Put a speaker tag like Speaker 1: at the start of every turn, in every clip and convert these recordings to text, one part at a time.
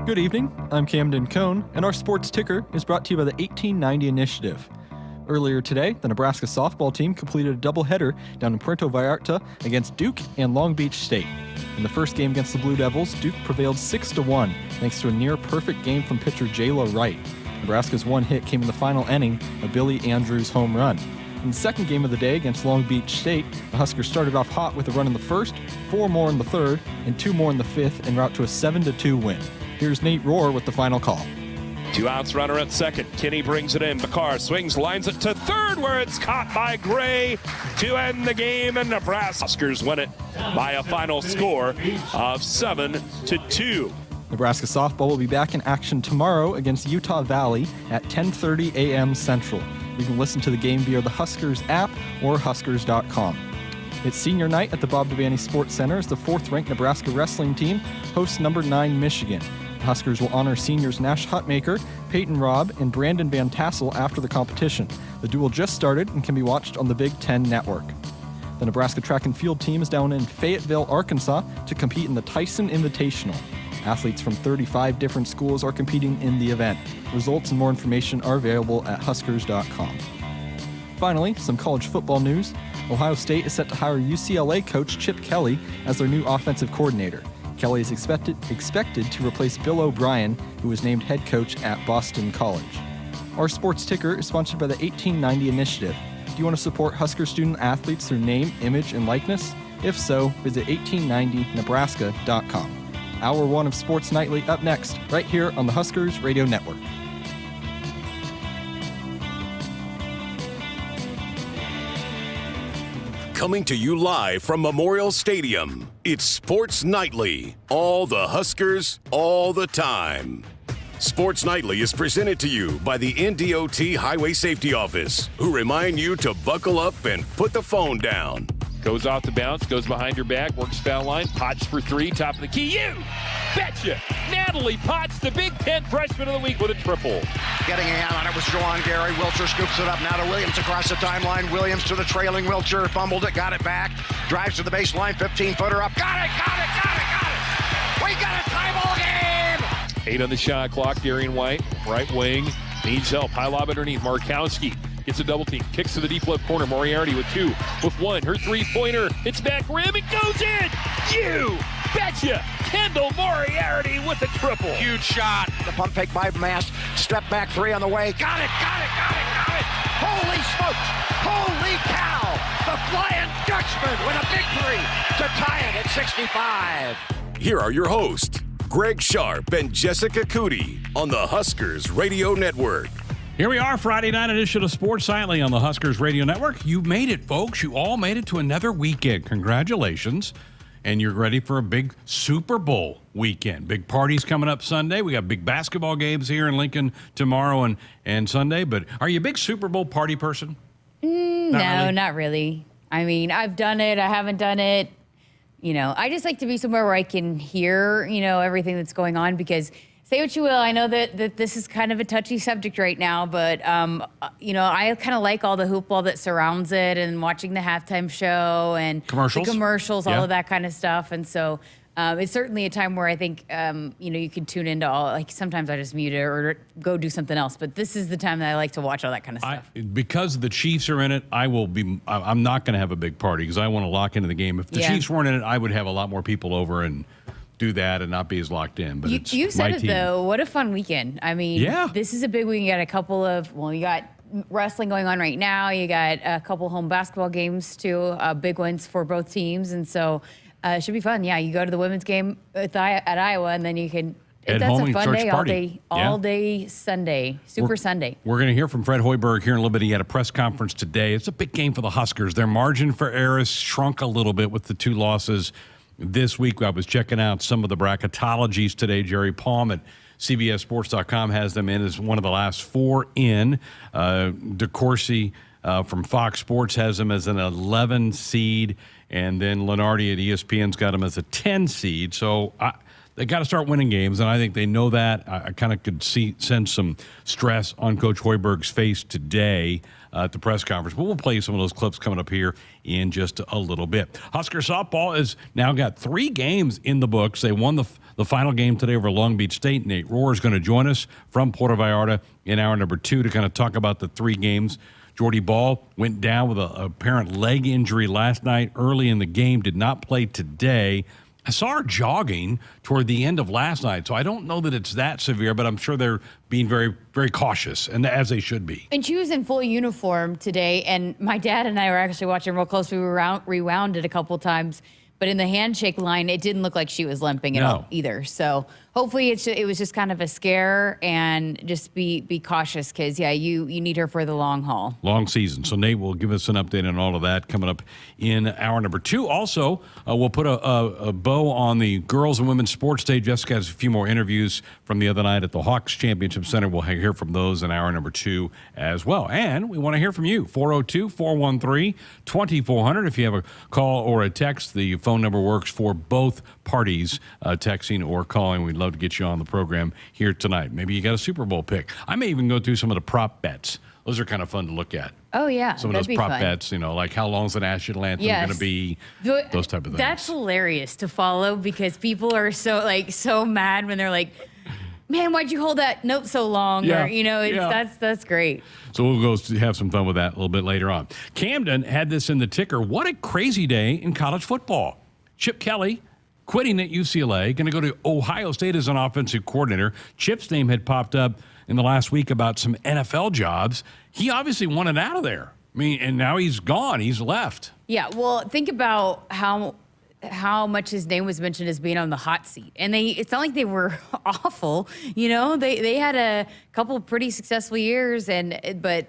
Speaker 1: Good evening, I'm Camden Cohn, and our sports ticker is brought to you by the 1890 Initiative. Earlier today, the Nebraska softball team completed a doubleheader down in Puerto Vallarta against Duke and Long Beach State. In the first game against the Blue Devils, Duke prevailed 6-1 thanks to a near-perfect game from pitcher Jayla Wright. Nebraska's one hit came in the final inning, a Billy Andrews home run. In the second game of the day against Long Beach State, the Huskers started off hot with a run in the first, 4 more in the third, and 2 more in the fifth en route to a 7-2 win. Here's Nate Rohr with the final call.
Speaker 2: 2 outs, runner at second. Kinney brings it in. Bakar swings, lines it to third, where it's caught by Gray to end the game, and Nebraska Huskers win it by a final score of 7-2.
Speaker 1: Nebraska softball will be back in action tomorrow against Utah Valley at 10:30 a.m. Central. You can listen to the game via the Huskers app or Huskers.com. It's senior night at the Bob Devaney Sports Center as the 4th-ranked Nebraska wrestling team hosts number 9 Michigan. The Huskers will honor seniors Nash Hutmaker, Peyton Robb, and Brandon Van Tassel after the competition. The duel just started and can be watched on the Big Ten Network. The Nebraska track and field team is down in Fayetteville, Arkansas to compete in the Tyson Invitational. Athletes from 35 different schools are competing in the event. Results and more information are available at Huskers.com. Finally, some college football news. Ohio State is set to hire UCLA coach Chip Kelly as their new offensive coordinator. Kelly is expected to replace Bill O'Brien, who was named head coach at Boston College. Our sports ticker is sponsored by the 1890 Initiative. Do you want to support Husker student athletes through name, image, and likeness? If so, visit 1890nebraska.com. Hour 1 of Sports Nightly up next, right here on the Huskers Radio Network.
Speaker 3: Coming to you live from Memorial Stadium, it's Sports Nightly. All the Huskers, all the time. Sports Nightly is presented to you by the NDOT Highway Safety Office, who remind you to buckle up and put the phone down.
Speaker 2: Goes off the bounce, goes behind your back, works foul line, Potts for 3, top of the key. You betcha! Natalie Potts, the Big Ten Freshman of the Week with a triple.
Speaker 4: Getting a hand on it was Jaun Gary. Wilcher scoops it up now to Williams across the timeline. Williams to the trailing Wilcher, fumbled it, got it back. Drives to the baseline, 15-footer up. Got it! We got a tie ball game!
Speaker 2: 8 on the shot clock, Darian Waite, right wing, needs help. High lob underneath, Markowski. Gets a double team, kicks to the deep left corner. Moriarty with 2, with 1. Her 3-pointer, it's back rim, it goes in! You betcha! Kendall Moriarty with a triple.
Speaker 4: Huge shot. The pump fake by Mast. Step back 3 on the way. Got it! Holy smokes! Holy cow! The Flying Dutchman with a big 3 to tie it at 65.
Speaker 3: Here are your hosts, Greg Sharpe and Jessica Coody on the Huskers Radio Network.
Speaker 5: Here we are, Friday night edition of Sports Nightly on the Huskers Radio Network. You made it, folks. You all made it to another weekend. Congratulations. And you're ready for a big Super Bowl weekend. Big parties coming up Sunday. We got big basketball games here in Lincoln tomorrow and Sunday. But are you a big Super Bowl party person?
Speaker 6: Not really. I mean, I've done it. I haven't done it. You know, I just like to be somewhere where I can hear, everything that's going on because say what you will. I know that this is kind of a touchy subject right now, but, I kind of like all the hoopla that surrounds it and watching the halftime show and
Speaker 5: commercials,
Speaker 6: all of that kind of stuff. And so it's certainly a time where I think, you can tune into all, like sometimes I just mute it or go do something else. But this is the time that I like to watch all that kind of stuff.
Speaker 5: Because the Chiefs are in it, I'm not going to have a big party because I want to lock into the game. If the Chiefs weren't in it, I would have a lot more people over and do that and not be as locked in. But
Speaker 6: you said it, though. What a fun weekend. I mean, this is a big weekend. You got a couple of, you got wrestling going on right now. You got a couple home basketball games, too, big ones for both teams. And so it should be fun. Yeah, you go to the women's game at Iowa, and then you can
Speaker 5: That's
Speaker 6: a fun day
Speaker 5: party.
Speaker 6: all day Sunday, Sunday.
Speaker 5: We're going to hear from Fred Hoiberg here in a little bit. He had a press conference today. It's a big game for the Huskers. Their margin for error has shrunk a little bit with the 2 losses this week. I was checking out some of the bracketologies today. Jerry Palm at CBSSports.com has them in as one of the last 4 in. DeCourcy from Fox Sports has them as an 11 seed. And then Lenardi at ESPN's got them as a 10 seed. So they got to start winning games, and I think they know that. I kind of could sense some stress on Coach Hoiberg's face today at the press conference. But we'll play some of those clips coming up here in just a little bit. Husker softball has now got 3 games in the books. They won the final game today over Long Beach State. Nate Rohr is going to join us from Puerto Vallarta in hour number 2 to kind of talk about the 3 games. Jordy Ball went down with an apparent leg injury last night early in the game, did not play today. I saw her jogging toward the end of last night, so I don't know that it's that severe, but I'm sure they're being very, very cautious, and as they should be.
Speaker 6: And she was in full uniform today, and my dad and I were actually watching real close. We rewound it a couple times, but in the handshake line, it didn't look like she was limping at all either. So hopefully it was just kind of a scare, and just be cautious because, yeah, you need her for the long haul.
Speaker 5: Long season. So Nate will give us an update on all of that coming up in hour number 2. Also, we'll put a bow on the girls and women's sports day. Jessica has a few more interviews from the other night at the Hawks Championship Center. We'll hear from those in hour number 2 as well. And we want to hear from you. 402-413-2400. If you have a call or a text, the phone number works for both parties, texting or calling. We'd love to get you on the program here tonight. Maybe you got a Super Bowl pick. I may even go through some of the prop bets. Those are kind of fun to look at.
Speaker 6: Oh, yeah.
Speaker 5: Some of those prop bets, like how long is the national anthem going to be, those type of things.
Speaker 6: That's hilarious to follow because people are so mad when they're like, man, why'd you hold that note so long?
Speaker 5: Yeah.
Speaker 6: Or, that's great.
Speaker 5: So we'll go have some fun with that a little bit later on. Camden had this in the ticker. What a crazy day in college football. Chip Kelly quitting at UCLA, going to go to Ohio State as an offensive coordinator. Chip's name had popped up in the last week about some NFL jobs. He obviously wanted out of there. I mean, and now he's gone. He's left.
Speaker 6: Yeah, well, think about how much his name was mentioned as being on the hot seat. And it's not like they were awful. They had a couple of pretty successful years, but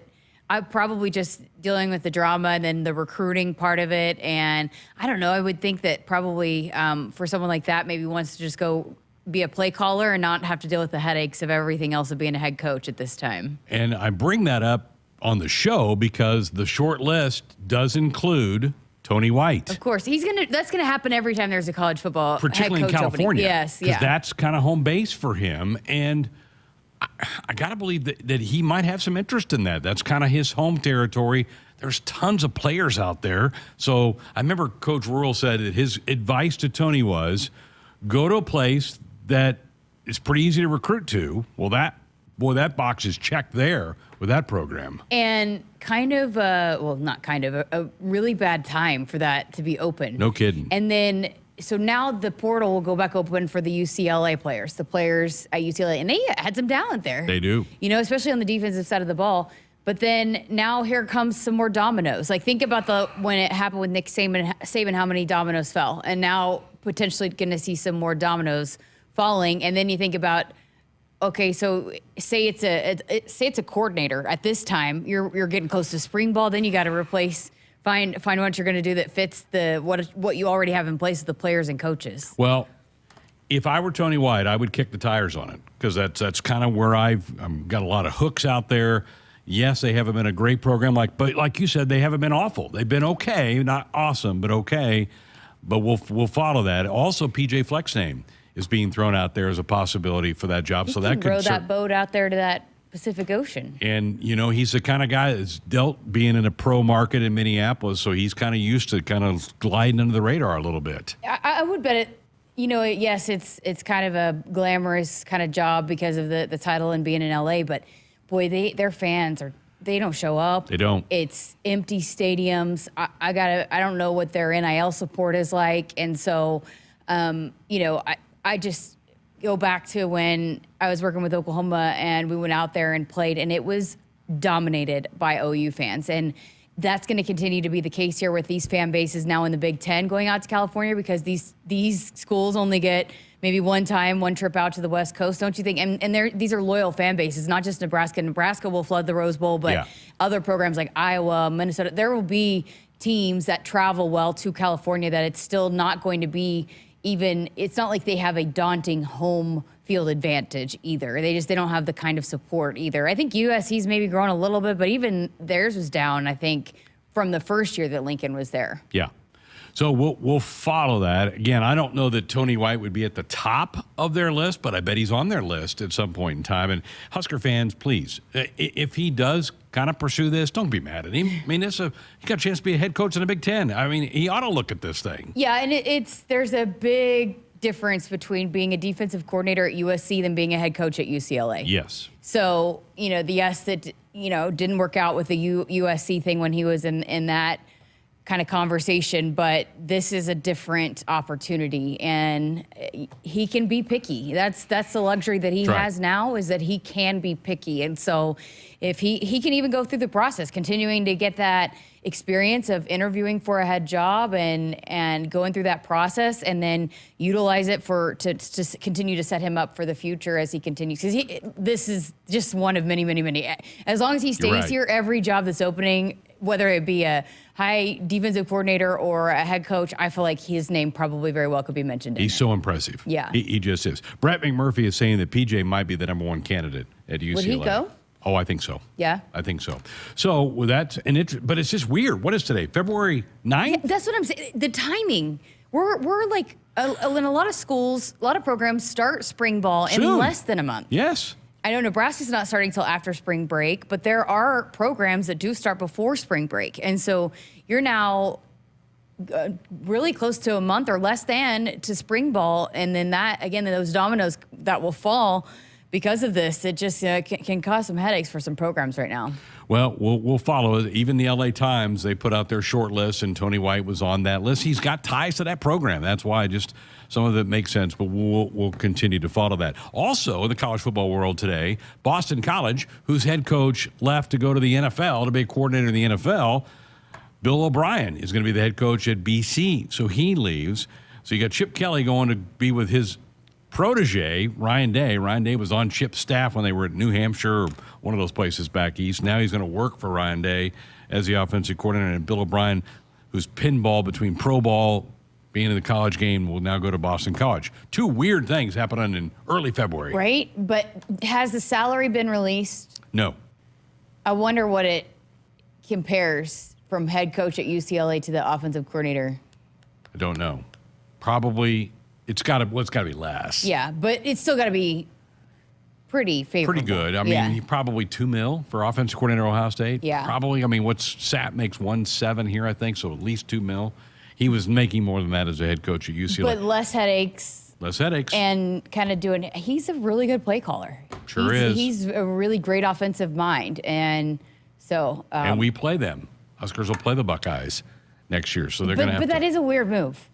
Speaker 6: I probably just dealing with the drama and then the recruiting part of it. And I don't know, I would think that probably for someone like that, maybe wants to just go be a play caller and not have to deal with the headaches of everything else of being a head coach at this time.
Speaker 5: And I bring that up on the show because the short list does include Tony Waite.
Speaker 6: Of course, that's gonna happen every time there's a college football
Speaker 5: particularly
Speaker 6: head coach
Speaker 5: in California.
Speaker 6: Opening. Yes, yeah.
Speaker 5: Because that's kind of home base for him. And I got to believe that he might have some interest in that. That's kind of his home territory. There's tons of players out there. So I remember Coach Rohr said that his advice to Tony was, go to a place that is pretty easy to recruit to. Well, that box is checked there with that program.
Speaker 6: And a really bad time for that to be open.
Speaker 5: No kidding.
Speaker 6: And then, so now the portal will go back open for the UCLA players, the players at UCLA. And they had some talent there.
Speaker 5: They do.
Speaker 6: Especially on the defensive side of the ball. But then now here comes some more dominoes. Like, think about when it happened with Nick Saban, how many dominoes fell. And now potentially going to see some more dominoes falling. And then you think about, okay, so say it's a coordinator at this time. You're getting close to spring ball. Then you got to replace, find what you're going to do that fits what you already have in place with the players and coaches.
Speaker 5: Well, if I were Tony Waite, I would kick the tires on it because that's kind of where I've got a lot of hooks out there. Yes, they haven't been a great program, but like you said, they haven't been awful. They've been okay, not awesome, but okay. But we'll follow that. Also, PJ Fleck's name is being thrown out there as a possibility for that job.
Speaker 6: So that could row that boat out there to that Pacific Ocean.
Speaker 5: And he's the kind of guy that's dealt being in a pro market in Minneapolis, so he's kind of used to kind of gliding under the radar a little bit.
Speaker 6: I would bet it. Yes, it's kind of a glamorous kind of job because of the title and being in LA, but boy, their fans they don't show up.
Speaker 5: They don't.
Speaker 6: It's empty stadiums. I don't know what their NIL support is like, and so I just go back to when I was working with Oklahoma and we went out there and played, and it was dominated by OU fans, and that's going to continue to be the case here with these fan bases now in the Big Ten going out to California because these schools only get maybe one trip out to the West Coast, don't you think? And these are loyal fan bases, not just Nebraska. Nebraska will flood the Rose Bowl, but other programs like Iowa, Minnesota, there will be teams that travel well to California that it's still not going to be it's not like they have a daunting home field advantage either. They don't have the kind of support either. I think USC's maybe grown a little bit, but even theirs was down, I think, from the first year that Lincoln was there.
Speaker 5: Yeah. So we'll follow that. Again, I don't know that Tony Waite would be at the top of their list, but I bet he's on their list at some point in time. And Husker fans, please, if he does kind of pursue this, don't be mad at him. I mean, he got a chance to be a head coach in the Big Ten. I mean, he ought to look at this thing.
Speaker 6: Yeah, and there's a big difference between being a defensive coordinator at USC than being a head coach at UCLA.
Speaker 5: Yes.
Speaker 6: So, that didn't work out with the USC thing when he was in that kind of conversation, but this is a different opportunity, and he can be picky. That's the luxury that he has now, is that he can be picky. And so if he can even go through the process, continuing to get that experience of interviewing for a head job and going through that process, and then utilize it to continue to set him up for the future as he continues. Because this is just one of many, many, many. As long as he stays here, every job that's opening, whether it be a high defensive coordinator or a head coach, I feel like his name probably very well could be mentioned.
Speaker 5: He's so impressive.
Speaker 6: Yeah.
Speaker 5: He just is. Brett McMurphy is saying that PJ might be the number one candidate at UCLA.
Speaker 6: Would he go?
Speaker 5: Oh, I think so.
Speaker 6: Yeah?
Speaker 5: I think so. So with that, but it's just weird. What is today? February 9th?
Speaker 6: Yeah, that's what I'm saying. The timing. We're like, in a lot of schools, a lot of programs start spring ball in less than a month.
Speaker 5: Yes.
Speaker 6: I know Nebraska's not starting until after spring break, but there are programs that do start before spring break. And so you're now really close to a month or less than to spring ball. And then those dominoes that will fall because of this, it just can cause some headaches for some programs right now.
Speaker 5: Well, we'll follow it. Even the LA Times, they put out their short list, and Tony Waite was on that list. He's got ties to that program. That's why some of it makes sense, but we'll continue to follow that. Also, in the college football world today, Boston College, whose head coach left to go to the NFL, to be a coordinator in the NFL, Bill O'Brien is going to be the head coach at BC. So he leaves. So you got Chip Kelly going to be with his protege, Ryan Day. Ryan Day was on Chip's staff when they were at New Hampshire, or one of those places back east. Now he's going to work for Ryan Day as the offensive coordinator. And Bill O'Brien, who's pinball between pro ball, being in the college game, will now go to Boston College. Two weird things happening in early February.
Speaker 6: Right? But has the salary been released?
Speaker 5: No.
Speaker 6: I wonder what it compares from head coach at UCLA to the offensive coordinator.
Speaker 5: I don't know. Probably it's got to be less.
Speaker 6: Yeah, but it's still got to be pretty favorable.
Speaker 5: Pretty good. I mean, he probably $2 million for offensive coordinator at Ohio State.
Speaker 6: Yeah.
Speaker 5: Probably. I mean, Sapp makes 1.7 here, I think, so at least $2 million. He was making more than that as a head coach at UCLA.
Speaker 6: But less headaches.
Speaker 5: Less headaches.
Speaker 6: And kind of he's a really good play caller.
Speaker 5: Sure is.
Speaker 6: He's a really great offensive mind. And so.
Speaker 5: And we play them. Huskers will play the Buckeyes next year. So they're going to have
Speaker 6: But that is a weird move.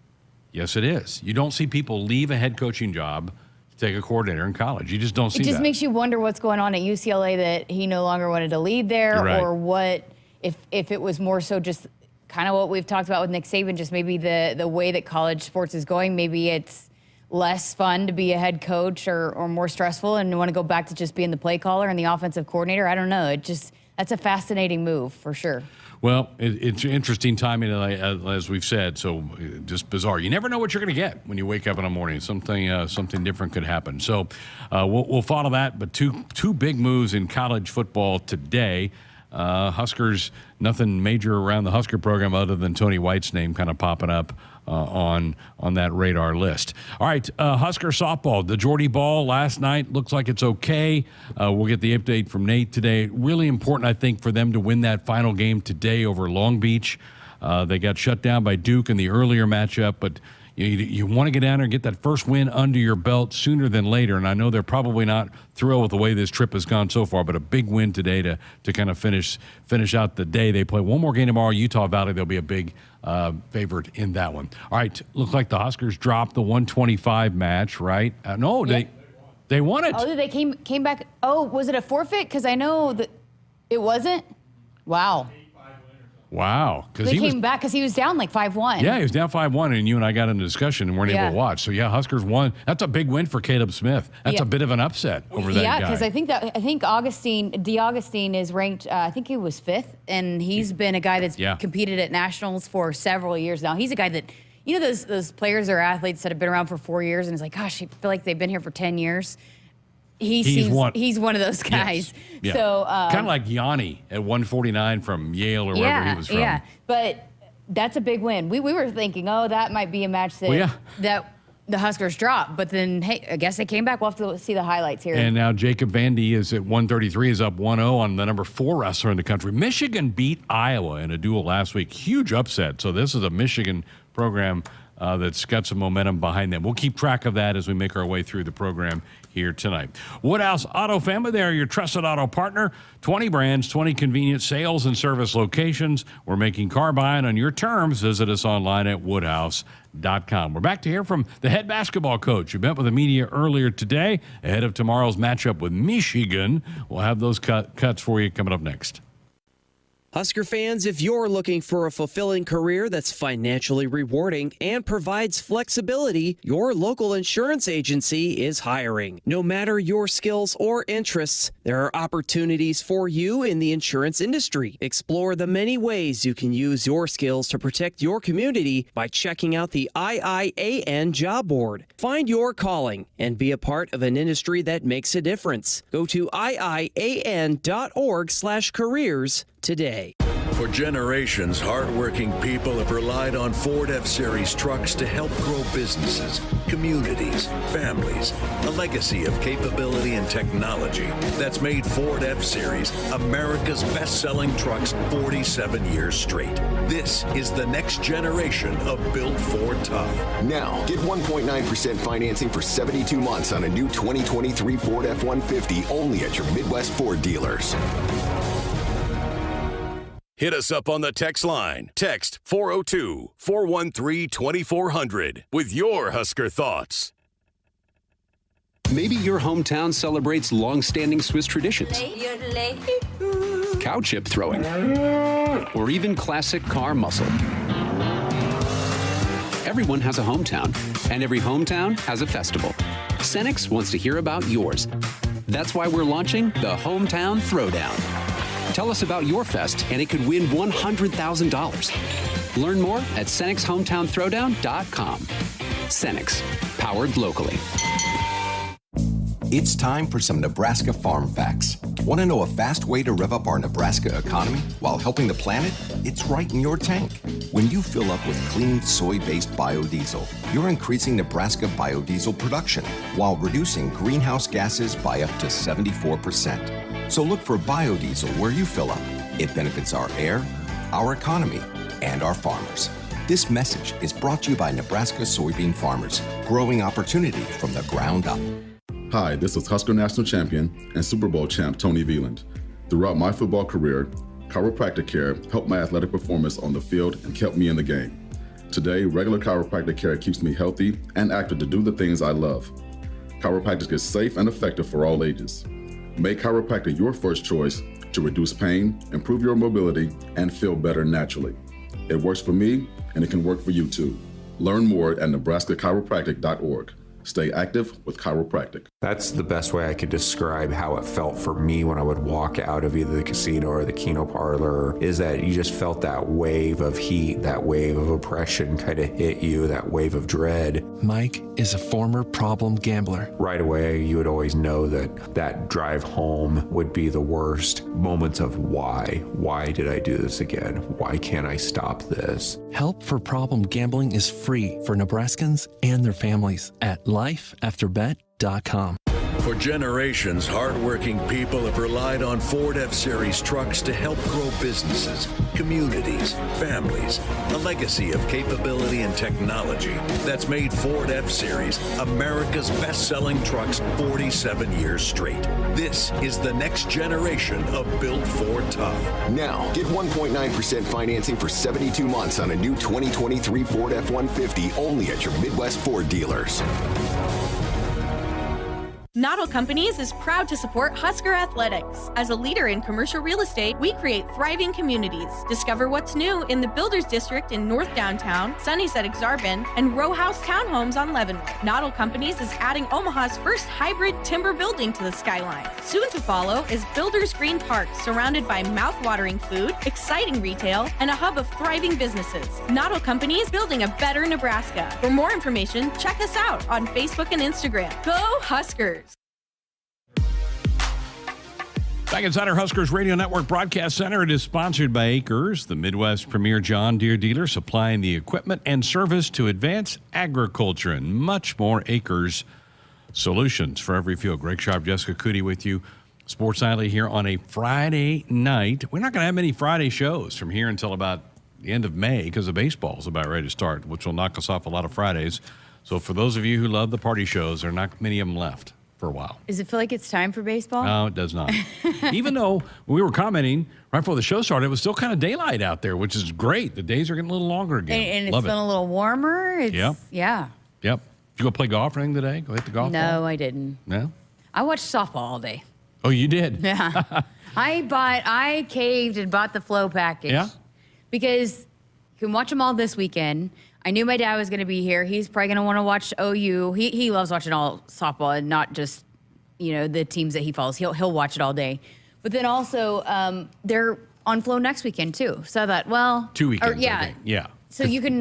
Speaker 5: Yes, it is. You don't see people leave a head coaching job to take a coordinator in college. You just don't see that.
Speaker 6: It just makes you wonder what's going on at UCLA that he no longer wanted to lead there, or what if it was more so just kind of what we've talked about with Nick Saban, just maybe the way that college sports is going. Maybe it's less fun to be a head coach or more stressful, and you want to go back to just being the play caller and the offensive coordinator. I don't know. That's a fascinating move for sure.
Speaker 5: Well, it's interesting timing, as we've said, so just bizarre. You never know what you're going to get when you wake up in the morning. Something different could happen. So we'll follow that, but two big moves in college football today. Huskers, nothing major around the Husker program other than Tony Waite's name kind of popping up on that radar list. All right, Husker softball. The Jordy Ball last night looks like it's okay. We'll get the update from Nate today. Really important, I think, for them to win that final game today over Long Beach. They got shut down by Duke in the earlier matchup, but you want to get down there and get that first win under your belt sooner than later. And I know they're probably not thrilled with the way this trip has gone so far, but a big win today to kind of finish out the day. They play one more game tomorrow, Utah Valley. They'll be a big favorite in that one. All right, looks like the Huskers dropped the 125 match, right? No, they won it.
Speaker 6: Oh, they came back. Oh, was it a forfeit? Because I know that it wasn't. Wow.
Speaker 5: Because
Speaker 6: they came back because he was down like 5-1.
Speaker 5: Yeah, he was down 5-1, and you and I got into discussion and weren't able to watch. So, Huskers won. That's a big win for Caleb Smith. That's a bit of an upset over that guy.
Speaker 6: Yeah, because I think Augustine is ranked, I think he was 5th, and he's been a guy that's competed at nationals for several years now. He's a guy that, those players or athletes that have been around for 4 years, and it's like, gosh, I feel like they've been here for 10 years. He's one of those guys.
Speaker 5: Yes.
Speaker 6: So
Speaker 5: kind of like Yanni at 149 from Yale or wherever he was from.
Speaker 6: Yeah, but that's a big win. We were thinking, that might be a match that the Huskers dropped. But then, hey, I guess they came back. We'll have to see the highlights here.
Speaker 5: And now Jacob Vandy is at 133, is up 1-0 on the number 4 wrestler in the country. Michigan beat Iowa in a duel last week. Huge upset. So this is a Michigan program that's got some momentum behind them. We'll keep track of that as we make our way through the program here tonight. Woodhouse Auto Family, they are your trusted auto partner. 20 brands, 20 convenient sales and service locations. We're making car buying on your terms. Visit us online at woodhouse.com. We're back to hear from the head basketball coach who met with the media earlier today ahead of tomorrow's matchup with Michigan. We'll have those cuts for you coming up next.
Speaker 7: Husker fans, if you're looking for a fulfilling career that's financially rewarding and provides flexibility, your local insurance agency is hiring. No matter your skills or interests, there are opportunities for you in the insurance industry. Explore the many ways you can use your skills to protect your community by checking out the IIAN job board. Find your calling and be a part of an industry that makes a difference. Go to iian.org/careers today.
Speaker 8: For generations, hardworking people have relied on Ford F-Series trucks to help grow businesses, communities, families. A legacy of capability and technology that's made Ford F-Series America's best-selling trucks 47 years straight. This is the next generation of Built Ford Tough.
Speaker 9: Now, get 1.9% financing for 72 months on a new 2023 Ford F-150 only at your Midwest Ford dealers.
Speaker 3: Hit us up on the text line. Text 402-413-2400 with your Husker thoughts.
Speaker 10: Maybe your hometown celebrates long-standing Swiss traditions. Cow chip throwing. Or even classic car muscle. Everyone has a hometown, and every hometown has a festival. Cenex wants to hear about yours. That's why we're launching the Hometown Throwdown. Tell us about your fest, and it could win $100,000. Learn more at CenexHometownThrowdown.com. Cenex, powered locally.
Speaker 9: It's time for some Nebraska farm facts. Want to know a fast way to rev up our Nebraska economy while helping the planet? It's right in your tank. When you fill up with clean soy-based biodiesel, you're increasing Nebraska biodiesel production while reducing greenhouse gases by up to 74%. So look for biodiesel where you fill up. It benefits our air, our economy, and our farmers. This message is brought to you by Nebraska soybean farmers, growing opportunity from the ground up.
Speaker 11: Hi, this is Husker National Champion and Super Bowl champ Tony Veland. Throughout my football career, chiropractic care helped my athletic performance on the field and kept me in the game. Today, regular chiropractic care keeps me healthy and active to do the things I love. Chiropractic is safe and effective for all ages. Make chiropractic your first choice to reduce pain, improve your mobility, and feel better naturally. It works for me, and it can work for you too. Learn more at nebraska-chiropractic.org. Stay active with chiropractic.
Speaker 12: That's the best way I could describe how it felt for me when I would walk out of either the casino or the Keno parlor, is that you just felt that wave of heat, that wave of oppression kind of hit you, that wave of dread.
Speaker 13: Mike is a former problem gambler.
Speaker 12: Right away, you would always know that that drive home would be the worst moments of why. Why did I do this again? Why can't I stop this?
Speaker 13: Help for problem gambling is free for Nebraskans and their families at lifeafterbet.com.
Speaker 8: For generations, hardworking people have relied on Ford F-Series trucks to help grow businesses, communities, families. A legacy of capability and technology that's made Ford F-Series America's best-selling trucks 47 years straight. This is the next generation of Built Ford Tough.
Speaker 9: Now, get 1.9% financing for 72 months on a new 2023 Ford F-150 only at your Midwest Ford dealers.
Speaker 14: Knottle Companies is proud to support Husker Athletics. As a leader in commercial real estate, we create thriving communities. Discover what's new in the Builders District in North Downtown, Sunny's at Exarban, and Row House Townhomes on Leavenworth. Knottle Companies is adding Omaha's first hybrid timber building to the skyline. Soon to follow is Builders Green Park, surrounded by mouth-watering food, exciting retail, and a hub of thriving businesses. Knottle Companies, building a better Nebraska. For more information, check us out on Facebook and Instagram. Go Huskers!
Speaker 5: Back inside our Huskers Radio Network Broadcast Center, it is sponsored by Acres, the Midwest premier John Deere dealer, supplying the equipment and service to advance agriculture and much more. Acres solutions for every field. Greg Sharpe, Jessica Coody with you. Sports Nightly here on a Friday night. We're not going to have many Friday shows from here until about the end of May because the baseball is about ready to start, which will knock us off a lot of Fridays. So for those of you who love the party shows, there are not many of them left for a while.
Speaker 6: Does it feel like it's time for baseball?
Speaker 5: No, it does not. Even though when we were commenting right before the show started, it was still kind of daylight out there, which is great. The days are getting a little longer again.
Speaker 6: And it's been a little warmer.
Speaker 5: Yep.
Speaker 6: Yeah.
Speaker 5: Yep. Did you go play golf or anything today? Go hit the golf ball?
Speaker 6: No, I didn't.
Speaker 5: No?
Speaker 6: I watched softball all day.
Speaker 5: Oh, you did?
Speaker 6: Yeah. I caved and bought the Flow package.
Speaker 5: Yeah?
Speaker 6: Because you can watch them all this weekend. I knew my dad was going to be here. He's probably going to want to watch OU. He loves watching all softball and not just, the teams that he follows. He'll watch it all day. But then also, they're on Flow next weekend too. So I thought, well,
Speaker 5: 2 weekends.
Speaker 6: yeah.
Speaker 5: I think. Yeah.
Speaker 6: So you can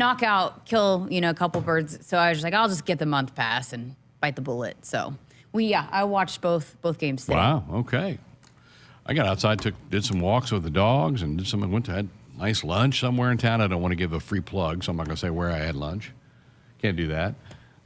Speaker 6: kill, a couple birds. So I was just like, I'll just get the month pass and bite the bullet. So I watched both games today.
Speaker 5: Wow. Okay. I got outside, did some walks with the dogs, and had a nice lunch somewhere in town. I don't want to give a free plug, so I'm not going to say where I had lunch. Can't do that.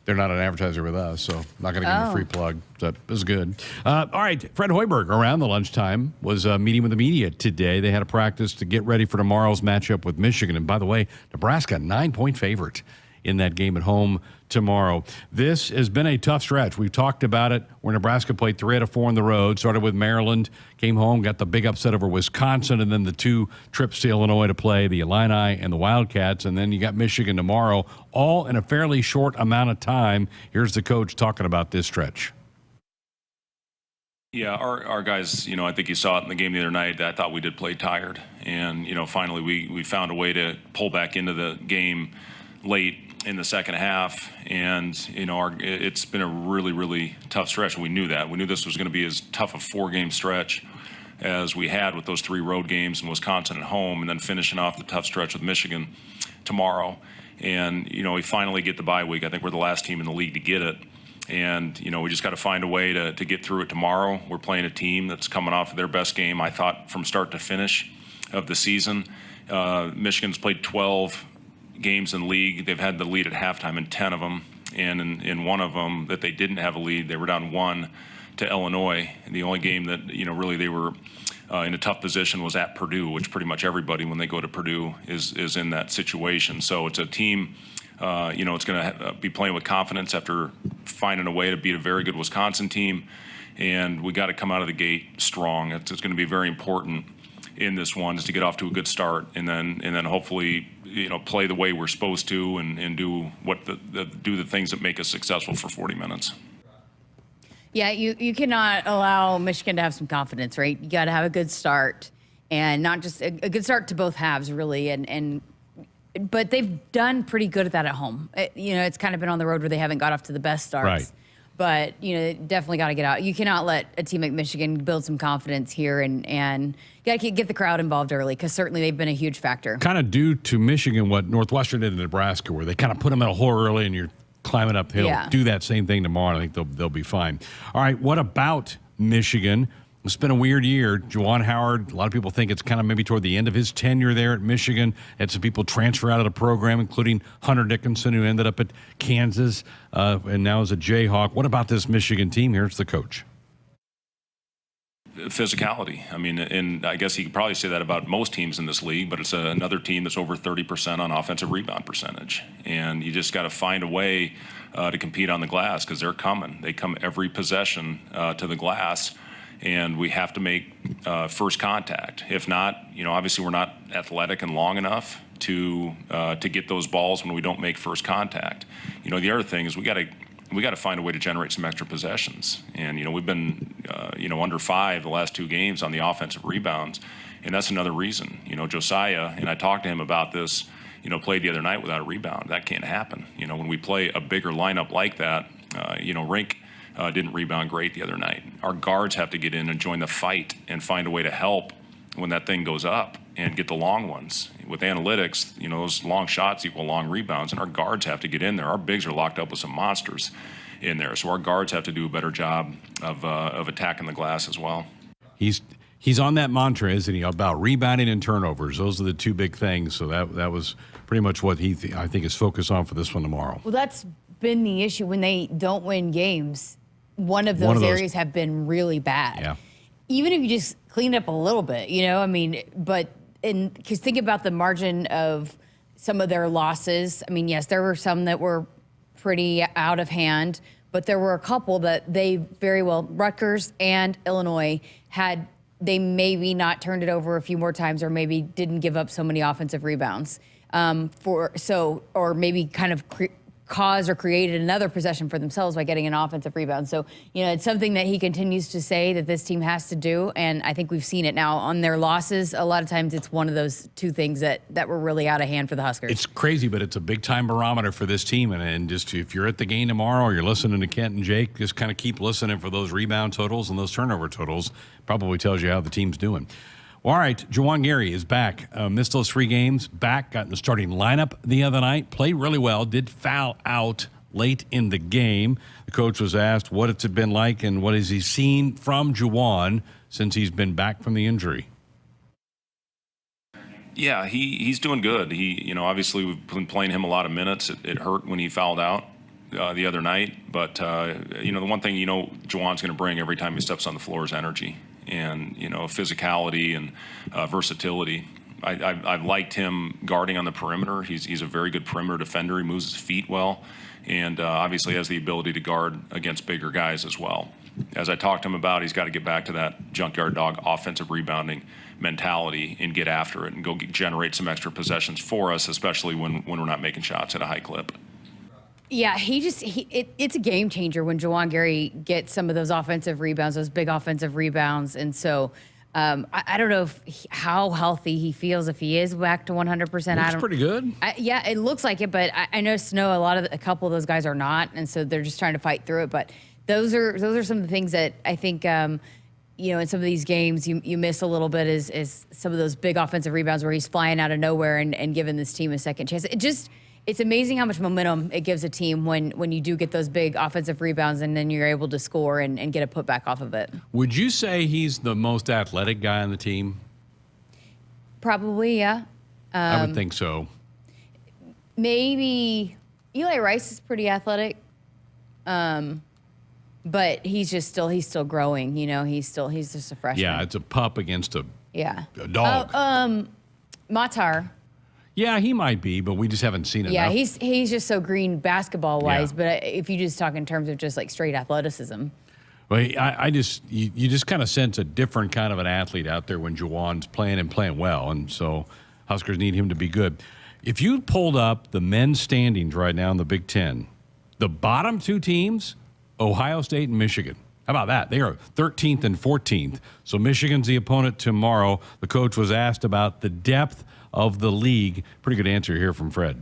Speaker 5: They're not an advertiser with us, so I'm not going to give them a free plug. So it was good. All right, Fred Hoiberg around the lunchtime was meeting with the media today. They had a practice to get ready for tomorrow's matchup with Michigan. And by the way, Nebraska, 9-point favorite in that game at home tomorrow. This has been a tough stretch. We've talked about it where Nebraska played 3 out of 4 on the road, started with Maryland, came home, got the big upset over Wisconsin, and then the 2 trips to Illinois to play the Illini and the Wildcats, and then you got Michigan tomorrow, all in a fairly short amount of time. Here's the coach talking about this stretch.
Speaker 15: Yeah, our guys, I think you saw it in the game the other night. I thought we did play tired, and finally we found a way to pull back into the game late in the second half, and it's been a really, really tough stretch, and we knew that. We knew this was going to be as tough a 4-game stretch as we had with those 3 road games in Wisconsin at home, and then finishing off the tough stretch with Michigan tomorrow. And we finally get the bye week. I think we're the last team in the league to get it, and we just got to find a way to get through it tomorrow. We're playing a team that's coming off of their best game, I thought, from start to finish of the season. Michigan's played 12 games in league. They've had the lead at halftime in 10 of them, and in one of them that they didn't have a lead, they were down 1 to Illinois. And the only game that really they were in a tough position was at Purdue, which pretty much everybody when they go to Purdue is in that situation. So it's a team it's going to be playing with confidence after finding a way to beat a very good Wisconsin team, and we got to come out of the gate strong. It's going to be very important in this one is to get off to a good start, and then hopefully play the way we're supposed to and do do the things that make us successful for 40 minutes.
Speaker 6: Yeah, you cannot allow Michigan to have some confidence, right? You got to have a good start, and not just a good start to both halves, really. But they've done pretty good at that at home. It's kind of been on the road where they haven't got off to the best starts.
Speaker 5: Right.
Speaker 6: But definitely got to get out. You cannot let a team like Michigan build some confidence here, and you got to get the crowd involved early because certainly they've been a huge factor.
Speaker 5: Kind of due to Michigan what Northwestern did in Nebraska, where they kind of put them in a hole early and you're climbing uphill.
Speaker 6: Yeah.
Speaker 5: Do that same thing tomorrow. I think they'll be fine. All right, what about Michigan? It's been a weird year. Juwan Howard, a lot of people think it's kind of maybe toward the end of his tenure there at Michigan. Had some people transfer out of the program, including Hunter Dickinson, who ended up at Kansas and now is a Jayhawk. What about this Michigan team? Here's the coach.
Speaker 15: Physicality. I mean, and I guess you could probably say that about most teams in this league, but it's another team that's over 30% on offensive rebound percentage. And you just got to find a way to compete on the glass because they're coming. They come every possession to the glass. And we have to make first contact. If not, obviously we're not athletic and long enough to get those balls when we don't make first contact. The other thing is we got to find a way to generate some extra possessions. And we've been under 5 the last 2 games on the offensive rebounds, and that's another reason. Josiah, and I talked to him about this. Played the other night without a rebound. That can't happen. When we play a bigger lineup like that, Rink. Didn't rebound great the other night. Our guards have to get in and join the fight and find a way to help when that thing goes up and get the long ones. With analytics, those long shots equal long rebounds, and our guards have to get in there. Our bigs are locked up with some monsters in there, so our guards have to do a better job of attacking the glass as well.
Speaker 5: He's on that mantra, isn't he, about rebounding and turnovers. Those are the 2 big things. So that was pretty much what I think is focused on for this one tomorrow.
Speaker 6: Well, that's been the issue when they don't win games. One of those areas have been really bad.
Speaker 5: Yeah.
Speaker 6: Even if you just clean up a little bit, but because think about the margin of some of their losses. I mean, yes, there were some that were pretty out of hand, but there were a couple that they very well, Rutgers and Illinois, they maybe not turned it over a few more times, or maybe didn't give up so many offensive rebounds. Or maybe kind of caused or created another possession for themselves by getting an offensive rebound. So, it's something that he continues to say that this team has to do, and I think we've seen it now on their losses. A lot of times it's one of those two things that were really out of hand for the Huskers.
Speaker 5: It's crazy, but it's a big-time barometer for this team, and just if you're at the game tomorrow or you're listening to Kent and Jake, just kind of keep listening for those rebound totals and those turnover totals. Probably tells you how the team's doing. All right, Jaun Gary is back. Missed those 3 games, back, got in the starting lineup the other night, played really well, did foul out late in the game. The coach was asked what it's been like and what has he seen from Jaun since he's been back from the injury.
Speaker 15: Yeah, he's doing good. Obviously we've been playing him a lot of minutes. It hurt when he fouled out the other night, but the one thing Jaun's going to bring every time he steps on the floor is energy. And physicality and versatility. I've liked him guarding on the perimeter. He's a very good perimeter defender. He moves his feet well, and obviously has the ability to guard against bigger guys as well. As I talked to him about, he's got to get back to that junkyard dog offensive rebounding mentality and get after it and go generate some extra possessions for us, especially when we're not making shots at a high clip.
Speaker 6: Yeah, it's a game changer when Jaun Gary gets some of those offensive rebounds, those big offensive rebounds. And so I don't know how healthy he feels if he is back to 100%.
Speaker 5: Looks pretty good.
Speaker 6: Yeah, it looks like it, but I know a couple of those guys are not, and so they're just trying to fight through it. But those are some of the things that I think in some of these games you miss a little bit is some of those big offensive rebounds where he's flying out of nowhere and giving this team a second chance. It's amazing how much momentum it gives a team when you do get those big offensive rebounds and then you're able to score and get a putback off of it.
Speaker 5: Would you say he's the most athletic guy on the team?
Speaker 6: Probably, yeah.
Speaker 5: I would think so.
Speaker 6: Maybe Eli Rice is pretty athletic, but he's still growing. He's just a freshman.
Speaker 5: Yeah, it's a pup against a
Speaker 6: dog. Matar.
Speaker 5: Yeah, he might be, but we just haven't seen it.
Speaker 6: Yeah, he's just so green basketball-wise, but if you just talk in terms of just like straight athleticism.
Speaker 5: Well, you just kind of sense a different kind of an athlete out there when Jaun's playing well, and so Huskers need him to be good. If you pulled up the men's standings right now in the Big Ten, the bottom 2 teams, Ohio State and Michigan. How about that? They are 13th and 14th. So Michigan's the opponent tomorrow. The coach was asked about the depth of the league. Pretty good answer here from Fred.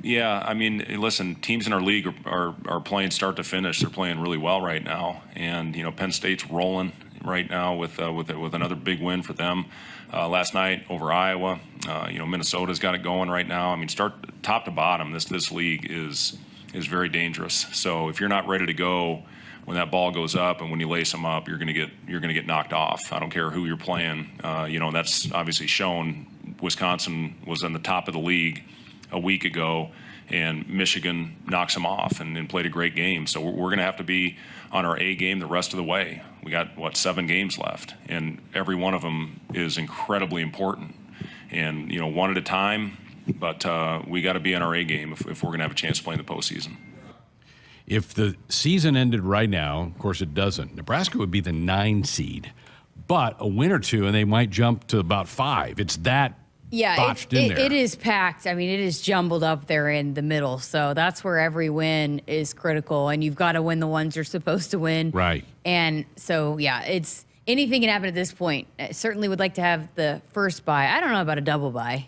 Speaker 15: Yeah, I mean, listen, teams in our league are playing start to finish. They're playing really well right now, and Penn State's rolling right now with another big win for them last night over Iowa. Minnesota's got it going right now. I mean, start top to bottom, this league is very dangerous. So if you're not ready to go when that ball goes up and when you lace them up, you're going to get knocked off. I don't care who you're playing. That's obviously shown. Wisconsin was on the top of the league a week ago, and Michigan knocks them off and played a great game. So we're going to have to be on our A game the rest of the way. We got 7 games left, and every one of them is incredibly important. And one at a time. But we got to be on our A game if we're going to have a chance to play in the postseason.
Speaker 5: If the season ended right now, of course it doesn't, Nebraska would be the 9 seed. But a win or two, and they might jump to about 5. It's that botched in there.
Speaker 6: It is packed. I mean, it is jumbled up there in the middle. So that's where every win is critical. And you've got to win the ones you're supposed to win.
Speaker 5: Right.
Speaker 6: And so, it's anything can happen at this point. I certainly would like to have the first bye. I don't know about a double bye.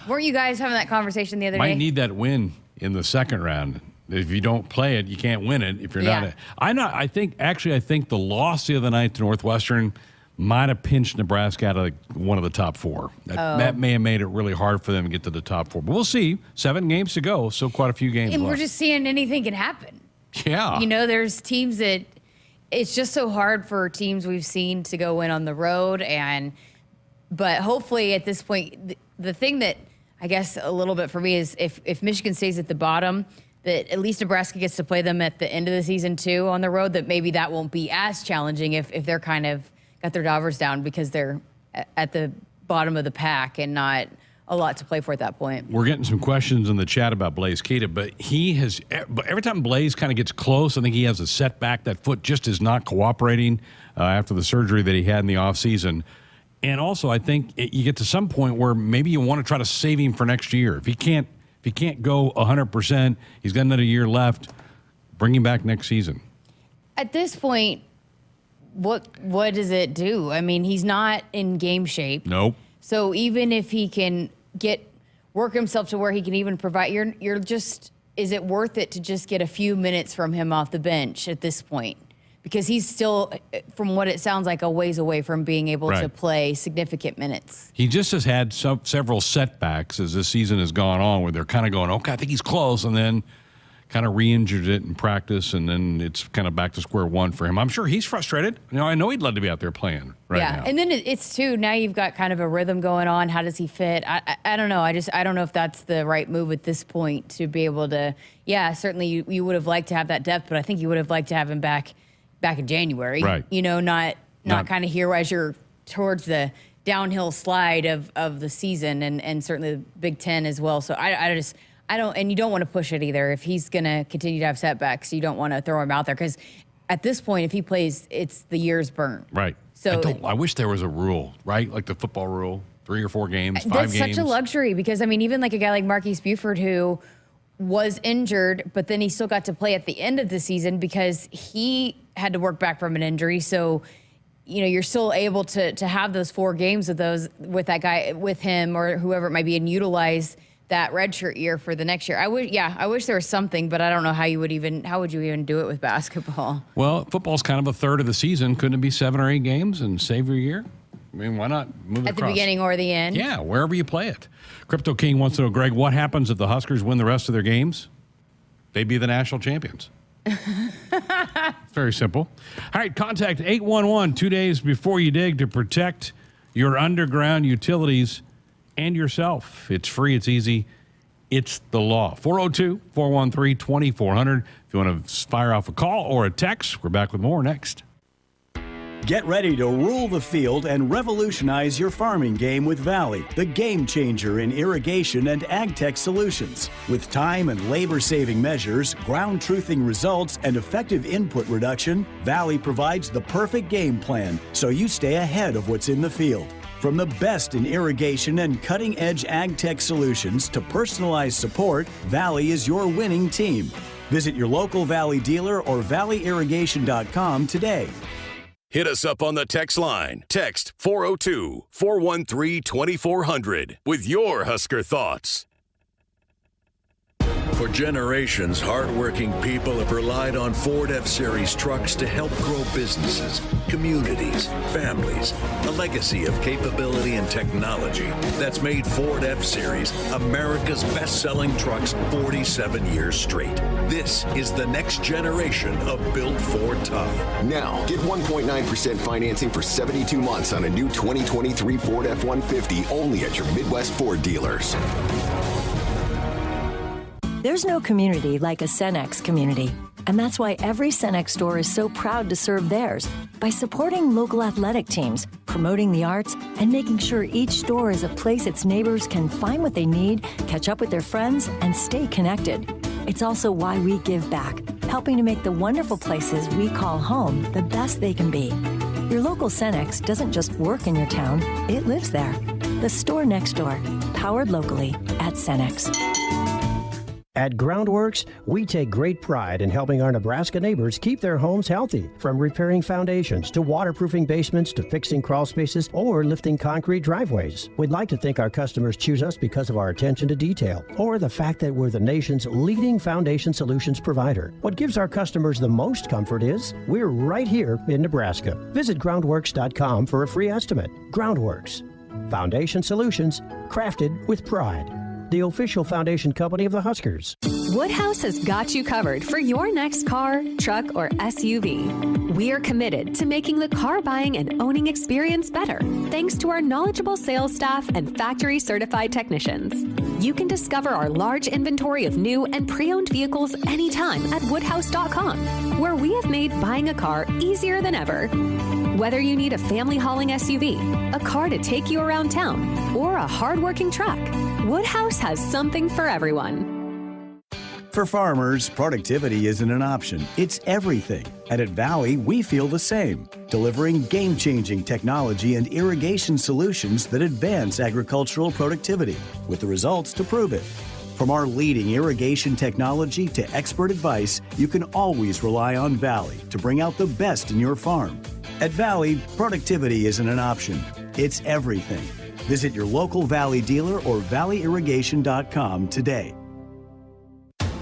Speaker 6: Weren't you guys having that conversation the other day?
Speaker 5: Might need that win in the second round. If you don't play it, you can't win it. If you're not, I think the loss the other night to Northwestern might have pinched Nebraska out of one of the top 4. That may have made it really hard for them to get to the top 4. But we'll see. 7 games to go, so quite a few games
Speaker 6: and
Speaker 5: left.
Speaker 6: We're just seeing anything can happen.
Speaker 5: Yeah.
Speaker 6: There's teams that it's just so hard for teams we've seen to go win on the road, but hopefully at this point, the thing that I guess a little bit for me is if Michigan stays at the bottom, that at least Nebraska gets to play them at the end of the season too on the road, that maybe that won't be as challenging if they're kind of got their dollars down because they're at the bottom of the pack and not a lot to play for at that point.
Speaker 5: We're getting some questions in the chat about Blaze Keita, but every time Blaze kind of gets close, I think he has a setback. That foot just is not cooperating after the surgery that he had in the offseason. And also, I think you get to some point where maybe you want to try to save him for next year. If he can't go 100%, he's got another year left, bring him back next season.
Speaker 6: At this point, what does it do? I mean, he's not in game shape.
Speaker 5: Nope.
Speaker 6: So even if he can work himself to where he can even provide, is it worth it to just get a few minutes from him off the bench at this point? Because he's still, from what it sounds like, a ways away from being able to play significant minutes.
Speaker 5: He just has had several setbacks as this season has gone on where they're kind of going, okay, I think he's close, and then kind of re-injured it in practice, and then it's kind of back to square one for him. I'm sure he's frustrated. I know he'd love to be out there playing now.
Speaker 6: And then it's too, now you've got kind of a rhythm going on. How does he fit? I don't know. I don't know if that's the right move at this point to be able to, certainly you would have liked to have that depth, but I think you would have liked to have him back in January. Right. Not kind of here as you're towards the downhill slide of the season and certainly the Big Ten as well. So I don't, and you don't want to push it either. If he's going to continue to have setbacks, you don't want to throw him out there because at this point, if he plays, it's the year's burn.
Speaker 5: Right. So I wish there was a rule, right? Like the football rule, 3 or 4 games, 5 games.
Speaker 6: That's such a luxury because, even like a guy like Marquise Buford who was injured, but then he still got to play at the end of the season because he had to work back from an injury. So, you're still able to have those 4 games with that guy, with him or whoever it might be and utilize that redshirt year for the next year. I wish there was something, but I don't know how would you even do it with basketball?
Speaker 5: Well, football's kind of a third of the season. Couldn't it be 7 or 8 games and save your year? Why not move it
Speaker 6: at the beginning or the end?
Speaker 5: Yeah, wherever you play it. Crypto King wants to know, Greg, what happens if the Huskers win the rest of their games? They'd be the national champions. It's very simple. All right, contact 811 2 days before you dig to protect your underground utilities and yourself. It's free, it's easy, it's the law. 402-413-2400. If you want to fire off a call or a text, we're back with more next.
Speaker 16: Get ready to rule the field and revolutionize your farming game with Valley, the game changer in irrigation and ag tech solutions. With time and labor-saving measures, ground truthing results, and effective input reduction, Valley provides the perfect game plan so you stay ahead of what's in the field. From the best in irrigation and cutting-edge ag tech solutions to personalized support, Valley is your winning team. Visit your local Valley dealer or valleyirrigation.com today.
Speaker 3: Hit us up on the text line. Text 402-413-2400 with your Husker thoughts.
Speaker 8: For generations, hardworking people have relied on Ford F-Series trucks to help grow businesses, communities, families. A legacy of capability and technology that's made Ford F-Series America's best-selling trucks 47 years straight. This is the next generation of Built Ford Tough.
Speaker 9: Now, get 1.9% financing for 72 months on a new 2023 Ford F-150 only at your Midwest Ford dealers.
Speaker 17: There's no community like a Cenex community, and that's why every Cenex store is so proud to serve theirs by supporting local athletic teams, promoting the arts, and making sure each store is a place its neighbors can find what they need, catch up with their friends, and stay connected. It's also why we give back, helping to make the wonderful places we call home the best they can be. Your local Cenex doesn't just work in your town, it lives there. The store next door, powered locally at Cenex.
Speaker 18: At Groundworks, we take great pride in helping our Nebraska neighbors keep their homes healthy, from repairing foundations to waterproofing basements to fixing crawl spaces or lifting concrete driveways. We'd like to think our customers choose us because of our attention to detail or the fact that we're the nation's leading foundation solutions provider. What gives our customers the most comfort is we're right here in Nebraska. Visit groundworks.com for a free estimate. Groundworks, foundation solutions crafted with pride. The official foundation company of the Huskers.
Speaker 19: Woodhouse has got you covered for your next car, truck, or SUV. We are committed to making the car buying and owning experience better, thanks to our knowledgeable sales staff and factory-certified technicians. You can discover our large inventory of new and pre-owned vehicles anytime at woodhouse.com, where we have made buying a car easier than ever. Whether you need a family hauling SUV, a car to take you around town, or a hard-working truck, Woodhouse has something for everyone.
Speaker 16: For farmers, productivity isn't an option, it's everything. And at Valley, we feel the same, delivering game-changing technology and irrigation solutions that advance agricultural productivity, with the results to prove it. From our leading irrigation technology to expert advice, you can always rely on Valley to bring out the best in your farm. At Valley, productivity isn't an option, it's everything. Visit your local Valley dealer or valleyirrigation.com today.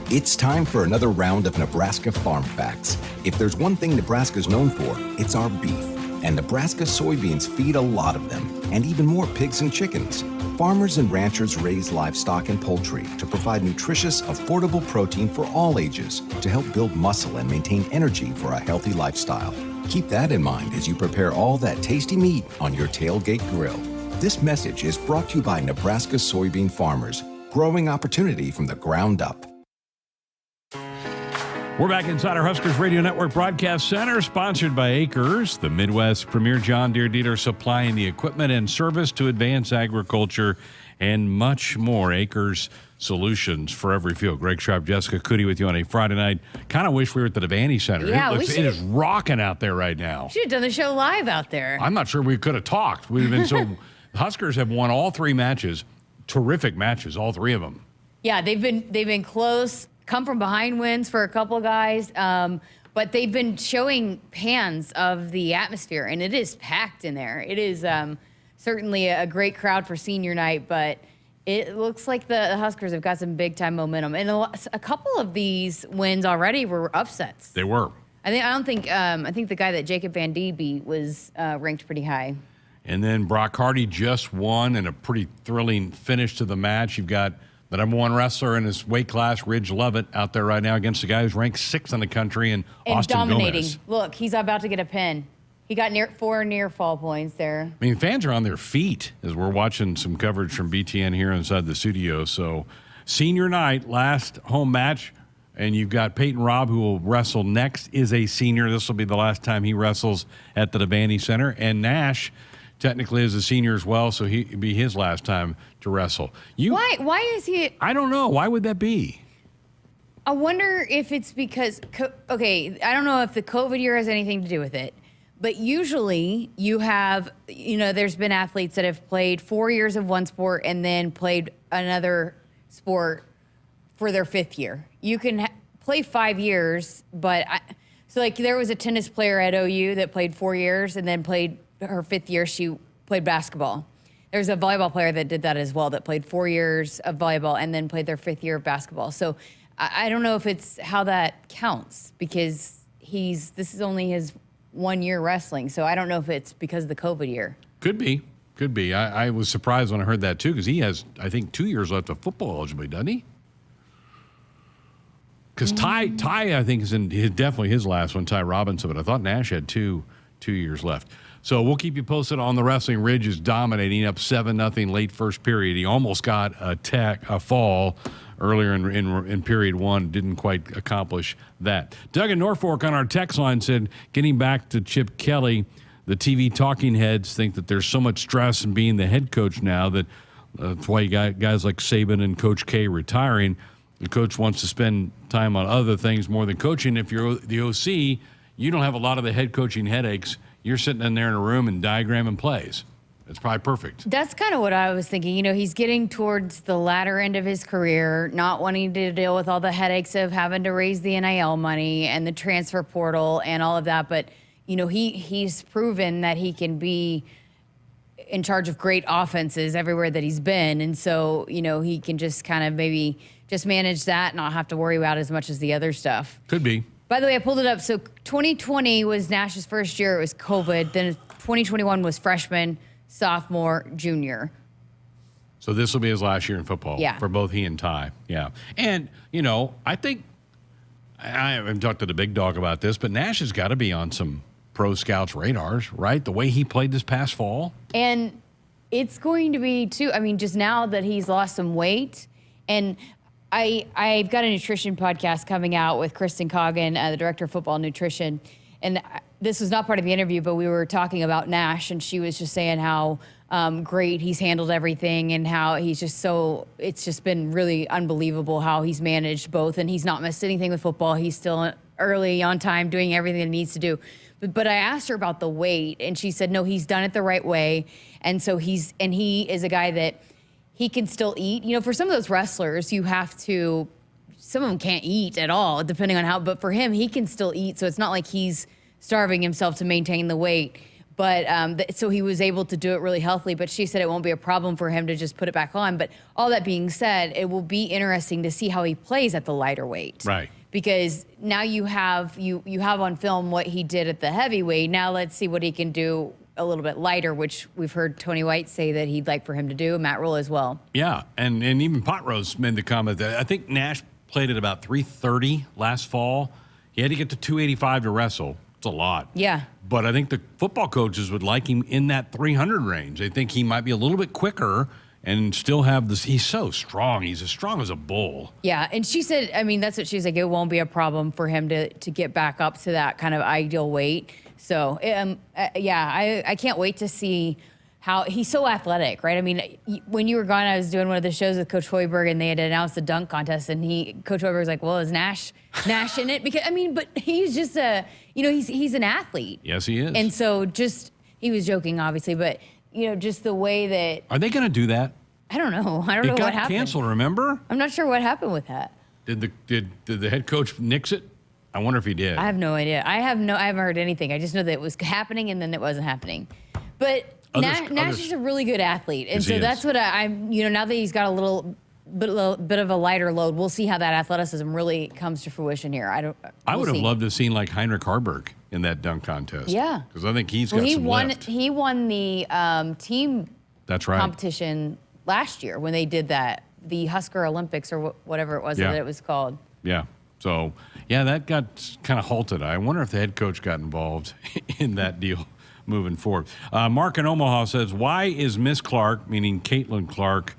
Speaker 9: It's time for another round of Nebraska Farm Facts. If there's one thing Nebraska's known for, it's our beef. And Nebraska soybeans feed a lot of them, and even more pigs and chickens. Farmers and ranchers raise livestock and poultry to provide nutritious, affordable protein for all ages to help build muscle and maintain energy for a healthy lifestyle. Keep that in mind as you prepare all that tasty meat on your tailgate grill. This message is brought to you by Nebraska soybean farmers, growing opportunity from the ground up.
Speaker 5: We're back inside our Huskers Radio Network Broadcast Center, sponsored by Acres, the Midwest's premier John Deere dealer supplying the equipment and service to advance agriculture and much more. Acres Solutions for every field. Greg Sharpe, Jessica Coody with you on a Friday night. Kind of wish we were at the Devaney Center.
Speaker 6: Yeah,
Speaker 5: it is rocking out there right now.
Speaker 6: Should have done the show live out there.
Speaker 5: I'm not sure we could have talked. We'd have been so. Huskers have won all three matches, terrific matches, all three of them.
Speaker 6: Yeah, they've been close. Come from behind wins for a couple guys, but they've been showing pans of the atmosphere, and it is packed in there. It is certainly a great crowd for senior night, but it looks like the Huskers have got some big-time momentum. And a couple of these wins already were upsets.
Speaker 5: They were.
Speaker 6: I think the guy that Jacob Van D beat was ranked pretty high.
Speaker 5: And then Brock Hardy just won in a pretty thrilling finish to the match. You've got the number one wrestler in his weight class, Ridge Levitt, out there right now against the guy who's ranked 6th in the country, and Austin
Speaker 6: dominating.
Speaker 5: Gomez.
Speaker 6: Look, he's about to get a pin. He got 4 near fall points there.
Speaker 5: I mean, fans are on their feet as we're watching some coverage from BTN here inside the studio. So, senior night, last home match, and you've got Peyton Robb, who will wrestle next, is a senior. This will be the last time he wrestles at the Devaney Center. And Nash technically is a senior as well, so he'd be his last time to wrestle.
Speaker 6: Why is he?
Speaker 5: I don't know. Why would that be?
Speaker 6: I wonder if it's because, I don't know if the COVID year has anything to do with it, but usually you have, there's been athletes that have played 4 years of one sport and then played another sport for their 5th year. You can play 5 years, but there was a tennis player at OU that played 4 years and then played her 5th year, she played basketball. There's a volleyball player that did that as well, that played 4 years of volleyball and then played their 5th year of basketball. So I don't know if it's how that counts, because this is only his 1 year wrestling. So I don't know if it's because of the COVID year.
Speaker 5: Could be. I was surprised when I heard that too, because he has, I think, 2 years left of football eligibility, doesn't he? Because Ty, I think, is definitely his last one, Ty Robinson, but I thought Nash had two years left. So we'll keep you posted on the wrestling. Ridge is dominating, up 7-0 late first period. He almost got a fall earlier in period one. Didn't quite accomplish that. Doug in Norfolk on our text line said, getting back to Chip Kelly, the TV talking heads think that there's so much stress in being the head coach now that that's why you got guys like Saban and Coach K retiring. The coach wants to spend time on other things more than coaching. If you're the OC, you don't have a lot of the head coaching headaches. You're sitting in there in a room and diagramming plays. It's probably perfect.
Speaker 6: That's kind of what I was thinking. He's getting towards the latter end of his career, not wanting to deal with all the headaches of having to raise the NIL money and the transfer portal and all of that. But, he's proven that he can be in charge of great offenses everywhere that he's been. And so, he can just kind of maybe just manage that, not have to worry about as much as the other stuff.
Speaker 5: Could be.
Speaker 6: By the way, I pulled it up. So 2020 was Nash's first year. It was COVID. Then 2021 was freshman, sophomore, junior.
Speaker 5: So this will be his last year in football for both he and Ty. Yeah. And, I think I haven't talked to the big dog about this, but Nash has got to be on some pro scouts' radars, right? The way he played this past fall.
Speaker 6: And it's going to be, too, just now that he's lost some weight. And I've got a nutrition podcast coming out with Kristen Coggin, the director of football nutrition, and this was not part of the interview, but we were talking about Nash, and she was just saying how great he's handled everything and how he's just it's just been really unbelievable how he's managed both, and he's not missed anything with football. He's still early, on time, doing everything that he needs to do. But I asked her about the weight, and she said, no, he's done it the right way. And so he is a guy that he can still eat. You know, for some of those wrestlers, some of them can't eat at all, depending on how, but for him, he can still eat. So it's not like he's starving himself to maintain the weight. But so he was able to do it really healthily. But she said it won't be a problem for him to just put it back on. But all that being said, it will be interesting to see how he plays at the lighter weight.
Speaker 5: Right.
Speaker 6: Because now you have on film what he did at the heavyweight. Now let's see what he can do a little bit lighter, which we've heard Tony Waite say that he'd like for him to do, Matt Rhule as well.
Speaker 5: Yeah, and even Pot Rose made the comment that I think Nash played at about 330 last fall. He had to get to 285 to wrestle. It's a lot.
Speaker 6: Yeah.
Speaker 5: But I think the football coaches would like him in that 300 range. They think he might be a little bit quicker and still have this. He's so strong. He's as strong as a bull.
Speaker 6: Yeah, and she said, I mean, that's what she's like, it won't be a problem for him to get back up to that kind of ideal weight. So, I can't wait to see how he's so athletic, right? I mean, when you were gone, I was doing one of the shows with Coach Hoiberg, and they had announced the dunk contest, and Coach Hoiberg was like, well, is Nash in it? Because, I mean, but he's just he's an athlete.
Speaker 5: Yes, he is.
Speaker 6: And so he was joking, obviously, but, just the way that.
Speaker 5: Are they going to do that?
Speaker 6: I don't know. I don't know what happened.
Speaker 5: It got canceled, remember?
Speaker 6: I'm not sure what happened with that.
Speaker 5: Did the head coach nix it? I wonder if he did.
Speaker 6: I have no idea. I haven't heard anything. I just know that it was happening and then it wasn't happening. But Nash is a really good athlete. And so that's what I'm, now that he's got a little bit of a lighter load, we'll see how that athleticism really comes to fruition here.
Speaker 5: I would have loved to have seen like Heinrich Harburg in that dunk contest.
Speaker 6: Yeah.
Speaker 5: Because I think he's got some lift.
Speaker 6: He won the team competition last year when they did that, the Husker Olympics or whatever it was that it was called.
Speaker 5: Yeah. So, that got kind of halted. I wonder if the head coach got involved in that deal moving forward. Mark in Omaha says, why is Miss Clark, meaning Caitlin Clark,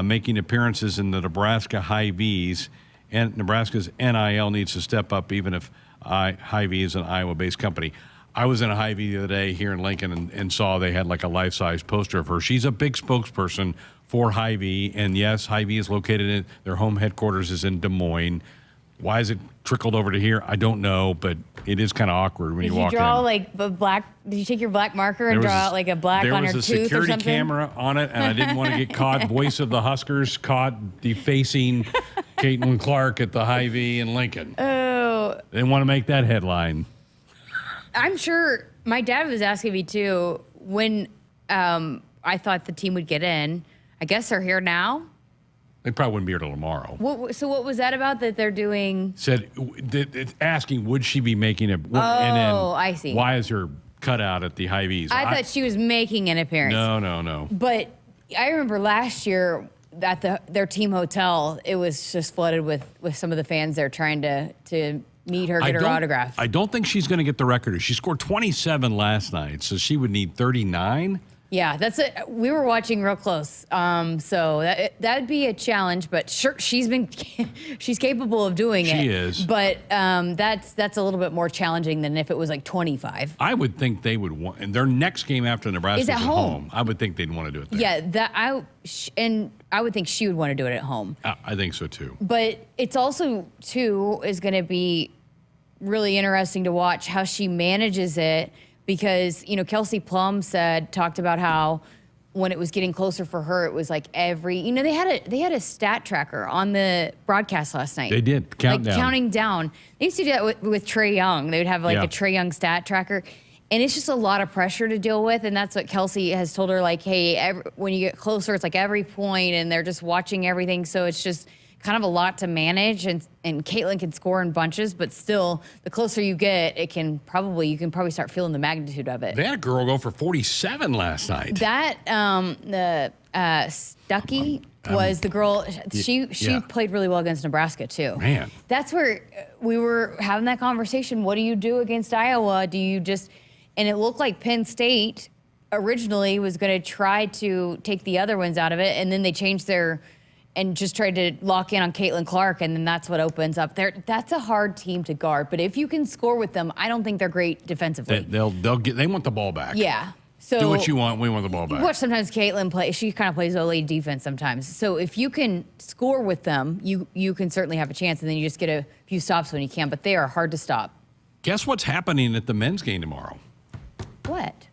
Speaker 5: making appearances in the Nebraska Hy-Vees, and Nebraska's NIL needs to step up even if Hy-Vee is an Iowa-based company? I was in a Hy-Vee the other day here in Lincoln and saw they had like a life-size poster of her. She's a big spokesperson for Hy-Vee, and yes, Hy-Vee is located in their home headquarters is in Des Moines. Why is it trickled over to here? I don't know, but it is kind of awkward when you walk in.
Speaker 6: Did you take your black marker and draw out like a black on her tooth or something?
Speaker 5: There was a security camera on it, and I didn't want to get caught. Voice of the Huskers caught defacing Caitlin Clark at the Hy-Vee in Lincoln.
Speaker 6: Oh.
Speaker 5: They want to make that headline.
Speaker 6: I'm sure my dad was asking me too when I thought the team would get in. I guess they're here now.
Speaker 5: They probably wouldn't be here till tomorrow.
Speaker 6: So what was that about that they're doing?
Speaker 5: Said, asking, would she be making it?
Speaker 6: Oh, and then I see.
Speaker 5: Why is her cutout at the Hy-Vees?
Speaker 6: I thought she was making an appearance.
Speaker 5: No.
Speaker 6: But I remember last year at their team hotel, it was just flooded with some of the fans there trying to meet her, get her autograph.
Speaker 5: I don't think she's going to get the record. She scored 27 last night, so she would need 39.
Speaker 6: Yeah, that's it. We were watching real close, so that'd be a challenge. But sure, she's capable of doing it.
Speaker 5: She is.
Speaker 6: But that's a little bit more challenging than if it was like 25.
Speaker 5: I would think they would want, and their next game after Nebraska is at home. I would think they'd want to do it there.
Speaker 6: Yeah, I would think she would want to do it at home.
Speaker 5: I think so too.
Speaker 6: But it's also is going to be really interesting to watch how she manages it. Because, Kelsey Plum talked about how when it was getting closer for her, it was like they had a stat tracker on the broadcast last night.
Speaker 5: They did,
Speaker 6: counting down. They used to do that with Trae Young. They would have a Trae Young stat tracker. And it's just a lot of pressure to deal with. And that's what Kelsey has told her, like, hey, when you get closer, it's like every point and they're just watching everything. So it's just kind of a lot to manage, and Caitlin can score in bunches, but still, the closer you get, you can probably start feeling the magnitude of it.
Speaker 5: They had a girl go for 47 last night.
Speaker 6: That Stuckey was the girl. She played really well against Nebraska too.
Speaker 5: Man,
Speaker 6: that's where we were having that conversation. What do you do against Iowa? Do you just? And it looked like Penn State originally was going to try to take the other ones out of it, and then they changed their and just tried to lock in on Caitlin Clark, and then that's what opens up there. That's a hard team to guard, but if you can score with them, I don't think they're great defensively.
Speaker 5: They want the ball back.
Speaker 6: Yeah. So
Speaker 5: do what you want. We want the ball back.
Speaker 6: You watch sometimes Caitlin play. She kind of plays OLE defense sometimes. So if you can score with them, you can certainly have a chance, and then you just get a few stops when you can. But they are hard to stop.
Speaker 5: Guess what's happening at the men's game tomorrow?
Speaker 6: What?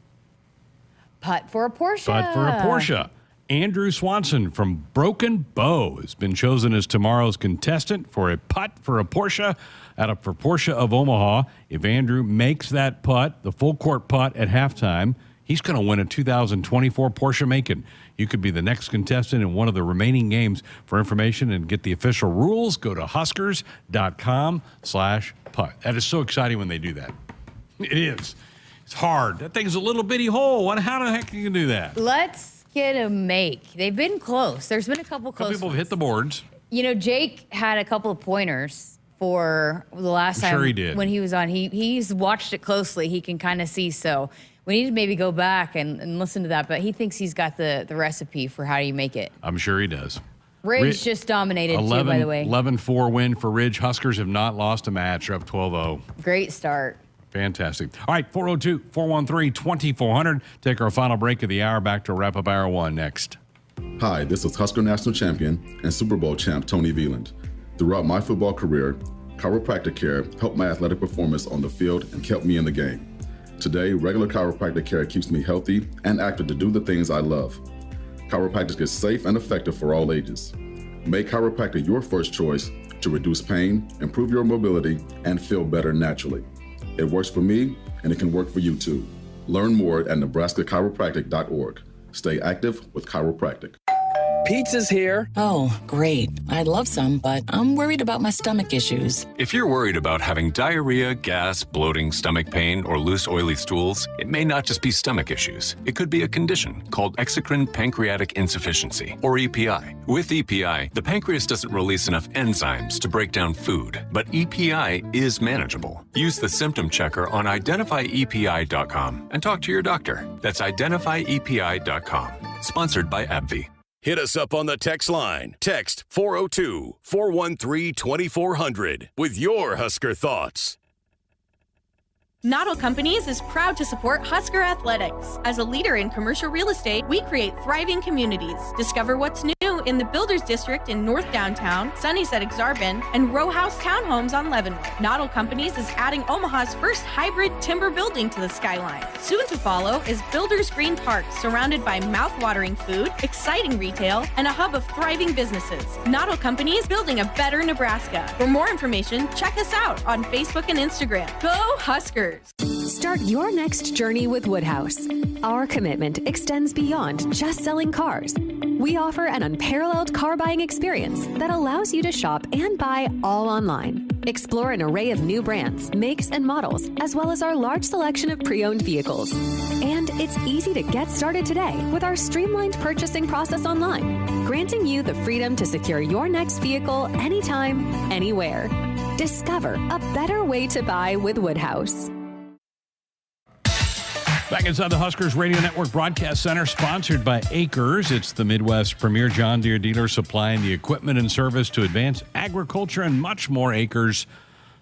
Speaker 6: Putt for a Porsche.
Speaker 5: Putt for a Porsche. Andrew Swanson from Broken Bow has been chosen as tomorrow's contestant for a putt for a Porsche for Porsche of Omaha. If Andrew makes that putt, the full court putt at halftime, he's going to win a 2024 Porsche Macan. You could be the next contestant in one of the remaining games. For information and get the official rules, go to huskers.com/putt. That is so exciting when they do that. It is. It's hard. That thing's a little bitty hole. How the heck can you do that?
Speaker 6: Let's get a make. They've been close. There's been a couple close
Speaker 5: People have
Speaker 6: ones.
Speaker 5: hit the boards.
Speaker 6: You know, Jake had a couple of pointers for the last time
Speaker 5: sure he did.
Speaker 6: When he was on. He's watched it closely. He can kind of see. So we need to maybe go back and listen to that. But he thinks he's got the recipe for how do you make it.
Speaker 5: I'm sure he does.
Speaker 6: Ridge just dominated, too, by the way.
Speaker 5: 11-4 win for Ridge. Huskers have not lost a match. They're up 12-0.
Speaker 6: Great start.
Speaker 5: Fantastic. All right, 402-413-2400. Take our final break of the hour. Back to wrap up hour one next.
Speaker 11: Hi, this is Husker national champion and Super Bowl champ Tony Veland. Throughout my football career, chiropractic care helped my athletic performance on the field and kept me in the game. Today, regular chiropractic care keeps me healthy and active to do the things I love. Chiropractic is safe and effective for all ages. Make chiropractic your first choice to reduce pain, improve your mobility, and feel better naturally. It works for me, and it can work for you too. Learn more at nebraska-chiropractic.org. Stay active with chiropractic.
Speaker 20: Pizza's here.
Speaker 21: Oh, great. I'd love some, but I'm worried about my stomach issues.
Speaker 22: If you're worried about having diarrhea, gas, bloating, stomach pain, or loose, oily stools, it may not just be stomach issues. It could be a condition called exocrine pancreatic insufficiency, or EPI. With EPI, the pancreas doesn't release enough enzymes to break down food, but EPI is manageable. Use the symptom checker on identifyepi.com and talk to your doctor. That's identifyepi.com. Sponsored by AbbVie.
Speaker 3: Hit us up on the text line. Text 402-413-2400 with your Husker thoughts.
Speaker 14: Noddle Companies is proud to support Husker Athletics. As a leader in commercial real estate, we create thriving communities. Discover what's new in the Builders District in North Downtown, Sunnyside-Exarban, and Row House Townhomes on Leavenworth. Noddle Companies is adding Omaha's first hybrid timber building to the skyline. Soon to follow is Builders Green Park, surrounded by mouth-watering food, exciting retail, and a hub of thriving businesses. Noddle Companies, building a better Nebraska. For more information, check us out on Facebook and Instagram. Go Huskers!
Speaker 19: Start your next journey with Woodhouse. Our commitment extends beyond just selling cars. We offer an unparalleled car buying experience that allows you to shop and buy all online. Explore an array of new brands, makes, and models, as well as our large selection of pre-owned vehicles. And it's easy to get started today with our streamlined purchasing process online, granting you the freedom to secure your next vehicle anytime, anywhere. Discover a better way to buy with Woodhouse.
Speaker 5: Back inside the Huskers Radio Network Broadcast Center, sponsored by Acres. It's the Midwest's premier John Deere dealer supplying the equipment and service to advance agriculture and much more. Acres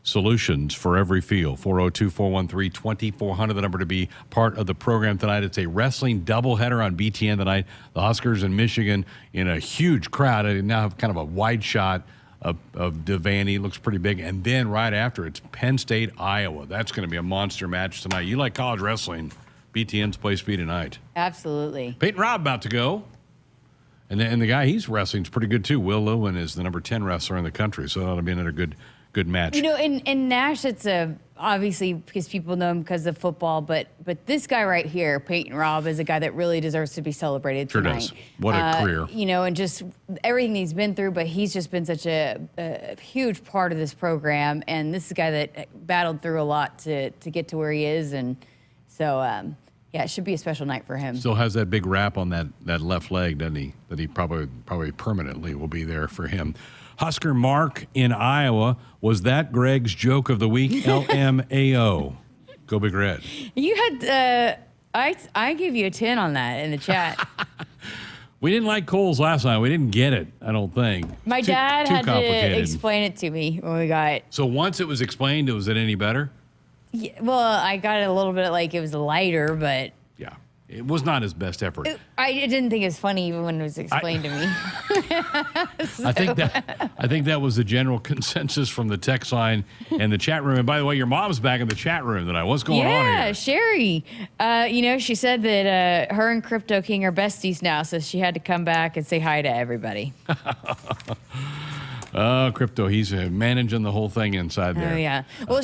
Speaker 5: solutions for every field. 402-413-2400, the number to be part of the program tonight. It's a wrestling doubleheader on BTN tonight. The Huskers in Michigan in a huge crowd. I now have kind of a wide shot of Devaney. Looks pretty big. And then right after, it's Penn State, Iowa. That's going to be a monster match tonight. You like college wrestling, BTN's place be tonight.
Speaker 6: Absolutely.
Speaker 5: Peyton Robb about to go. And the guy he's wrestling is pretty good, too. Will Lewin is the number 10 wrestler in the country, so that'll be another good match.
Speaker 6: You know, in Nash, it's obviously because people know him because of football, but this guy right here, Peyton Robb, is a guy that really deserves to be celebrated
Speaker 5: Sure
Speaker 6: tonight.
Speaker 5: does. What a career.
Speaker 6: You know, and just everything he's been through, but he's just been such a huge part of this program, and this is a guy that battled through a lot to get to where he is, and so, yeah, it should be a special night for him.
Speaker 5: Still has that big wrap on that left leg, doesn't he? That he probably permanently will be there for him. Husker Mark in Iowa. Was that Greg's joke of the week? LMAO. Go Big Red.
Speaker 6: You had, I gave you a 10 on that in the chat.
Speaker 5: We didn't like Kohl's last night. We didn't get it, I don't think.
Speaker 6: My dad had to explain it to me when we got it.
Speaker 5: So once it was explained, was it any better?
Speaker 6: Yeah, well, I got it a little bit like it was lighter, but...
Speaker 5: Yeah. It was not his best effort.
Speaker 6: I didn't think it was funny even when it was explained to me.
Speaker 5: I think that was the general consensus from the text line and the chat room. And by the way, your mom's back in the chat room tonight. What's going on here?
Speaker 6: Yeah, Sherry. She said that her and Crypto King are besties now, so she had to come back and say hi to everybody.
Speaker 5: Crypto, he's managing the whole thing inside there.
Speaker 6: Oh, yeah. Well,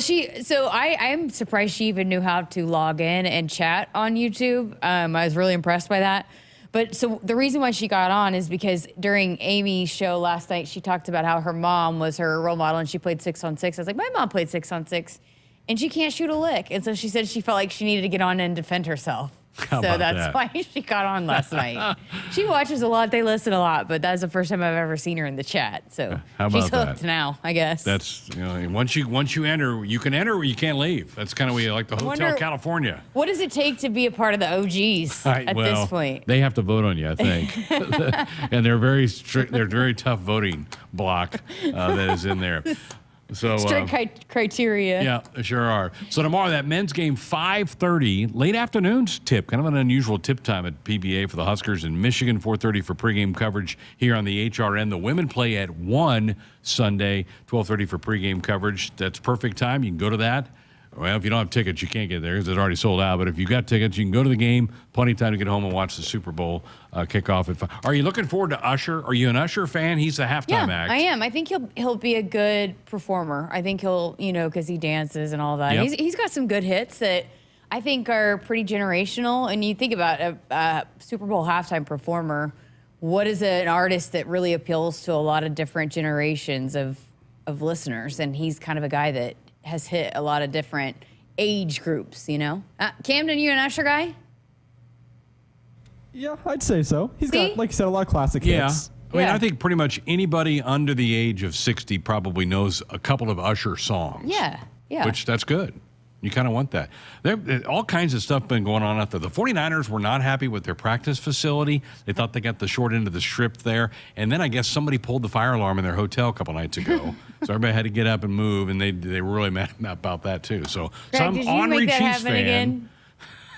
Speaker 6: I'm surprised she even knew how to log in and chat on YouTube. I was really impressed by that. But so the reason why she got on is because during Amy's show last night, she talked about how her mom was her role model and she played 6-on-6. I was like, my mom played 6-on-6 and she can't shoot a lick. And so she said she felt like she needed to get on and defend herself.
Speaker 5: How about
Speaker 6: that's why she got on last night. She watches a lot. They listen a lot, but that's the first time I've ever seen her in the chat. So
Speaker 5: how about
Speaker 6: she's hooked now, I guess.
Speaker 5: That's, once you enter, you can enter or you can't leave. That's kind of like the Hotel California.
Speaker 6: What does it take to be a part of the OGs at this point?
Speaker 5: They have to vote on you, I think. And they're very strict. They're very tough voting block that is in there. So
Speaker 6: strict criteria.
Speaker 5: Yeah, they sure are. So tomorrow, that men's game, 5:30, late afternoon tip, kind of an unusual tip time at PBA for the Huskers in Michigan, 4:30 for pregame coverage here on the HRN. The women play at 1 Sunday, 12:30 for pregame coverage. That's perfect time. You can go to that. Well, if you don't have tickets, you can't get there because it's already sold out. But if you've got tickets, you can go to the game. Plenty of time to get home and watch the Super Bowl kickoff at 5. Are you looking forward to Usher? Are you an Usher fan? He's the halftime act.
Speaker 6: I am. I think he'll be a good performer. I think he'll, because he dances and all that.
Speaker 5: Yep.
Speaker 6: He's got some good hits that I think are pretty generational. And you think about a Super Bowl halftime performer, what is an artist that really appeals to a lot of different generations of listeners? And he's kind of a guy that has hit a lot of different age groups, Camden, you an Usher guy?
Speaker 1: Yeah, I'd say so. He's got, like you said, a lot of classic hits.
Speaker 5: I mean, I think pretty much anybody under the age of 60 probably knows a couple of Usher songs.
Speaker 6: Yeah.
Speaker 5: Which, that's good. You kind of want that. There all kinds of stuff been going on out there. The 49ers were not happy with their practice facility. They thought they got the short end of the strip there. And then I guess somebody pulled the fire alarm in their hotel a couple nights ago. So everybody had to get up and move, and they were really mad about that too. So
Speaker 6: Greg,
Speaker 5: some
Speaker 6: did you
Speaker 5: ornery
Speaker 6: make that
Speaker 5: Chiefs
Speaker 6: happen
Speaker 5: fan.
Speaker 6: again?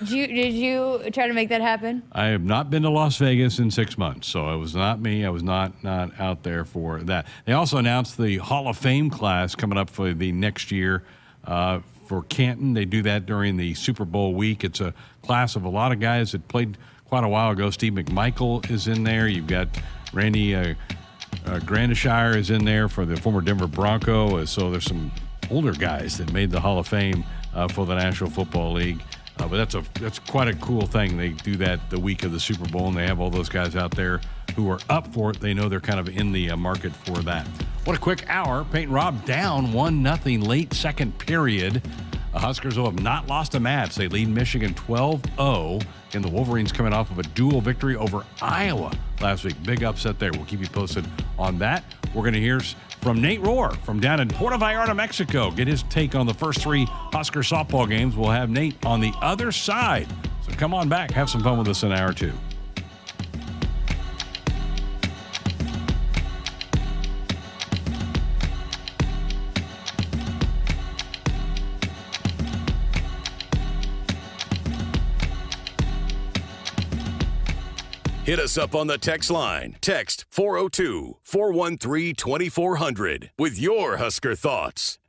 Speaker 6: Did you try to make that happen?
Speaker 5: I have not been to Las Vegas in 6 months, so it was not me. I was not out there for that. They also announced the Hall of Fame class coming up for the next year. For Canton, they do that during the Super Bowl week. It's a class of a lot of guys that played quite a while ago. Steve McMichael is in there. You've got Randy Grandishire is in there for the former Denver Bronco. So there's some older guys that made the Hall of Fame for the National Football League. But that's quite a cool thing. They do that the week of the Super Bowl, and they have all those guys out there who are up for it. They know they're kind of in the market for that. What a quick hour. Peyton Robb down 1-0 late second period. The Huskers have not lost a match. They lead Michigan 12-0. And the Wolverines coming off of a dual victory over Iowa last week. Big upset there. We'll keep you posted on that. We're going to hear from Nate Rohr from down in Puerto Vallarta, Mexico. Get his take on the first 3 Husker softball games. We'll have Nate on the other side. So come on back. Have some fun with us in hour 2.
Speaker 3: Hit us up on the text line. Text 402-413-2400 with your Husker thoughts.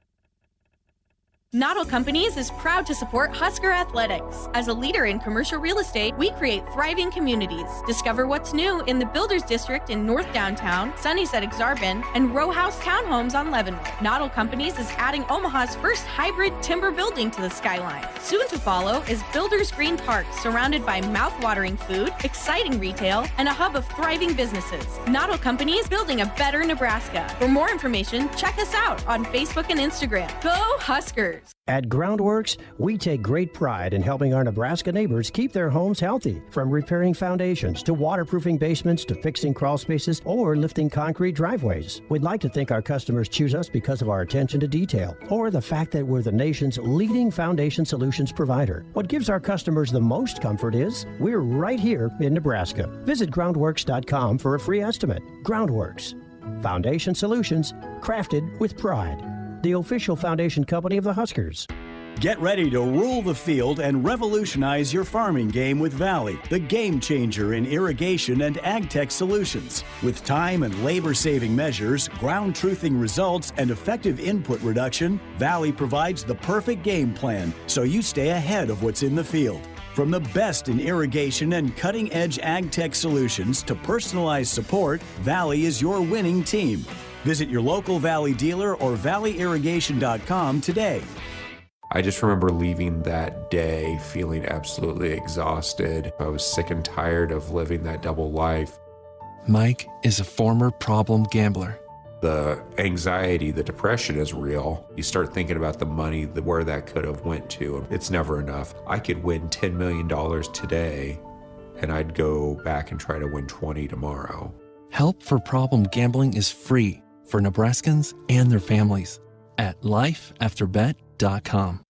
Speaker 14: Noddle Companies is proud to support Husker Athletics. As a leader in commercial real estate, we create thriving communities. Discover what's new in the Builders District in North Downtown, Sunnyside-Exarban, and Row House Townhomes on Leavenworth. Noddle Companies is adding Omaha's first hybrid timber building to the skyline. Soon to follow is Builders Green Park, surrounded by mouth-watering food, exciting retail, and a hub of thriving businesses. Noddle Companies, building a better Nebraska. For more information, check us out on Facebook and Instagram. Go Huskers! Huskers.
Speaker 18: At Groundworks, we take great pride in helping our Nebraska neighbors keep their homes healthy. From repairing foundations to waterproofing basements to fixing crawl spaces or lifting concrete driveways. We'd like to think our customers choose us because of our attention to detail or the fact that we're the nation's leading foundation solutions provider. What gives our customers the most comfort is we're right here in Nebraska. Visit groundworks.com for a free estimate. Groundworks. Foundation solutions crafted with pride. The official foundation company of the Huskers.
Speaker 16: Get ready to rule the field and revolutionize your farming game with Valley, the game changer in irrigation and ag tech solutions. With time and labor-saving measures, ground truthing results, and effective input reduction, Valley provides the perfect game plan so you stay ahead of what's in the field. From the best in irrigation and cutting-edge ag tech solutions to personalized support, Valley is your winning team. Visit your local Valley dealer or valleyirrigation.com today.
Speaker 12: I just remember leaving that day feeling absolutely exhausted. I was sick and tired of living that double life.
Speaker 13: Mike is a former problem gambler.
Speaker 12: The anxiety, the depression is real. You start thinking about the money, where that could have went to. It's never enough. I could win $10 million today, and I'd go back and try to win 20 tomorrow.
Speaker 13: Help for problem gambling is free for Nebraskans and their families at lifeafterbet.com.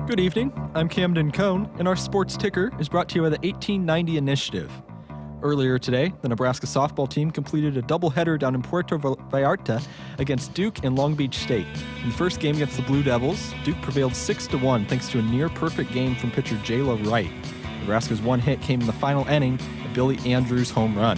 Speaker 1: Good evening. I'm Camden Cohn, and our sports ticker is brought to you by the 1890 Initiative. Earlier today, the Nebraska softball team completed a doubleheader down in Puerto Vallarta against Duke and Long Beach State. In the first game against the Blue Devils, Duke prevailed 6-1 thanks to a near-perfect game from pitcher Jayla Wright. Nebraska's one hit came in the final inning, a Billy Andrews home run.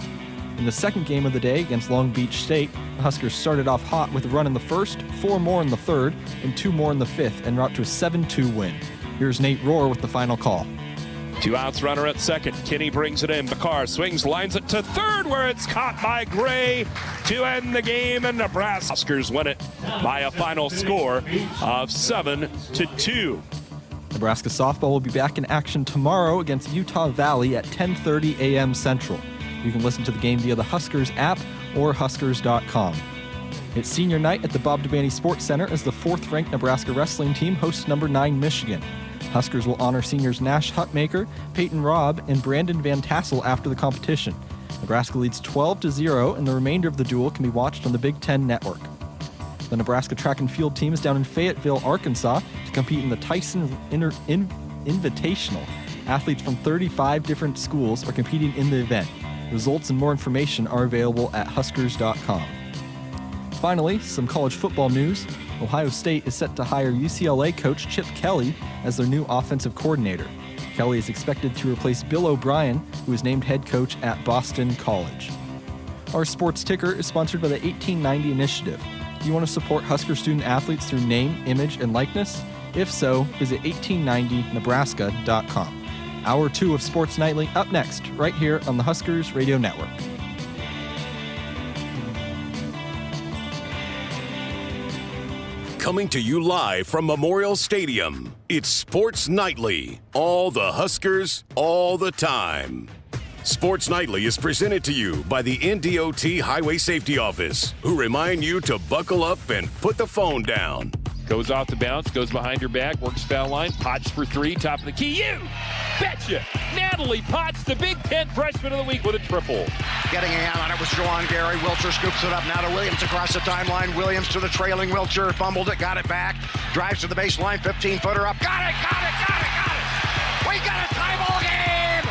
Speaker 1: In the second game of the day against Long Beach State, the Huskers started off hot with a run in the first, 4 more in the third, and 2 more in the fifth, en route to a 7-2 win. Here's Nate Rohr with the final call.
Speaker 2: 2 outs, runner at second. Kinney brings it in. Bakar swings, lines it to third, where it's caught by Gray to end the game, and Nebraska Huskers win it by a final score of 7-2.
Speaker 1: Nebraska softball will be back in action tomorrow against Utah Valley at 10:30 a.m. Central. You can listen to the game via the Huskers app or Huskers.com. It's senior night at the Bob Devaney Sports Center as the 4th-ranked Nebraska wrestling team hosts number 9 Michigan. Huskers will honor seniors Nash Hutmaker, Peyton Robb, and Brandon Van Tassel after the competition. Nebraska leads 12-0, and the remainder of the duel can be watched on the Big Ten Network. The Nebraska track and field team is down in Fayetteville, Arkansas, to compete in the Tyson Invitational. Athletes from 35 different schools are competing in the event. Results and more information are available at Huskers.com. Finally, some college football news. Ohio State is set to hire UCLA coach Chip Kelly as their new offensive coordinator. Kelly is expected to replace Bill O'Brien, who is named head coach at Boston College. Our sports ticker is sponsored by the 1890 Initiative. Do you want to support Husker student athletes through name, image, and likeness? If so, visit 1890nebraska.com. Hour 2 of Sports Nightly up next, right here on the Huskers Radio Network.
Speaker 3: Coming to you live from Memorial Stadium, it's Sports Nightly. All the Huskers, all the time. Sports Nightly is presented to you by the NDOT Highway Safety Office, who remind you to buckle up and put the phone down.
Speaker 2: Goes off the bounce, goes behind your back, works foul line, Potts for 3, top of the key. You betcha! Natalie Potts, the Big Ten Freshman of the Week with a triple.
Speaker 4: Getting a hand on it was Jaun Gary. Wilcher scoops it up now to Williams across the timeline. Williams to the trailing Wilcher, fumbled it, got it back. Drives to the baseline, 15-footer up. Got it! We got a tie ball game!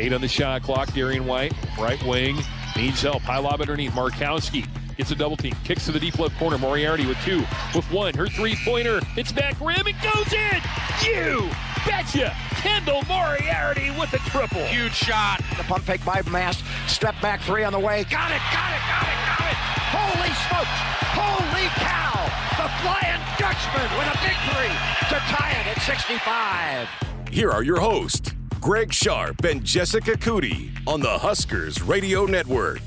Speaker 2: 8 on the shot clock, Darian Waite, right wing, needs help. High lob underneath, Markowski. Gets a double team, kicks to the deep left corner. Moriarty with 2, with 1. Her 3-pointer, it's back rim, it goes in! You betcha! Kendall Moriarty with a triple.
Speaker 4: Huge shot. The pump fake by Mast. Step back 3 on the way. Got it! Holy smokes! Holy cow! The Flying Dutchman with a big 3 to tie it at 65.
Speaker 3: Here are your hosts, Greg Sharpe and Jessica Coody on the Huskers Radio Network.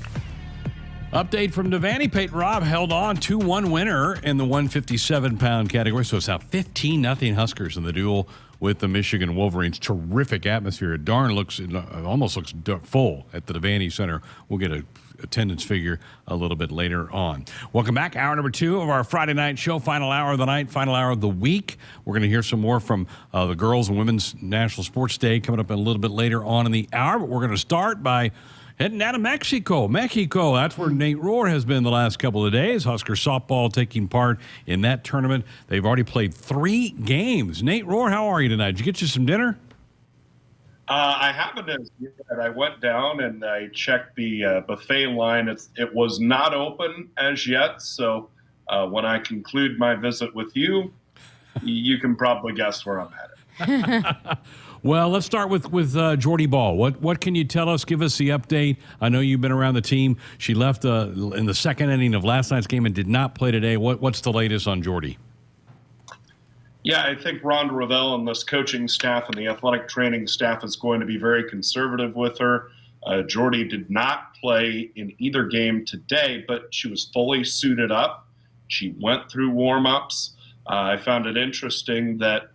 Speaker 5: Update from Devaney. Peyton Robb held on 2-1 winner in the 157-pound category. So it's now 15-0 Huskers in the duel with the Michigan Wolverines. Terrific atmosphere. It almost looks full at the Devaney Center. We'll get a attendance figure a little bit later on. Welcome back. Hour number 2 of our Friday night show. Final hour of the night, final hour of the week. We're going to hear some more from the Girls and Women's National Sports Day coming up a little bit later on in the hour. But we're going to start by heading down to Mexico. That's where Nate Rohr has been the last couple of days. Husker softball taking part in that tournament. They've already played 3 games. Nate Rohr, how are you tonight? Did you get you some dinner?
Speaker 23: I haven't as yet. I went down and I checked the buffet line. It was not open as yet. So when I conclude my visit with you, you can probably guess where I'm headed.
Speaker 5: Well, let's start with Jordy Ball. What can you tell us? Give us the update. I know you've been around the team. She left in the second inning of last night's game and did not play today. What's the latest on Jordy?
Speaker 23: Yeah, I think Rhonda Revelle and this coaching staff and the athletic training staff is going to be very conservative with her. Jordy did not play in either game today, but she was fully suited up. She went through warm-ups. I found it interesting that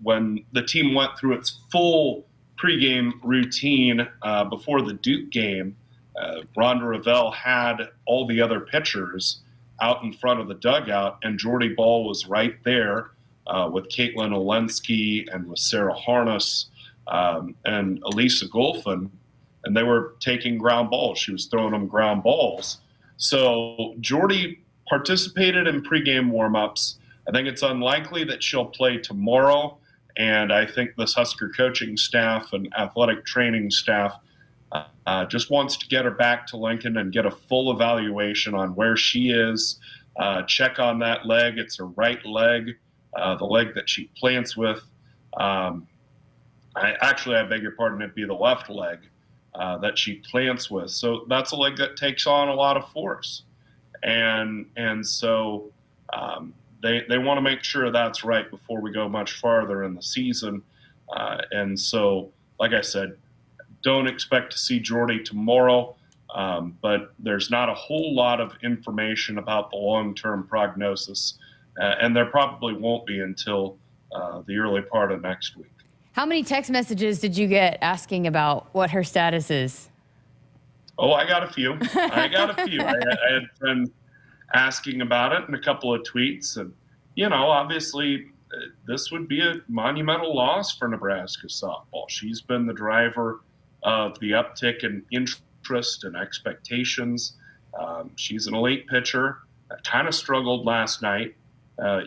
Speaker 23: when the team went through its full pregame routine before the Duke game, Rhonda Revelle had all the other pitchers out in front of the dugout, and Jordy Ball was right there with Caitlin Olensky and with Sarah Harness and Elisa Golfin, and they were taking ground balls. She was throwing them ground balls. So Jordy participated in pregame warmups. I think it's unlikely that she'll play tomorrow, and I think this Husker coaching staff and athletic training staff just wants to get her back to Lincoln and get a full evaluation on where she is, check on that leg. It's her right leg, the leg that she plants with. I beg your pardon, it'd be the left leg that she plants with. So that's a leg that takes on a lot of force. And so they want to make sure that's right before we go much farther in the season. And so, like I said, don't expect to see Jordy tomorrow, but there's not a whole lot of information about the long-term prognosis, and there probably won't be until the early part of next week.
Speaker 6: How many text messages did you get asking about what her status is?
Speaker 23: Oh, I got a few. I had friends asking about it and a couple of tweets. And, obviously this would be a monumental loss for Nebraska softball. She's been the driver of the uptick in interest and expectations. She's an elite pitcher that kind of struggled last night,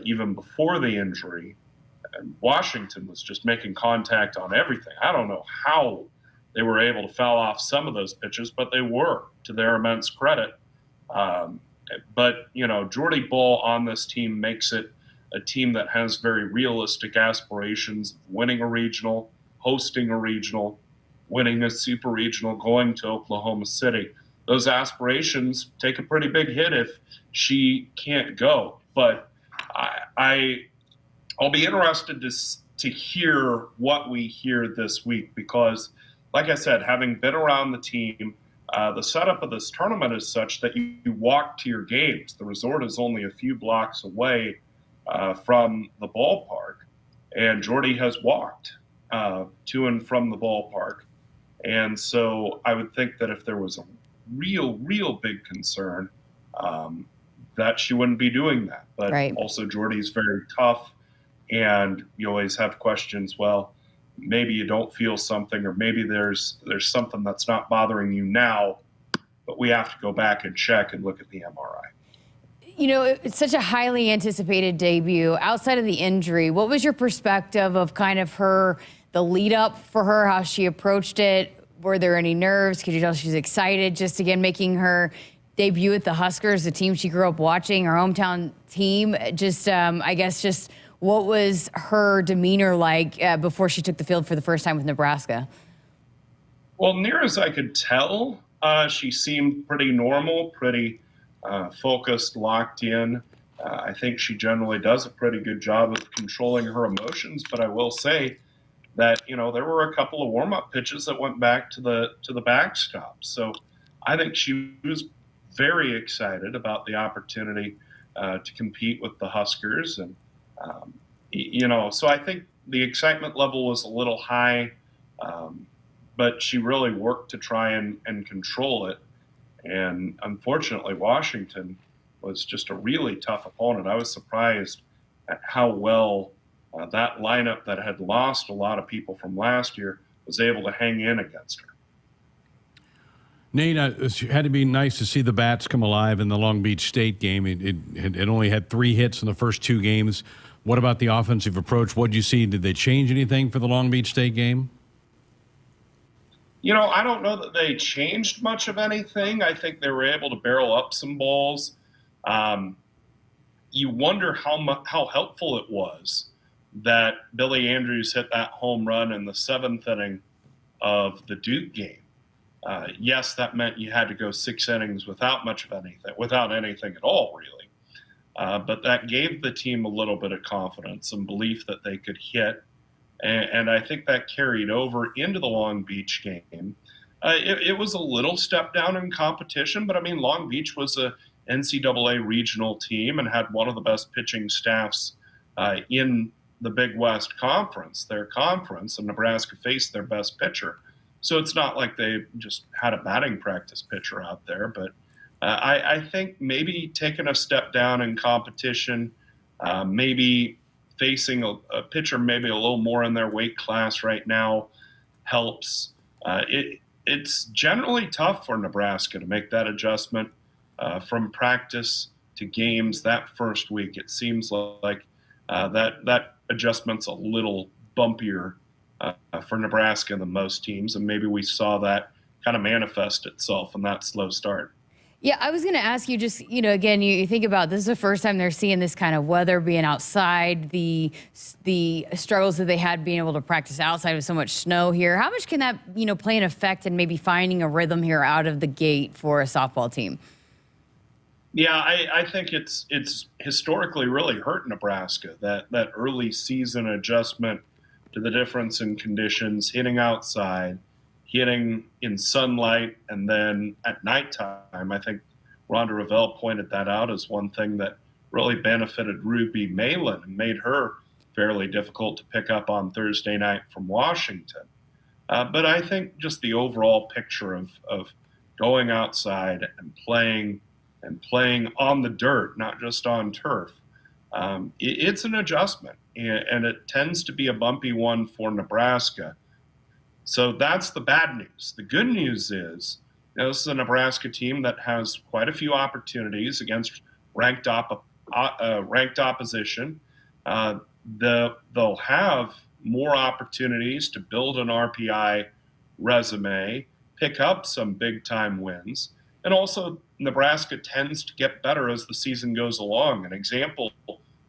Speaker 23: even before the injury. And Washington was just making contact on everything. I don't know how they were able to foul off some of those pitches, but they were, to their immense credit. But Jordy Ball on this team makes it a team that has very realistic aspirations of winning a regional, hosting a regional, winning a super regional, going to Oklahoma City. Those aspirations take a pretty big hit if she can't go. But I'll be interested to hear what we hear this week because, like I said, having been around the team, the setup of this tournament is such that you walk to your games. The resort is only a few blocks away from the ballpark, and Jordy has walked to and from the ballpark. And so I would think that if there was a real big concern, that she wouldn't be doing that. But also Jordy's very tough, and you always have questions, well, maybe you don't feel something, or maybe there's something that's not bothering you now, but we have to go back and check and look at the MRI.
Speaker 6: It's such a highly anticipated debut. Outside of the injury, what was your perspective of kind of the lead up for her, how she approached it? Were there any nerves? Could you tell she was excited just again making her debut at the Huskers, the team she grew up watching, her hometown team? Just what was her demeanor like before she took the field for the first time with Nebraska?
Speaker 23: Well, near as I could tell, she seemed pretty normal, pretty focused, locked in. I think she generally does a pretty good job of controlling her emotions, but I will say that, there were a couple of warm-up pitches that went back to the backstop. So I think she was very excited about the opportunity to compete with the Huskers. And, so I think the excitement level was a little high, but she really worked to try and control it. And unfortunately, Washington was just a really tough opponent. I was surprised at how well that lineup that had lost a lot of people from last year was able to hang in against her.
Speaker 5: Nate, it had to be nice to see the bats come alive in the Long Beach State game. It only had 3 hits in the first 2 games. What about the offensive approach? What did you see? Did they change anything for the Long Beach State game?
Speaker 23: I don't know that they changed much of anything. I think they were able to barrel up some balls. You wonder how helpful it was that Billy Andrews hit that home run in the 7th inning of the Duke game. Yes, that meant you had to go 6 innings without anything at all, really. But that gave the team a little bit of confidence and belief that they could hit. And I think that carried over into the Long Beach game. It was a little step down in competition, but Long Beach was a NCAA regional team and had one of the best pitching staffs in the Big West Conference, their conference, and Nebraska faced their best pitcher. So it's not like they just had a batting practice pitcher out there, but I think maybe taking a step down in competition, maybe facing a pitcher maybe a little more in their weight class right now helps. It's generally tough for Nebraska to make that adjustment from practice to games that first week. It seems like that adjustment's a little bumpier for Nebraska than most teams, and maybe we saw that kind of manifest itself in that slow start.
Speaker 6: Yeah, I was going to ask you just, again, you think about this is the first time they're seeing this kind of weather, being outside, the struggles that they had being able to practice outside with so much snow here. How much can that, play an effect in maybe finding a rhythm here out of the gate for a softball team?
Speaker 23: Yeah, I think it's historically really hurt Nebraska, that early season adjustment to the difference in conditions, hitting outside, hitting in sunlight, and then at nighttime. I think Rhonda Revelle pointed that out as one thing that really benefited Ruby Malin and made her fairly difficult to pick up on Thursday night from Washington. But I think just the overall picture of going outside and playing on the dirt, not just on turf, it's an adjustment, and it tends to be a bumpy one for Nebraska. So that's the bad news. The good news is, this is a Nebraska team that has quite a few opportunities against ranked opposition. They'll have more opportunities to build an RPI resume, pick up some big-time wins, and also Nebraska tends to get better as the season goes along. An example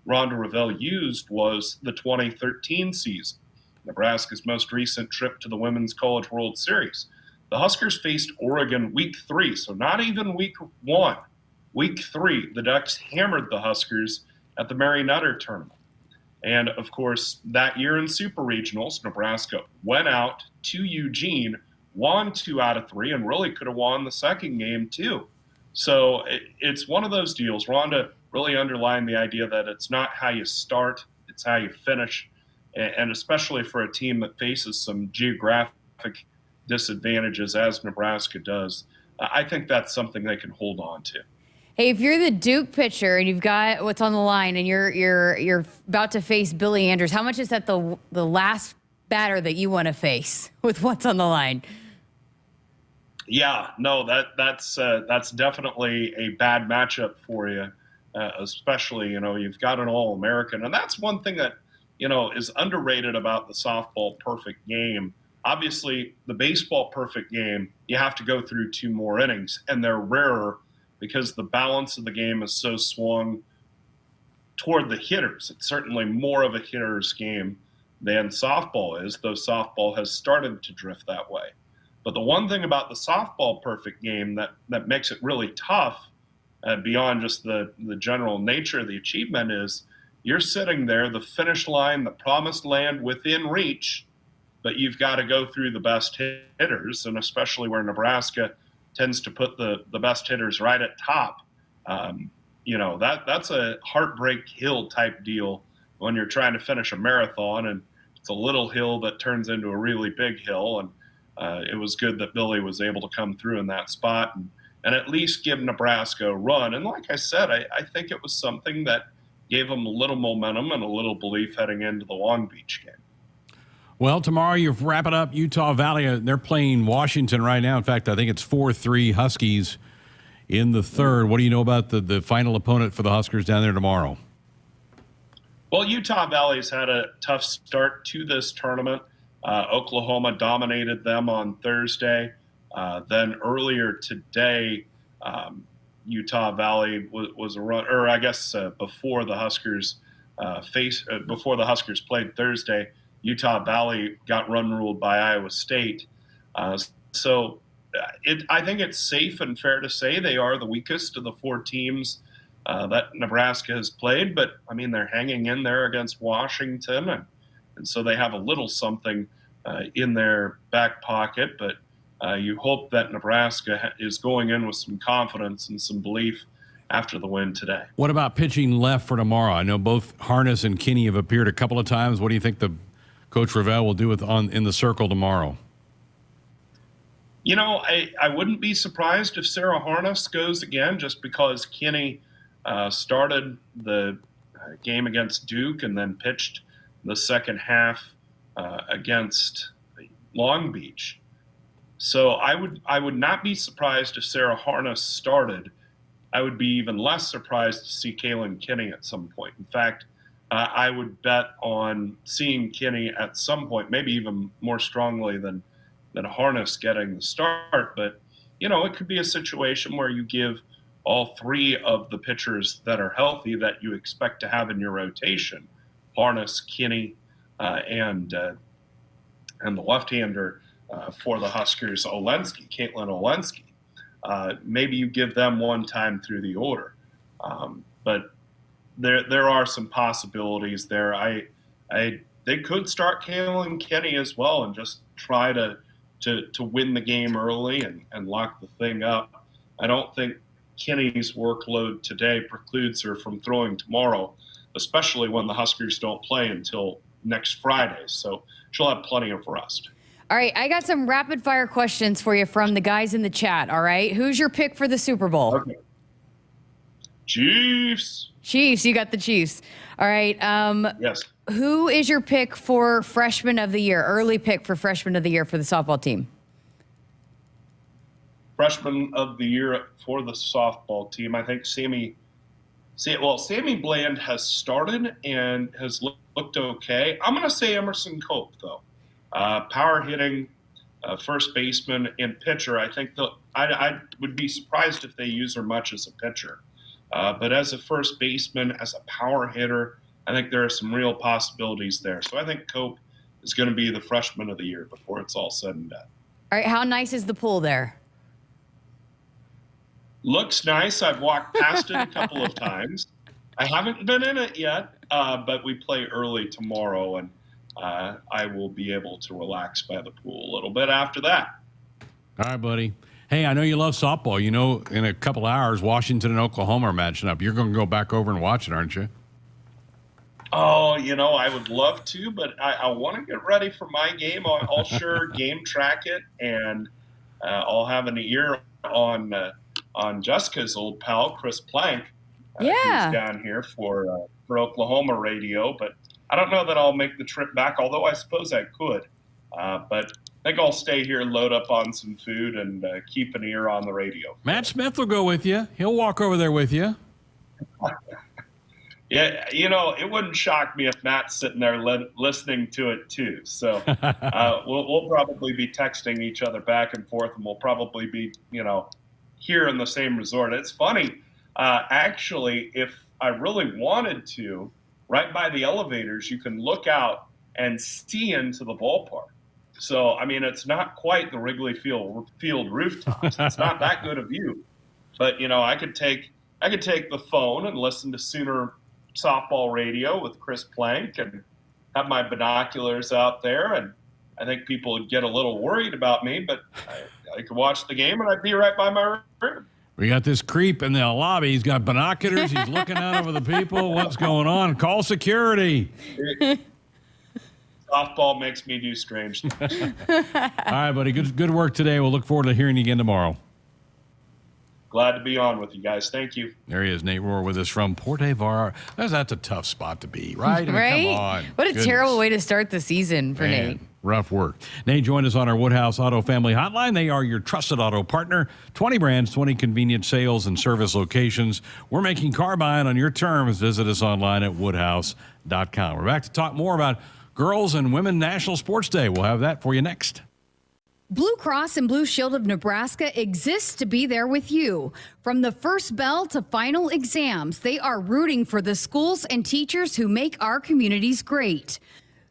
Speaker 23: Rhonda Revelle used was the 2013 season, Nebraska's most recent trip to the Women's College World Series. The Huskers faced Oregon week 3, so not even week 1. Week 3, the Ducks hammered the Huskers at the Mary Nutter tournament. And, of course, that year in Super Regionals, Nebraska went out to Eugene, won 2 out of 3, and really could have won the second game, too. So it's one of those deals. Rhonda really underlined the idea that it's not how you start, it's how you finish. And especially for a team that faces some geographic disadvantages as Nebraska does, I think that's something they can hold on to.
Speaker 6: Hey, if you're the Duke pitcher and you've got what's on the line and you're about to face Billy Andrews, how much is that the last batter that you want to face with what's on the line?
Speaker 23: Yeah, no, that's definitely a bad matchup for you, especially, you've got an All-American. And that's one thing that, is underrated about the softball perfect game. Obviously, the baseball perfect game, you have to go through 2 more innings, and they're rarer because the balance of the game is so swung toward the hitters. It's certainly more of a hitter's game than softball is, though softball has started to drift that way. But the one thing about the softball perfect game that makes it really tough, beyond just the general nature of the achievement, is you're sitting there, the finish line, the promised land within reach, but you've got to go through the best hitters, and especially where Nebraska tends to put the best hitters right at top. That's a heartbreak hill type deal when you're trying to finish a marathon, and it's a little hill that turns into a really big hill. And it was good that Billy was able to come through in that spot and at least give Nebraska a run. And like I said, I think it was something that gave them a little momentum and a little belief heading into the Long Beach game.
Speaker 5: Well, tomorrow you wrap it up. Utah Valley, they're playing Washington right now. In fact, I think it's 4-3 Huskies in the third. What do you know about the final opponent for the Huskers down there tomorrow?
Speaker 23: Well, Utah Valley's had a tough start to this tournament. Oklahoma dominated them on Thursday. Then earlier today, Utah Valley was a run, or I guess before the Huskers before the Huskers played Thursday, Utah Valley got run ruled by Iowa State. I think it's safe and fair to say they are the weakest of the 4 teams that Nebraska has played. But I mean, they're hanging in there against Washington, and so they have a little something in their back pocket. But you hope that Nebraska is going in with some confidence and some belief after the win today.
Speaker 5: What about pitching left for tomorrow? I know both Harness and Kinney have appeared a couple of times. What do you think Coach Revelle will do in the circle tomorrow?
Speaker 23: I wouldn't be surprised if Sarah Harness goes again, just because Kinney started the game against Duke and then pitched the second half against Long Beach. So I would not be surprised if Sarah Harness started. I would be even less surprised to see Kalen Kinney at some point. In fact, I would bet on seeing Kinney at some point, maybe even more strongly than Harness getting the start. But, it could be a situation where you give all three of the pitchers that are healthy that you expect to have in your rotation, Harness, Kinney, and the left-hander for the Huskers, Caitlin Olensky. Maybe you give them one time through the order. But there are some possibilities there. They could start Kalen Kinney as well and just try to win the game early and lock the thing up. I don't think Kinney's workload today precludes her from throwing tomorrow, especially when the Huskers don't play until next Friday. So she'll have plenty of rest.
Speaker 6: All right, I got some rapid fire questions for you from the guys in the chat, all right? Who's your pick for the Super Bowl?
Speaker 23: Okay. Chiefs.
Speaker 6: Chiefs, you got the Chiefs. All right.
Speaker 23: Yes.
Speaker 6: Who is your pick for Freshman of the Year, early pick for Freshman of the Year for the softball team?
Speaker 23: Freshman of the Year for the softball team, I think Sammy Bland has started and has looked okay. I'm going to say Emerson Cope, though. Power hitting first baseman and pitcher. I think I would be surprised if they use her much as a pitcher. But as a first baseman, as a power hitter, I think there are some real possibilities there. So I think Cope is going to be the Freshman of the Year before it's all said and done.
Speaker 6: All right, how nice is the pool there?
Speaker 23: Looks nice. I've walked past it a couple of times. I haven't been in it yet, but we play early tomorrow, and I will be able to relax by the pool a little bit after that.
Speaker 5: All right, buddy. Hey, I know you love softball. In a couple hours, Washington and Oklahoma are matching up. You're going to go back over and watch it, aren't you?
Speaker 23: Oh, I would love to, but I want to get ready for my game. I'll sure game track it, and I'll have an ear on Jessica's old pal, Chris Plank, who's down here for Oklahoma radio. But I don't know that I'll make the trip back, although I suppose I could. But I think I'll stay here, load up on some food, and keep an ear on the radio.
Speaker 5: Matt Smith will go with you. He'll walk over there with you.
Speaker 23: Yeah, it wouldn't shock me if Matt's sitting there listening to it too. So we'll probably be texting each other back and forth, and we'll probably be, here in the same resort. It's funny, actually, if I really wanted to, right by the elevators, you can look out and see into the ballpark. So, it's not quite the Wrigley Field rooftops. It's not that good a view. But, I could take the phone and listen to Sooner softball radio with Chris Plank and have my binoculars out there. And I think people would get a little worried about me, but I could watch the game and I'd be right by my room.
Speaker 5: We got this creep in the lobby. He's got binoculars. He's looking out over the people. What's going on? Call security.
Speaker 23: Softball makes me do strange things.
Speaker 5: All right, buddy. Good work today. We'll look forward to hearing you again tomorrow.
Speaker 23: Glad to be on with you guys. Thank you.
Speaker 5: There he is, Nate Rohr, with us from Port-Avar. That's a tough spot to be, right?
Speaker 6: Right?
Speaker 5: Come on.
Speaker 6: What a terrible way to start the season for Nate.
Speaker 5: Rough work. Nate joined us on our Woodhouse Auto Family Hotline. They are your trusted auto partner. 20 brands, 20 convenient sales and service locations. We're making car buying on your terms. Visit us online at woodhouse.com. We're back to talk more about Girls and Women National Sports Day. We'll have that for you next.
Speaker 7: Blue Cross and Blue Shield of Nebraska exists to be there with you. From the first bell to final exams, they are rooting for the schools and teachers who make our communities great.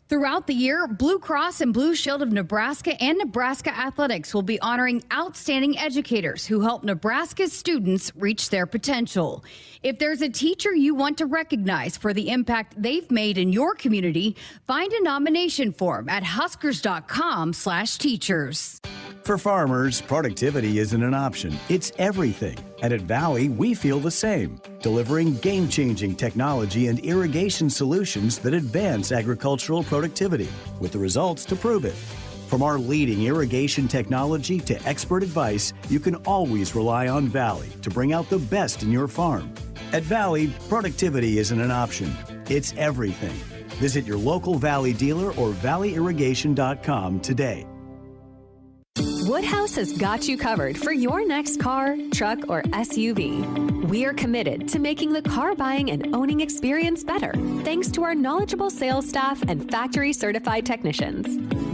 Speaker 7: Throughout the year, Blue Cross and Blue Shield of Nebraska and Nebraska Athletics will be honoring outstanding educators who help Nebraska's students reach their potential. If there's a teacher you want to recognize for the impact they've made in your community, find a nomination form at huskers.com/teachers.
Speaker 16: For farmers, productivity isn't an option, it's everything. And at Valley, we feel the same, delivering game-changing technology and irrigation solutions that advance agricultural productivity, with the results to prove it. From our leading irrigation technology to expert advice, you can always rely on Valley to bring out the best in your farm. At Valley, productivity isn't an option, it's everything. Visit your local Valley dealer or valleyirrigation.com today.
Speaker 19: Woodhouse has got you covered for your next car, truck, or SUV. We're committed to making the car buying and owning experience better, thanks to our knowledgeable sales staff and factory certified technicians.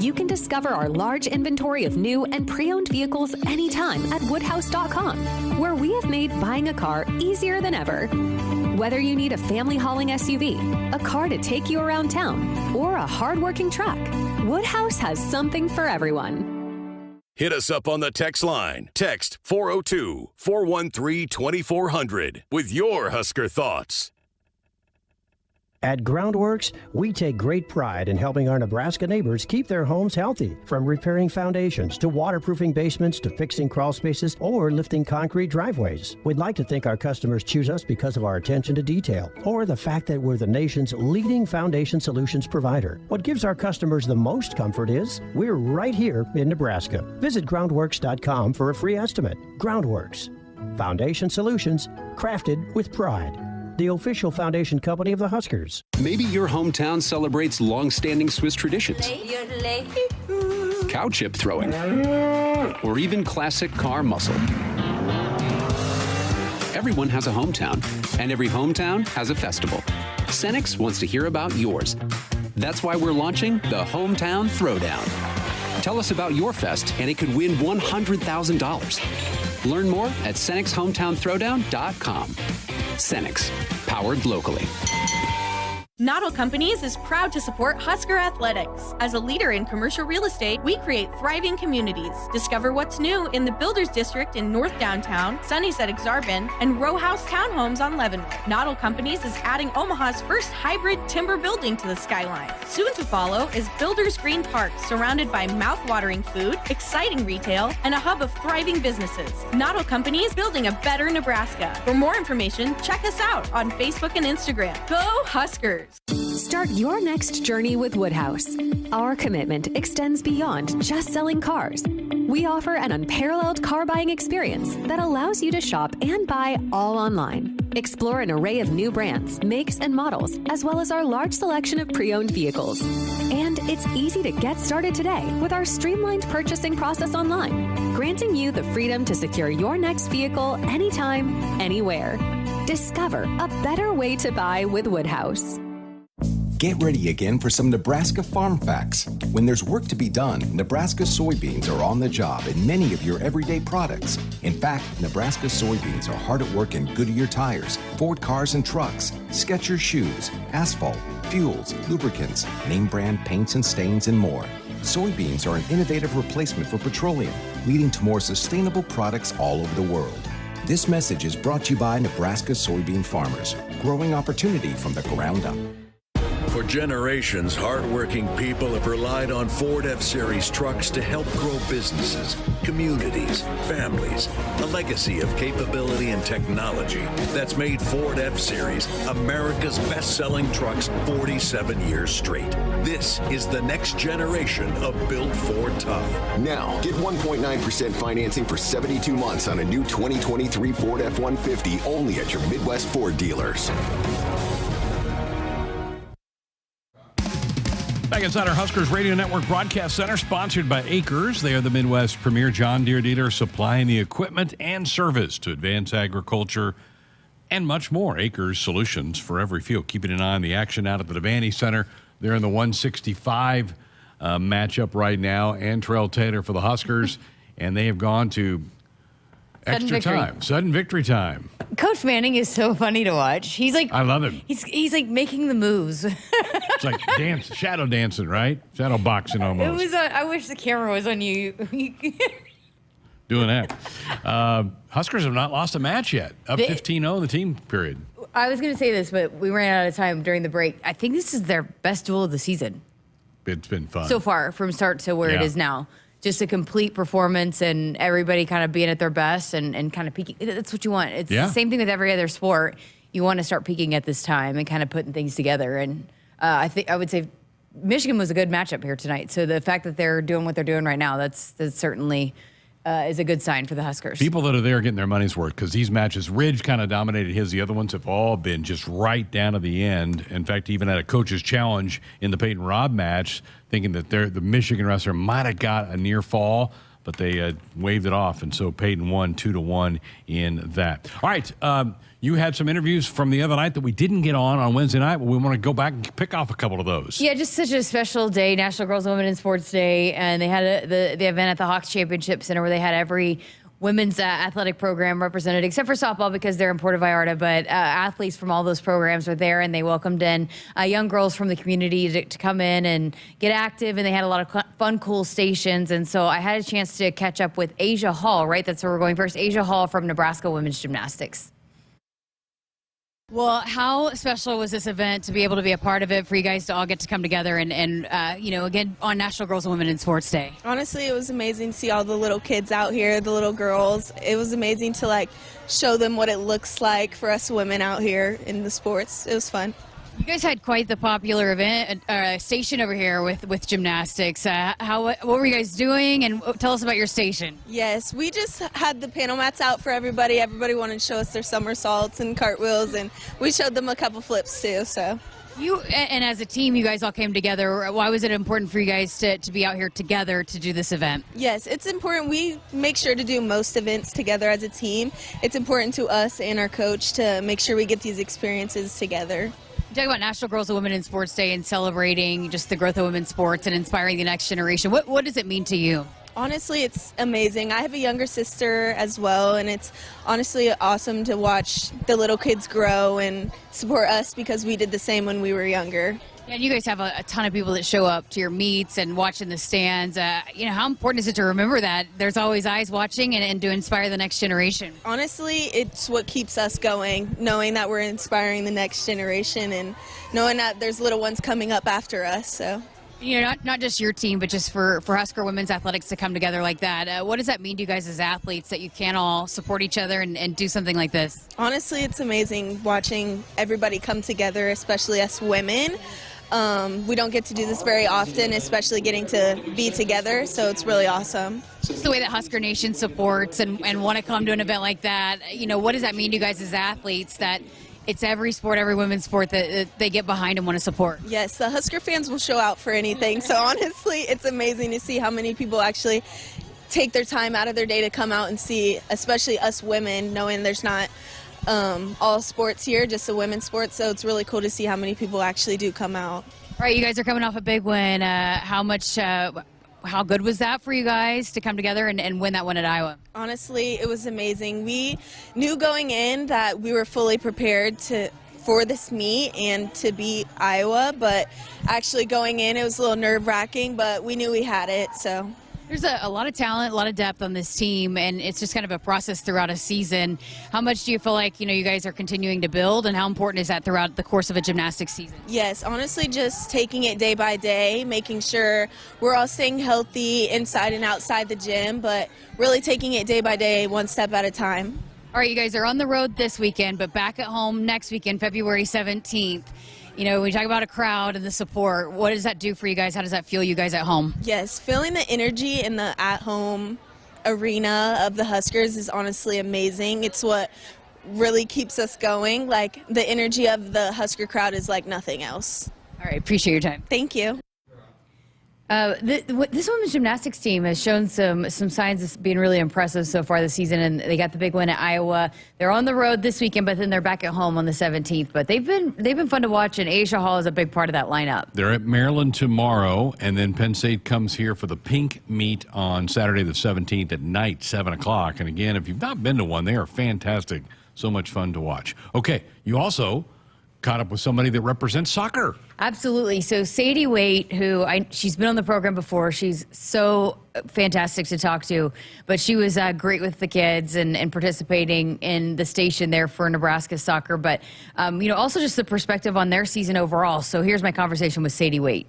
Speaker 19: You can discover our large inventory of new and pre-owned vehicles anytime at woodhouse.com, where we have made buying a car easier than ever. Whether you need a family hauling SUV, a car to take you around town, or a hard-working truck, Woodhouse has something for everyone.
Speaker 3: Hit us up on the text line. Text 402-413-2400 with your Husker thoughts.
Speaker 18: At Groundworks, we take great pride in helping our Nebraska neighbors keep their homes healthy. From repairing foundations to waterproofing basements to fixing crawl spaces or lifting concrete driveways. We'd like to think our customers choose us because of our attention to detail or the fact that we're the nation's leading foundation solutions provider. What gives our customers the most comfort is we're right here in Nebraska. Visit groundworks.com for a free estimate. Groundworks. Foundation solutions crafted with pride. The official foundation company of the Huskers.
Speaker 8: Maybe your hometown celebrates long-standing Swiss traditions. Cow chip throwing. Or even classic car muscle. Everyone has a hometown, and every hometown has a festival. Cenex wants to hear about yours. That's why we're launching the Hometown Throwdown. Tell us about your fest, and it could win $100,000. Learn more at CenexHometownThrowdown.com. Cenex, powered locally.
Speaker 14: Noddle Companies is proud to support Husker athletics. As a leader in commercial real estate, we create thriving communities. Discover what's new in the Builders District in North Downtown, Sunnyside Exarban, and Row House Townhomes on Leavenworth. Noddle Companies is adding Omaha's first hybrid timber building to the skyline. Soon to follow is Builders Green Park, surrounded by mouth-watering food, exciting retail, and a hub of thriving businesses. Noddle Companies, building a better Nebraska. For more information, check us out on Facebook and Instagram. Go Huskers!
Speaker 19: Start your next journey with Woodhouse. Our commitment extends beyond just selling cars. We offer an unparalleled car buying experience that allows you to shop and buy all online. Explore an array of new brands, makes, and models, as well as our large selection of pre-owned vehicles. And it's easy to get started today with our streamlined purchasing process online, granting you the freedom to secure your next vehicle anytime, anywhere. Discover a better way to buy with Woodhouse.
Speaker 9: Get ready again for some Nebraska farm facts. When there's work to be done, Nebraska soybeans are on the job in many of your everyday products. In fact, Nebraska soybeans are hard at work in Goodyear tires, Ford cars and trucks, Skechers shoes, asphalt, fuels, lubricants, name brand paints and stains, and more. Soybeans are an innovative replacement for petroleum, leading to more sustainable products all over the world. This message is brought to you by Nebraska soybean farmers, growing opportunity from the ground up.
Speaker 10: For generations, hardworking people have relied on Ford F-Series trucks to help grow businesses, communities, families. A legacy of capability and technology that's made Ford F-Series America's best-selling trucks 47 years straight. This is the next generation of Built Ford Tough.
Speaker 15: Now, get 1.9% financing for 72 months on a new 2023 Ford F-150 only at your Midwest Ford dealers.
Speaker 5: Back inside our Huskers Radio Network Broadcast Center, sponsored by Acres. They are the Midwest premier John Deere dealer, supplying the equipment and service to advance agriculture and much more. Acres solutions for every field. Keeping an eye on the action out at the Devaney Center. They're in the 165 matchup right now. Antrell Taylor for the Huskers, and they have gone to extra time, sudden victory time.
Speaker 6: Coach Manning is so funny to watch. He's like,
Speaker 5: I love him.
Speaker 6: He's like making the moves.
Speaker 5: It's like shadow dancing, right? Shadow boxing almost.
Speaker 6: It was. I wish the camera was on you.
Speaker 5: Doing that. Huskers have not lost a match yet. Up 15-0 in the team period.
Speaker 6: I was going to say this, but we ran out of time during the break. I think this is their best duel of the season.
Speaker 5: It's been fun
Speaker 6: so far, from start to where it is now. Just a complete performance and everybody kind of being at their best and kind of peaking. That's what you want. It's the same thing with every other sport. You want to start peaking at this time and kind of putting things together. And I would say Michigan was a good matchup here tonight. So the fact that they're doing what they're doing right now, that's certainly is a good sign for the Huskers.
Speaker 5: People that are there are getting their money's worth because these matches, Ridge kind of dominated his. The other ones have all been just right down to the end. In fact, even at a coach's challenge in the Peyton Robb match, thinking that the Michigan wrestler might have got a near fall, but they waved it off, and so Peyton won 2-1 in that. All right, you had some interviews from the other night that we didn't get on Wednesday night, but we want to go back and pick off a couple of those.
Speaker 6: Yeah, just such a special day, National Girls and Women in Sports Day, and they had the event at the Hawks Championship Center where they had every women's athletic program represented, except for softball because they're in Puerto Vallarta, but athletes from all those programs were there, and they welcomed in young girls from the community to come in and get active, and they had a lot of fun, cool stations, and so I had a chance to catch up with Ayzhia Hall, right? That's where we're going first. Ayzhia Hall from Nebraska Women's Gymnastics. Well, how special was this event to be able to be a part of it, for you guys to all get to come together and again, on National Girls and Women in Sports Day?
Speaker 11: Honestly, it was amazing to see all the little kids out here, the little girls. It was amazing to, show them what it looks like for us women out here in the sports. It was fun.
Speaker 6: You guys had quite the popular event station over here with gymnastics. What were you guys doing, and tell us about your station?
Speaker 11: Yes, we just had the panel mats out for everybody. Everybody wanted to show us their somersaults and cartwheels, and we showed them a couple flips too. So,
Speaker 6: and as a team, you guys all came together. Why was it important for you guys to be out here together to do this event?
Speaker 11: Yes, it's important. We make sure to do most events together as a team. It's important to us and our coach to make sure we get these experiences together.
Speaker 6: Talk about National Girls and Women in Sports Day and celebrating just the growth of women's sports and inspiring the next generation. What does it mean to you?
Speaker 11: Honestly, it's amazing. I have a younger sister as well, and it's honestly awesome to watch the little kids grow and support us because we did the same when we were younger.
Speaker 6: Yeah, and you guys have a ton of people that show up to your meets and watch in the stands. How important is it to remember that there's always eyes watching and to inspire the next generation?
Speaker 11: Honestly, it's what keeps us going, knowing that we're inspiring the next generation and knowing that there's little ones coming up after us. So,
Speaker 6: not just your team, but just for Husker women's athletics to come together like that. What does that mean to you guys as athletes, that you can all support each other and do something like this?
Speaker 11: Honestly, it's amazing watching everybody come together, especially us women. We don't get to do this very often, especially getting to be together, so it's really awesome.
Speaker 6: Just the way that Husker Nation supports and want to come to an event like that, what does that mean to you guys as athletes, that it's every sport, every women's sport that they get behind and want to support?
Speaker 11: Yes, the Husker fans will show out for anything, so honestly, it's amazing to see how many people actually take their time out of their day to come out and see, especially us women, knowing there's not all sports here, just a women's sport, so it's really cool to see how many people actually do come out.
Speaker 6: All right, you guys are coming off a big win. How good was that for you guys to come together and win that one at Iowa?
Speaker 11: Honestly, it was amazing. We knew going in that we were fully prepared for this meet and to beat Iowa, but actually going in, it was a little nerve-wracking, but we knew we had it, so.
Speaker 6: There's a lot of talent, a lot of depth on this team, and it's just kind of a process throughout a season. How much do you feel like, you guys are continuing to build, and how important is that throughout the course of a gymnastics season?
Speaker 11: Yes, honestly, just taking it day by day, making sure we're all staying healthy inside and outside the gym, but really taking it day by day, one step at a time.
Speaker 6: All right, you guys are on the road this weekend, but back at home next weekend, February 17th. When we talk about a crowd and the support, what does that do for you guys? How does that feel you guys at home?
Speaker 11: Yes, feeling the energy in the at-home arena of the Huskers is honestly amazing. It's what really keeps us going. The energy of the Husker crowd is like nothing else.
Speaker 6: All right, appreciate your time.
Speaker 11: Thank you.
Speaker 6: This women's gymnastics team has shown some signs of being really impressive so far this season, and they got the big win at Iowa. They're on the road this weekend, but then they're back at home on the 17th. But they've been fun to watch, and Ayzhia Hall is a big part of that lineup.
Speaker 5: They're at Maryland tomorrow, and then Penn State comes here for the pink meet on Saturday the 17th at night, 7 o'clock. And again, if you've not been to one, they are fantastic. So much fun to watch. Okay, you also caught up with somebody that represents soccer.
Speaker 6: Absolutely. So Saide Waite, she's been on the program before. She's so fantastic to talk to, but she was great with the kids and participating in the station there for Nebraska soccer. But, also just the perspective on their season overall. So here's my conversation with Saide Waite.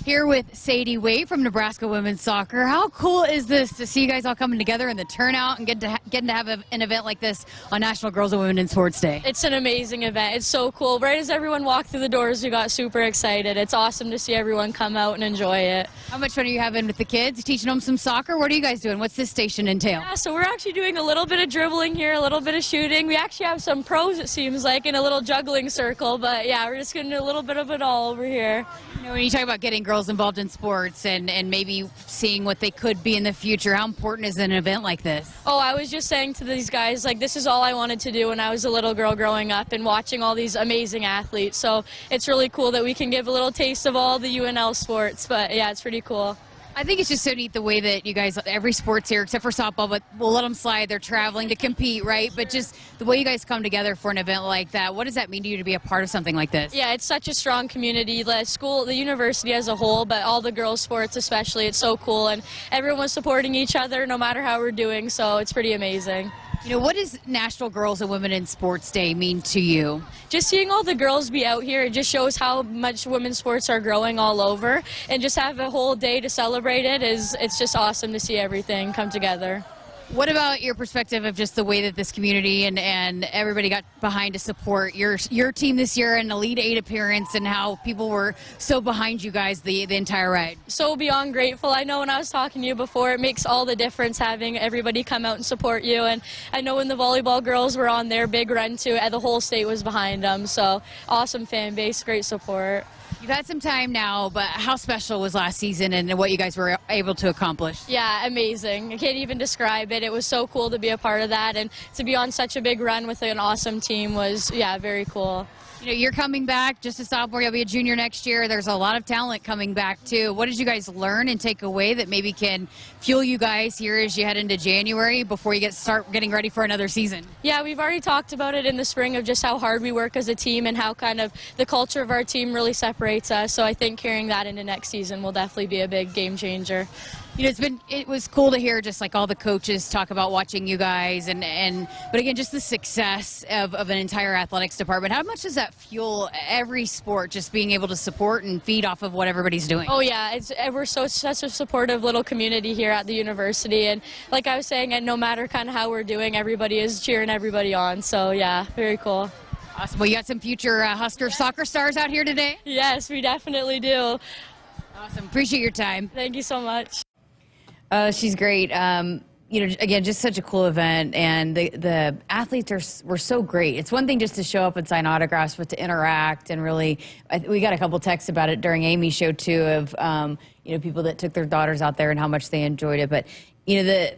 Speaker 6: Here with Saide Waite from Nebraska Women's Soccer. How cool is this to see you guys all coming together and the turnout and getting to have an event like this on National Girls and Women in Sports Day?
Speaker 17: It's an amazing event. It's so cool. Right as everyone walked through the doors, we got super excited. It's awesome to see everyone come out and enjoy it.
Speaker 6: How much fun are you having with the kids? Teaching them some soccer? What are you guys doing? What's this station entail?
Speaker 17: Yeah, so we're actually doing a little bit of dribbling here, a little bit of shooting. We actually have some pros, it seems like, in a little juggling circle. But yeah, we're just going to do a little bit of it all over here.
Speaker 6: When you talk about getting
Speaker 7: girls involved in sports and maybe seeing what they could be in the future. How important is an event like this?
Speaker 17: Oh, I was just saying to these guys, like, this is all I wanted to do when I was a little girl growing up and watching all these amazing athletes. So it's really cool that we can give a little taste of all the UNL sports. But yeah, it's pretty cool.
Speaker 7: I think it's just so neat the way that you guys, every sport's here except for softball, but we'll let them slide. They're traveling to compete, right? But just the way you guys come together for an event like that, what does that mean to you to be a part of something like this?
Speaker 17: Yeah, it's such a strong community. The school, the university as a whole, but all the girls' sports especially, it's so cool. And everyone's supporting each other no matter how we're doing, so it's pretty amazing.
Speaker 7: You know, what does National Girls and Women in Sports Day mean to you?
Speaker 17: Just seeing all the girls be out here, it just shows how much women's sports are growing all over. And just have a whole day to celebrate it's just awesome to see everything come together.
Speaker 7: What about your perspective of just the way that this community and everybody got behind to support your team this year and Elite 8 appearance and how people were so behind you guys the entire ride?
Speaker 17: So beyond grateful. I know when I was talking to you before, it makes all the difference having everybody come out and support you. And I know when the volleyball girls were on their big run too, the whole state was behind them. So awesome fan base, great support.
Speaker 7: You've had some time now, but how special was last season and what you guys were able to accomplish?
Speaker 17: Yeah, amazing. I can't even describe it. It was so cool to be a part of that, and to be on such a big run with an awesome team was, yeah, very cool.
Speaker 7: You know, you're coming back just a sophomore. You'll be a junior next year. There's a lot of talent coming back, too. What did you guys learn and take away that maybe can fuel you guys here as you head into January before you start getting ready for another season?
Speaker 17: Yeah, we've already talked about it in the spring of just how hard we work as a team and how kind of the culture of our team really separates us. So I think carrying that into next season will definitely be a big game changer.
Speaker 7: You know, it was cool to hear just like all the coaches talk about watching you guys but again, just the success of an entire athletics department. How much does that fuel every sport, just being able to support and feed off of what everybody's doing?
Speaker 17: Oh yeah, we're such a supportive little community here at the university, and like I was saying, and no matter kind of how we're doing, everybody is cheering everybody on. So yeah, very cool.
Speaker 7: Awesome. Well, you got some future Husker soccer stars out here today?
Speaker 17: Yes, we definitely do.
Speaker 7: Awesome. Appreciate your time.
Speaker 17: Thank you so much.
Speaker 6: She's great. You know, again, just such a cool event, and the athletes were so great. It's one thing just to show up and sign autographs, but to interact and really, we got a couple texts about it during Amy's show too of you know, people that took their daughters out there and how much they enjoyed it. But you know,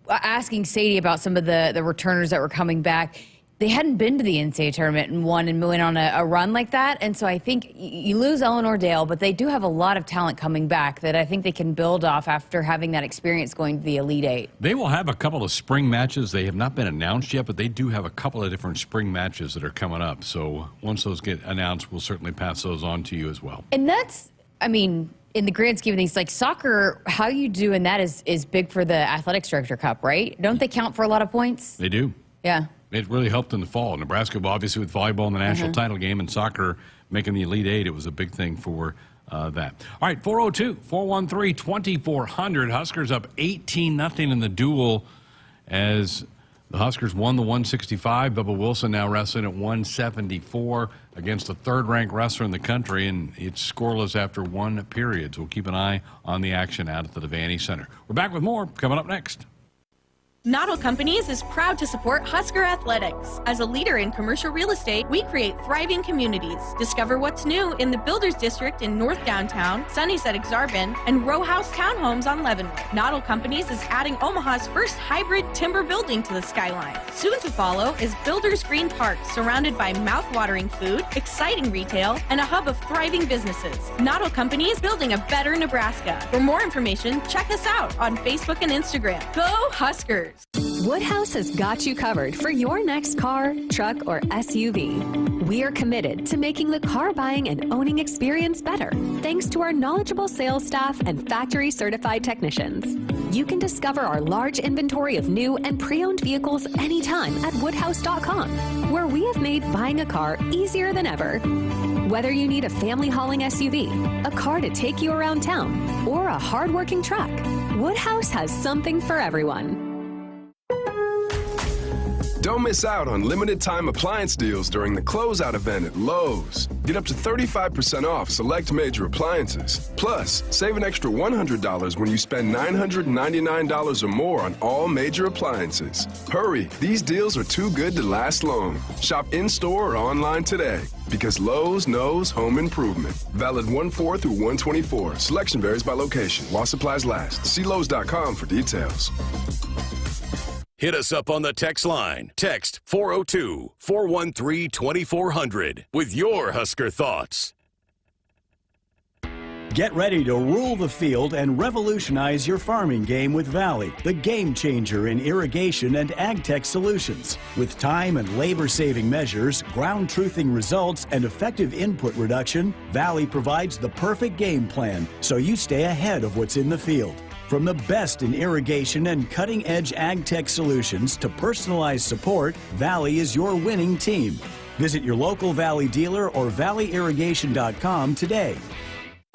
Speaker 6: asking Saide about some of the returners that were coming back. They hadn't been to the NCAA tournament and went on a run like that. And so I think you lose Eleanor Dale, but they do have a lot of talent coming back that I think they can build off after having that experience going to the Elite 8.
Speaker 5: They will have a couple of spring matches. They have not been announced yet, but they do have a couple of different spring matches that are coming up. So once those get announced, we'll certainly pass those on to you as well.
Speaker 6: And that's, I mean, in the grand scheme of things, like soccer, how you do in that is big for the Athletics Director Cup, right? Don't they count for a lot of points?
Speaker 5: They do.
Speaker 6: Yeah.
Speaker 5: It really helped in the fall. Nebraska, obviously, with volleyball in the national title game and soccer making the Elite 8, it was a big thing for that. All right, 402-413-2400. Huskers up 18-0 in the duel as the Huskers won the 165. Bubba Wilson now wrestling at 174 against a third-ranked wrestler in the country, and it's scoreless after one period. So we'll keep an eye on the action out at the Devaney Center. We're back with more coming up next.
Speaker 14: Noddle Companies is proud to support Husker Athletics. As a leader in commercial real estate, we create thriving communities. Discover what's new in the Builders District in North Downtown, Sunnyside Exarban, and row house townhomes on Leavenworth. Noddle Companies is adding Omaha's first hybrid timber building to the skyline. Soon to follow is Builders Green Park, surrounded by mouth-watering food, exciting retail, and a hub of thriving businesses. Noddle Companies, building a better Nebraska. For more information, check us out on Facebook and Instagram. Go Huskers!
Speaker 19: Woodhouse has got you covered for your next car, truck, or SUV. We are committed to making the car buying and owning experience better, thanks to our knowledgeable sales staff and factory certified technicians. You can discover our large inventory of new and pre-owned vehicles anytime at woodhouse.com, where we have made buying a car easier than ever. Whether you need a family hauling SUV, a car to take you around town, or a hard-working truck, Woodhouse has something for everyone.
Speaker 20: Don't miss out on limited time appliance deals during the closeout event at Lowe's. Get up to 35% off select major appliances. Plus, save an extra $100 when you spend $999 or more on all major appliances. Hurry, these deals are too good to last long. Shop in-store or online today. Because Lowe's knows home improvement. Valid 1/4 through 1/24. Selection varies by location. While supplies last. See Lowe's.com for details.
Speaker 3: Hit us up on the text line. Text 402-413-2400 with your Husker thoughts.
Speaker 16: Get ready to rule the field and revolutionize your farming game with Valley, the game changer in irrigation and ag tech solutions. With time and labor-saving measures, ground truthing results, and effective input reduction, Valley provides the perfect game plan so you stay ahead of what's in the field. From the best in irrigation and cutting-edge ag tech solutions to personalized support, Valley is your winning team. Visit your local Valley dealer or valleyirrigation.com today.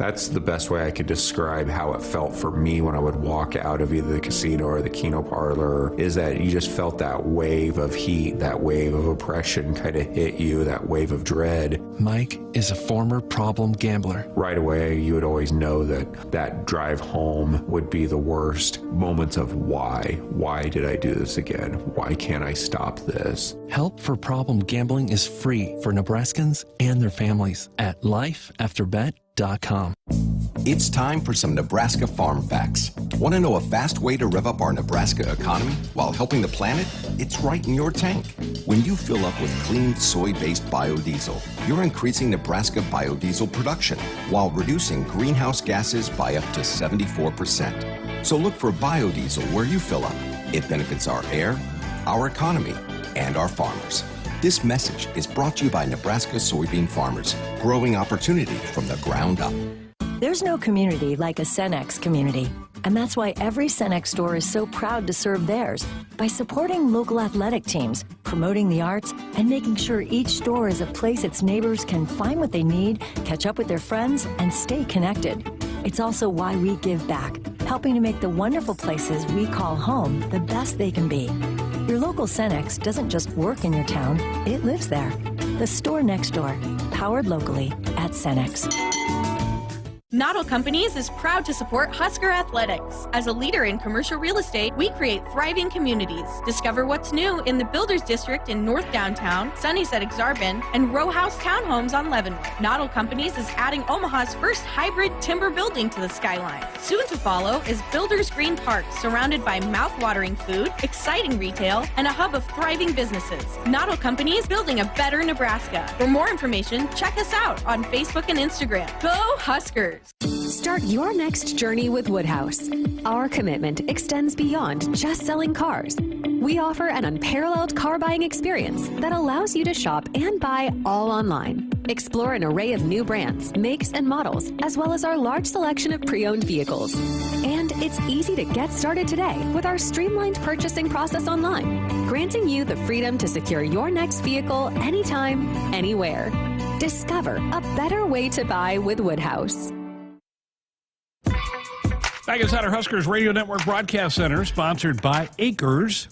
Speaker 12: That's the best way I could describe how it felt for me when I would walk out of either the casino or the keno parlor, is that you just felt that wave of heat, that wave of oppression kind of hit you, that wave of dread.
Speaker 13: Mike is a former problem gambler.
Speaker 12: Right away, you would always know that that drive home would be the worst moments of why. Why did I do this again? Why can't I stop this?
Speaker 13: Help for problem gambling is free for Nebraskans and their families at lifeafterbet.com.
Speaker 9: It's time for some Nebraska farm facts. Want to know a fast way to rev up our Nebraska economy while helping the planet? It's right in your tank. When you fill up with clean soy-based biodiesel, you're increasing Nebraska biodiesel production while reducing greenhouse gases by up to 74%. So look for biodiesel where you fill up. It benefits our air, our economy, and our farmers. This message is brought to you by Nebraska soybean farmers, growing opportunity from the ground up.
Speaker 21: There's no community like a Cenex community, and that's why every Cenex store is so proud to serve theirs by supporting local athletic teams, promoting the arts, and making sure each store is a place its neighbors can find what they need, catch up with their friends, and stay connected. It's also why we give back, helping to make the wonderful places we call home the best they can be. Your local Cenex doesn't just work in your town, it lives there. The store next door, powered locally at Cenex.
Speaker 14: Noddle Companies is proud to support Husker Athletics. As a leader in commercial real estate, we create thriving communities. Discover what's new in the Builders District in North Downtown, Sunnyside-Exarban, and row house townhomes on Leavenworth. Noddle Companies is adding Omaha's first hybrid timber building to the skyline. Soon to follow is Builders Green Park, surrounded by mouth-watering food, exciting retail, and a hub of thriving businesses. Noddle Companies, building a better Nebraska. For more information, check us out on Facebook and Instagram. Go Huskers!
Speaker 19: Start your next journey with Woodhouse. Our commitment extends beyond just selling cars. We offer an unparalleled car buying experience that allows you to shop and buy all online. Explore an array of new brands, makes, and models, as well as our large selection of pre-owned vehicles. And it's easy to get started today with our streamlined purchasing process online, granting you the freedom to secure your next vehicle anytime, anywhere. Discover a better way to buy with Woodhouse.
Speaker 5: Back inside our Huskers Radio Network Broadcast Center, sponsored by Acres,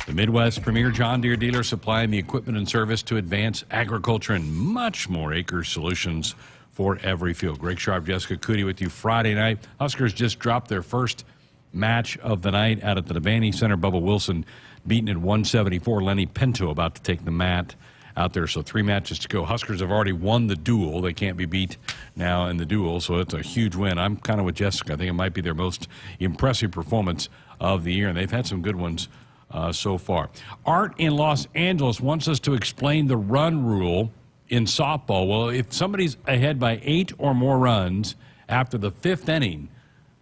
Speaker 5: the Midwest premier John Deere dealer supplying the equipment and service to advance agriculture and much more. Acres solutions for every field. Greg Sharpe, Jessica Coody with you Friday night. Huskers just dropped their first match of the night out at the Devaney Center. Bubba Wilson beaten at 174. Lenny Pinto about to take the mat out there. So 3 matches to go. Huskers have already won the duel. They can't be beat now in the duel, so it's a huge win. I'm kind of with Jessica. I think it might be their most impressive performance of the year, and they've had some good ones so far. Art in Los Angeles wants us to explain the run rule in softball. Well, if somebody's ahead by 8 or more runs after the 5th inning,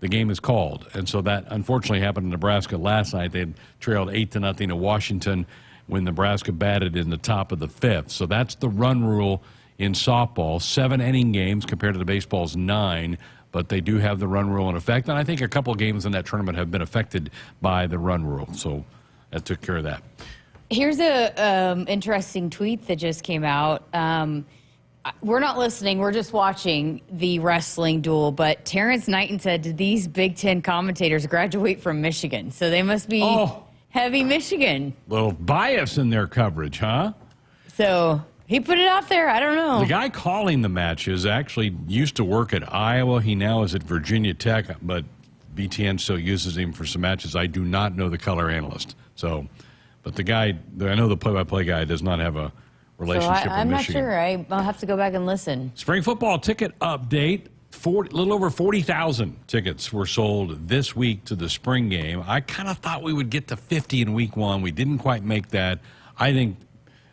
Speaker 5: the game is called. And so that unfortunately happened in Nebraska last night. They had trailed 8-0 to Washington when Nebraska batted in the top of the 5th. So that's the run rule in softball. 7-inning games compared to the baseball's 9, but they do have the run rule in effect. And I think a couple of games in that tournament have been affected by the run rule. So that took care of that.
Speaker 6: Here's a interesting tweet that just came out. We're not listening. We're just watching the wrestling duel. But Terrence Knighton said, did these Big Ten commentators graduate from Michigan? So they must be heavy Michigan.
Speaker 5: Little bias in their coverage, huh?
Speaker 6: So he put it out there. I don't know.
Speaker 5: The guy calling the matches actually used to work at Iowa. He now is at Virginia Tech, but BTN still uses him for some matches. I do not know the color analyst. So, but the guy, I know the play-by-play guy does not have a relationship with
Speaker 6: I'm
Speaker 5: Michigan.
Speaker 6: not sure. I'll have to go back and listen.
Speaker 5: Spring football ticket update. A little over 40,000 tickets were sold this week to the spring game. I kind of thought we would get to 50 in week one. We didn't quite make that. I think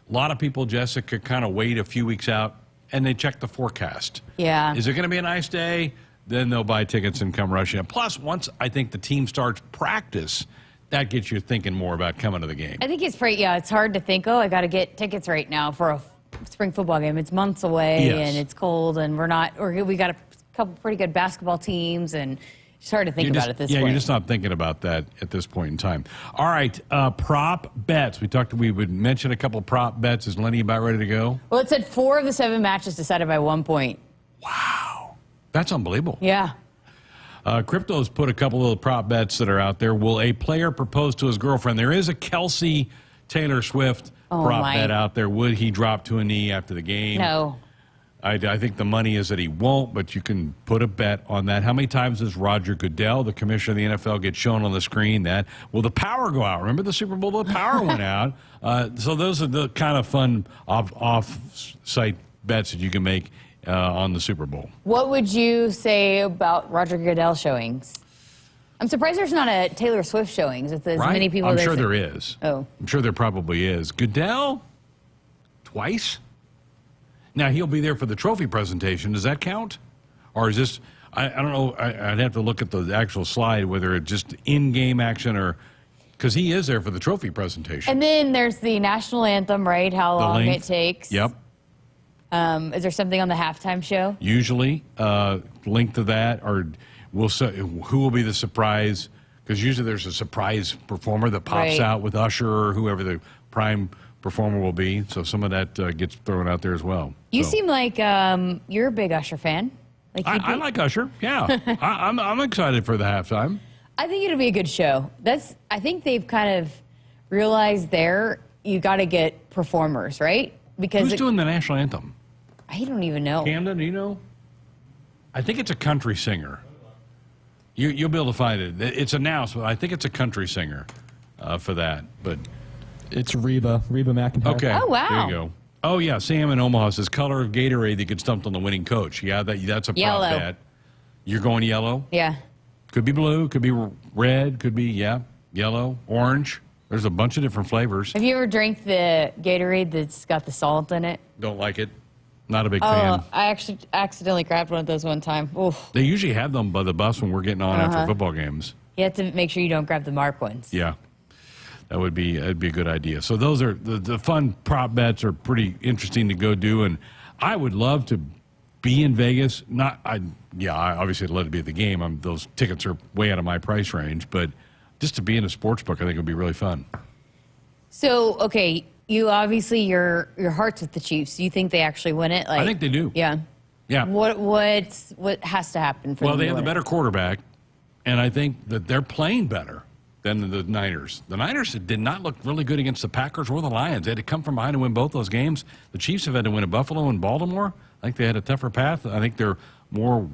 Speaker 5: a lot of people, Jessica, kind of wait a few weeks out and they check the forecast.
Speaker 6: Yeah.
Speaker 5: Is it going to be a nice day? Then they'll buy tickets and come rushing in. Plus, once I think the team starts practice, that gets you thinking more about coming to the game.
Speaker 6: I think it's it's hard to think, I got to get tickets right now for a spring football game. It's months away and it's cold and we got a couple pretty good basketball teams and it's hard to think about it this point.
Speaker 5: Yeah, you're just not thinking about that at this point in time. All right, prop bets. We would mention a couple prop bets. Is Lenny about ready to go?
Speaker 6: Well, it said 4 of the 7 matches decided by 1 point.
Speaker 5: Wow. That's unbelievable.
Speaker 6: Yeah.
Speaker 5: Crypto's put a couple of prop bets that are out there. Will a player propose to his girlfriend? There is a Kelsey Taylor Swift prop bet out there. Would he drop to a knee after the game?
Speaker 6: No.
Speaker 5: I think the money is that he won't, but you can put a bet on that. How many times does Roger Goodell, the commissioner of the NFL, get shown on the screen that, will the power go out? Remember the Super Bowl? The power went out. So those are the kind of fun off-site bets that you can make on the Super Bowl.
Speaker 6: What would you say about Roger Goodell showings? I'm surprised there's not a Taylor Swift showings with as many people.
Speaker 5: I'm sure there is.
Speaker 6: Oh.
Speaker 5: I'm sure there probably is. Goodell? Twice? Now, he'll be there for the trophy presentation. Does that count? Or is this, I don't know, I'd have to look at the actual slide, whether it's just in-game action or, because he is there for the trophy presentation.
Speaker 6: And then there's the national anthem, right? How long it takes.
Speaker 5: Yep.
Speaker 6: Is there something on the halftime show?
Speaker 5: Usually, linked to that, or who will be the surprise? Because usually there's a surprise performer that pops out with Usher or whoever the prime performer will be. So some of that gets thrown out there as well.
Speaker 6: You seem like you're a big Usher fan. Like
Speaker 5: I like Usher. Yeah, I'm excited for the halftime.
Speaker 6: I think it'll be a good show. I think they've kind of realized you got to get performers, right? Because
Speaker 5: who's doing the national anthem?
Speaker 6: I don't even know.
Speaker 5: Camden, do you know? I think it's a country singer. You'll be able to find it. It's announced, but I think it's a country singer for that. But
Speaker 1: it's Reba McEntire.
Speaker 5: Okay.
Speaker 6: Oh, wow.
Speaker 5: There you go. Oh, yeah. Sam in Omaha says color of Gatorade that gets stumped on the winning coach. Yeah, that's a prop bet. You're going yellow?
Speaker 6: Yeah.
Speaker 5: Could be blue, could be red, could be, yellow, orange. There's a bunch of different flavors.
Speaker 6: Have you ever drank the Gatorade that's got the salt in it?
Speaker 5: Don't like it. Not a big fan.
Speaker 6: I actually accidentally grabbed one of those one time. Oof.
Speaker 5: They usually have them by the bus when we're getting on after football games.
Speaker 6: You have to make sure you don't grab the marked ones.
Speaker 5: Yeah. That'd be a good idea. So those are the fun prop bets are pretty interesting to go do, and I would love to be in Vegas. I obviously I'd love to be at the game. Those tickets are way out of my price range, but just to be in a sports book, I think would be really fun.
Speaker 6: So okay, you obviously your heart's with the Chiefs. Do you think they actually win it?
Speaker 5: I think they do.
Speaker 6: Yeah.
Speaker 5: Yeah.
Speaker 6: What has to happen for them?
Speaker 5: Well, they have the
Speaker 6: win
Speaker 5: better quarterback, and I think that they're playing better than the Niners. The Niners did not look really good against the Packers or the Lions. They had to come from behind and win both those games. The Chiefs have had to win at Buffalo and Baltimore. I think they had a tougher path. I think they're more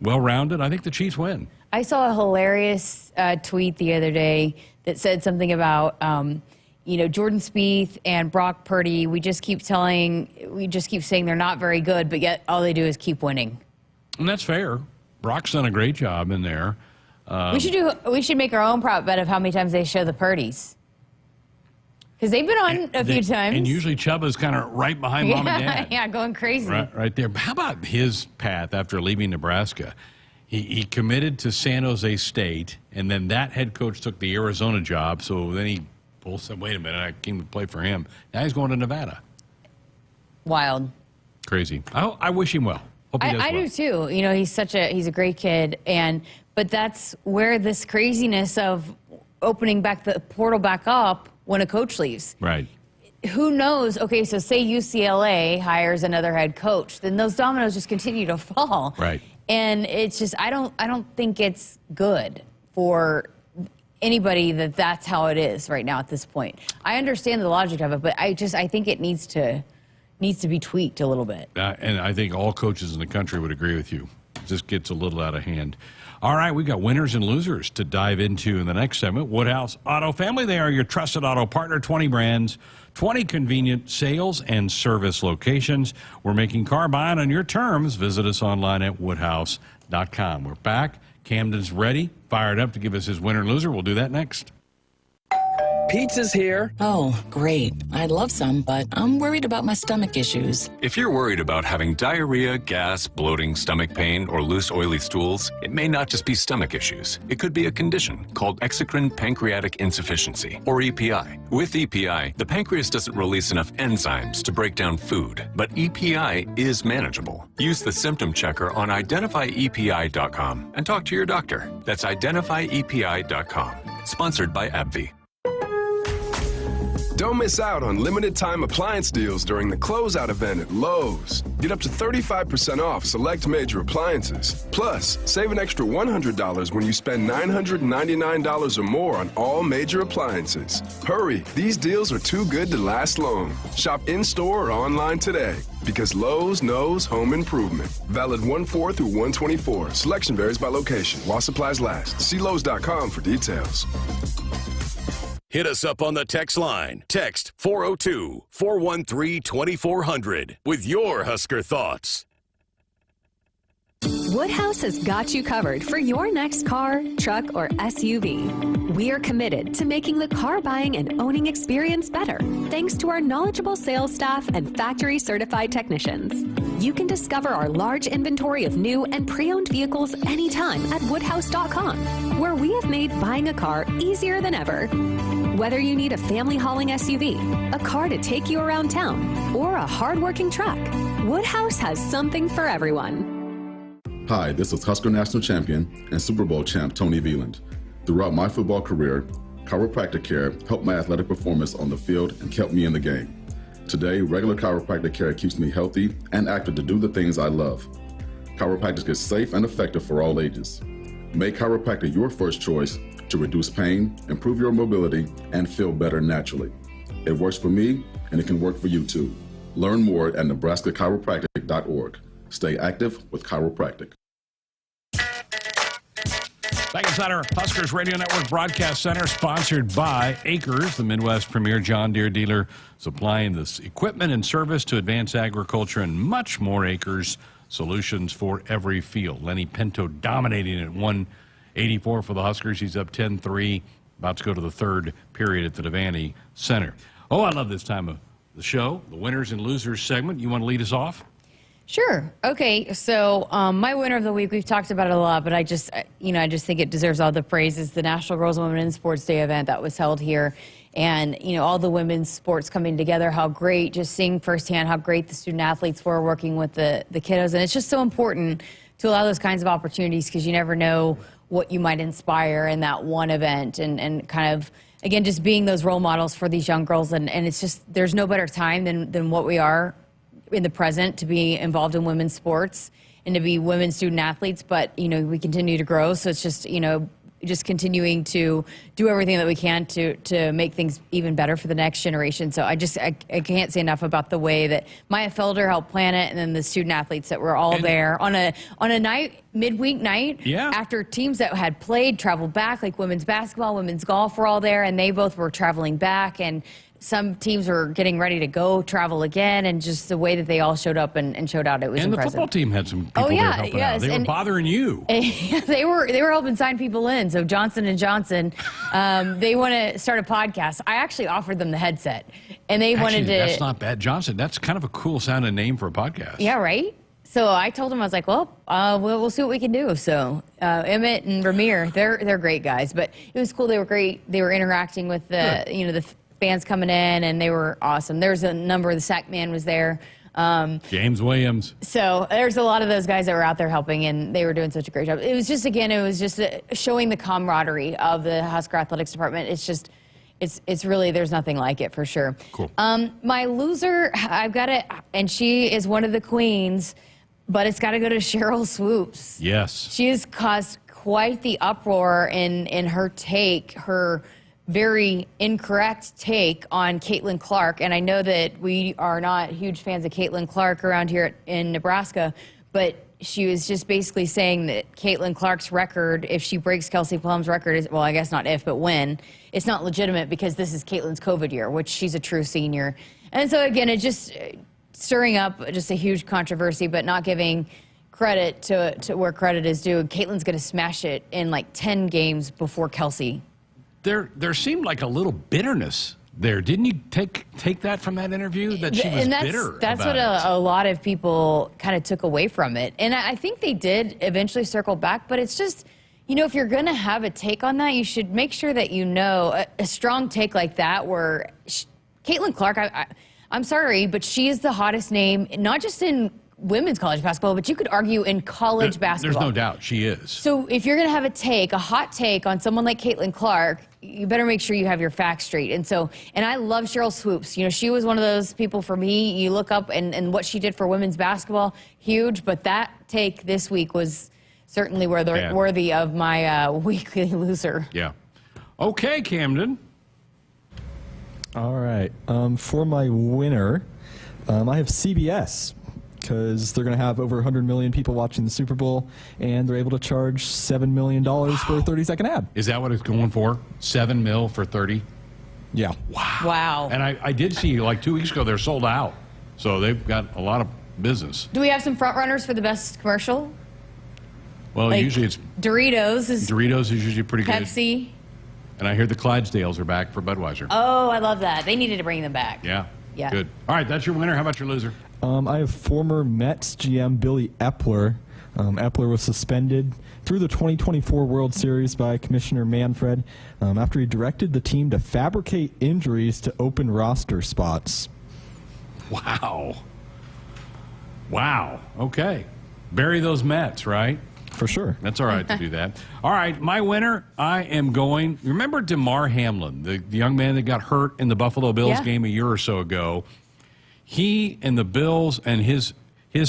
Speaker 5: well-rounded. I think the Chiefs win.
Speaker 6: I saw a hilarious tweet the other day that said something about, Jordan Spieth and Brock Purdy. We just keep saying they're not very good, but yet all they do is keep winning.
Speaker 5: And that's fair. Brock's done a great job in there.
Speaker 6: We should make our own prop bet of how many times they show the Purdies. Because they've been on a few times.
Speaker 5: And usually Chubba's kind of right behind Mom and Dad.
Speaker 6: Yeah, going crazy.
Speaker 5: Right there. How about his path after leaving Nebraska? He committed to San Jose State, and then that head coach took the Arizona job. So then he said, wait a minute, I came to play for him. Now he's going to Nevada.
Speaker 6: Wild.
Speaker 5: Crazy. I wish him well. Hope he does well.
Speaker 6: I do too. He's a great kid, but that's where this craziness of opening back the portal back up when a coach leaves.
Speaker 5: Right.
Speaker 6: Who knows? Okay, so say UCLA hires another head coach, then those dominoes just continue to fall.
Speaker 5: Right.
Speaker 6: And it's just I don't think it's good for anybody that that's how it is right now at this point. I understand the logic of it, but I think it needs to be tweaked a little bit.
Speaker 5: And I think all coaches in the country would agree with you. This gets a little out of hand. All right, we got winners and losers to dive into in the next segment. Woodhouse Auto Family, they are your trusted auto partner, 20 brands, 20 convenient sales and service locations. We're making car buying on your terms. Visit us online at woodhouse.com. We're back. Camden's ready, fired up to give us his winner and loser. We'll do that next.
Speaker 2: Pizza's here.
Speaker 4: Oh, great. I'd love some, but I'm worried about my stomach issues.
Speaker 22: If you're worried about having diarrhea, gas, bloating, stomach pain, or loose, oily stools, it may not just be stomach issues. It could be a condition called exocrine pancreatic insufficiency, or EPI. With EPI, the pancreas doesn't release enough enzymes to break down food, but EPI is manageable. Use the symptom checker on identifyepi.com and talk to your doctor. That's identifyepi.com. Sponsored by AbbVie.
Speaker 20: Don't miss out on limited-time appliance deals during the closeout event at Lowe's. Get up to 35% off select major appliances. Plus, save an extra $100 when you spend $999 or more on all major appliances. Hurry, these deals are too good to last long. Shop in-store or online today, because Lowe's knows home improvement. Valid 1/4 through 1/24. Selection varies by location while supplies last. See Lowe's.com for details.
Speaker 3: Hit us up on the text line. Text 402-413-2400 with your Husker thoughts.
Speaker 19: Woodhouse has got you covered for your next car, truck, or SUV. We are committed to making the car buying and owning experience better, thanks to our knowledgeable sales staff and factory certified technicians. You can discover our large inventory of new and pre-owned vehicles anytime at woodhouse.com, where we have made buying a car easier than ever. Whether you need a family hauling SUV, a car to take you around town, or a hard-working truck, Woodhouse has something for everyone.
Speaker 24: Hi, this is Husker National Champion and Super Bowl champ Tony Veland. Throughout my football career, chiropractic care helped my athletic performance on the field and kept me in the game. Today, regular chiropractic care keeps me healthy and active to do the things I love. Chiropractic is safe and effective for all ages. Make chiropractic your first choice to reduce pain, improve your mobility, and feel better naturally. It works for me, and it can work for you too. Learn more at nebraska-chiropractic.org. Stay active with chiropractic.
Speaker 5: Back inside our Huskers Radio Network Broadcast Center, sponsored by Acres, the Midwest premier John Deere dealer, supplying this equipment and service to advance agriculture and much more. Acres, solutions for every field. Lenny Pinto dominating at 184 for the Huskers. He's up 10-3, about to go to the third period at the Devaney Center. Oh, I love this time of the show, the winners and losers segment. You want to lead us off?
Speaker 6: Sure. Okay. So my winner of the week, we've talked about it a lot, but I just think it deserves all the praise, is the National Girls and Women in Sports Day event that was held here. And, all the women's sports coming together, how great, just seeing firsthand how great the student athletes were working with the kiddos. And it's just so important to allow those kinds of opportunities, because you never know what you might inspire in that one event, and kind of, again, just being those role models for these young girls. And it's just, there's no better time than what we are in the present to be involved in women's sports and to be women student athletes. But, we continue to grow. So it's just, just continuing to do everything that we can to make things even better for the next generation. So I can't say enough about the way that Maya Felder helped plan it, and then the student athletes that were all there on a night, midweek night, after teams that had played traveled back, like women's basketball, women's golf were all there, and they both were traveling back, and some teams were getting ready to go travel again, and just the way that they all showed up and showed out, it was impressive.
Speaker 5: And the football team had some people there helping out. They were bothering you.
Speaker 6: They were helping sign people in. So Johnson & Johnson, they want to start a podcast. I actually offered them the headset, and they wanted to.
Speaker 5: That's not bad. Johnson, that's kind of a cool sounding name for a podcast.
Speaker 6: Yeah, right? So I told them, I was like, well, we'll see what we can do. So Emmett and Ramir, they're great guys. But it was cool. They were great. They were interacting with the fans coming in, and they were awesome. There's a number of the sack man was there.
Speaker 5: James Williams.
Speaker 6: So there's a lot of those guys that were out there helping, and they were doing such a great job. It was just showing the camaraderie of the Husker Athletics Department. It's really, there's nothing like it, for sure.
Speaker 5: Cool.
Speaker 6: My loser, I've got it, and she is one of the queens, but it's got to go to Cheryl Swoops.
Speaker 5: Yes.
Speaker 6: She has caused quite the uproar in her take, her very incorrect take on Caitlin Clark. And I know that we are not huge fans of Caitlin Clark around here in Nebraska, but she was just basically saying that Caitlin Clark's record, if she breaks Kelsey Plum's record, is, well, I guess not if, but when, it's not legitimate because this is Caitlin's COVID year, which she's a true senior. And so, again, it just stirring up just a huge controversy, but not giving credit to where credit is due. Caitlin's going to smash it in like 10 games before Kelsey.
Speaker 5: There seemed like a little bitterness there. Didn't you take that from that interview, that she was bitter?
Speaker 6: That's what a lot of people kind of took away from it. And I think they did eventually circle back, but it's just, you know, if you're going to have a take on that, you should make sure that you know a strong take like that where Caitlin Clark, I'm sorry, but she is the hottest name, not just in women's college basketball, but you could argue in college basketball.
Speaker 5: There's no doubt she is.
Speaker 6: So if you're going to have a hot take on someone like Caitlin Clark, you better make sure you have your facts straight. And I love Cheryl Swoops. You know, she was one of those people for me. You look up and what she did for women's basketball, huge. But that take this week was certainly worthy of my weekly loser.
Speaker 5: Yeah. Okay, Camden.
Speaker 1: All right. For my winner, I have CBS, because they're going to have over 100 million people watching the Super Bowl, and they're able to charge $7 million for a 30-second ad.
Speaker 5: Is that what it's going for? $7 million for 30?
Speaker 1: Yeah.
Speaker 6: Wow.
Speaker 5: And I did see, like 2 weeks ago, they're sold out. So they've got a lot of business.
Speaker 6: Do we have some front runners for the best commercial?
Speaker 5: Well,
Speaker 6: Like
Speaker 5: usually it's
Speaker 6: Doritos is
Speaker 5: usually pretty good.
Speaker 6: Pepsi.
Speaker 5: And I hear the Clydesdales are back for Budweiser.
Speaker 6: Oh, I love that. They needed to bring them back.
Speaker 5: Yeah.
Speaker 6: Yeah.
Speaker 5: Good. All right, that's your winner. How about your loser?
Speaker 1: I have former Mets GM Billy Epler. Epler was suspended through the 2024 World Series by Commissioner Manfred after he directed the team to fabricate injuries to open roster spots.
Speaker 5: Wow. Okay. Bury those Mets, right?
Speaker 1: For sure.
Speaker 5: That's all right to do that. All right, my winner, I am going. Remember DeMar Hamlin, the young man that got hurt in the Buffalo Bills game a year or so ago? He and the Bills and his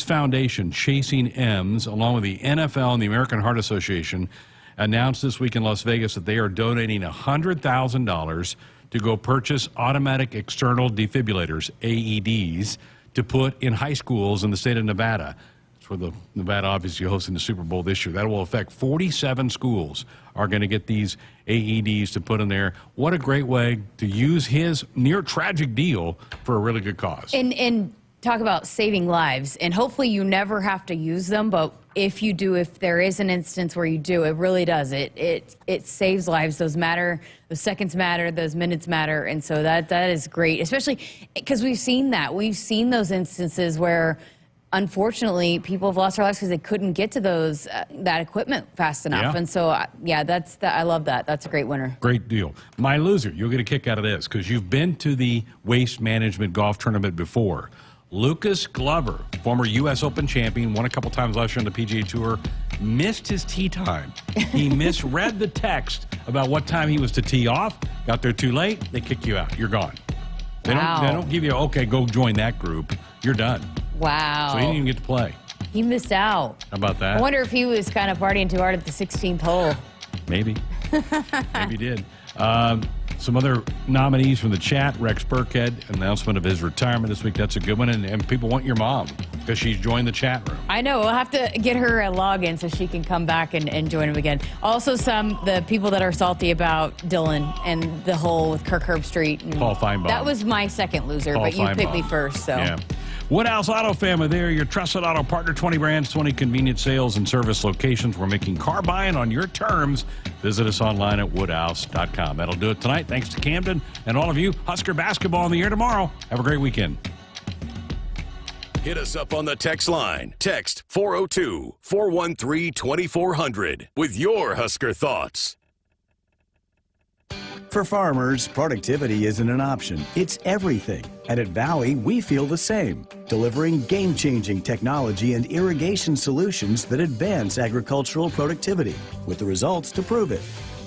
Speaker 5: foundation, Chasing M's, along with the NFL and the American Heart Association, announced this week in Las Vegas that they are donating $100,000 to go purchase automatic external defibrillators, AEDs, to put in high schools in the state of Nevada. For the Nevada obviously hosting the Super Bowl this year. That will affect 47 schools are going to get these AEDs to put in there. What a great way to use his near tragic deal for a really good cause.
Speaker 6: And talk about saving lives. And hopefully you never have to use them, but if you do, if there is an instance where you do, it really does. It saves lives. Those matter. Those seconds matter. Those minutes matter. And so that is great, especially because we've seen that. We've seen those instances where unfortunately, people have lost their lives because they couldn't get to that equipment fast enough.
Speaker 5: Yeah.
Speaker 6: And so, I love that. That's a great winner.
Speaker 5: Great deal. My loser, you'll get a kick out of this because you've been to the Waste Management Golf Tournament before. Lucas Glover, former U.S. Open champion, won a couple times last year on the PGA Tour, missed his tee time. He misread the text about what time he was to tee off, got there too late, they kick you out. You're gone. They don't give you, okay, go join that group. You're done.
Speaker 6: Wow.
Speaker 5: So he didn't even get to play.
Speaker 6: He missed out.
Speaker 5: How about that?
Speaker 6: I wonder if he was kind of partying too hard at the 16th hole.
Speaker 5: Maybe. Maybe he did. Some other nominees from the chat. Rex Burkhead, announcement of his retirement this week. That's a good one. And people want your mom because she's joined the chat room.
Speaker 6: I know. We'll have to get her a login so she can come back and join him again. Also, the people that are salty about Dylan and the whole with Kirk Herbstreit. And
Speaker 5: Paul Feinbaum.
Speaker 6: That was my second loser,
Speaker 5: Paul
Speaker 6: but you picked
Speaker 5: Feinbaum.
Speaker 6: me first. So.
Speaker 5: Yeah. Woodhouse Auto Family, there, your trusted auto partner, 20 brands, 20 convenient sales and service locations. We're making car buying on your terms. Visit us online at woodhouse.com. That'll do it tonight. Thanks to Camden and all of you. Husker basketball in the air tomorrow. Have a great weekend.
Speaker 3: Hit us up on the text line. Text 402-413-2400 with your Husker thoughts.
Speaker 16: For farmers, productivity isn't an option, it's everything. And at Valley, we feel the same, delivering game-changing technology and irrigation solutions that advance agricultural productivity, with the results to prove it.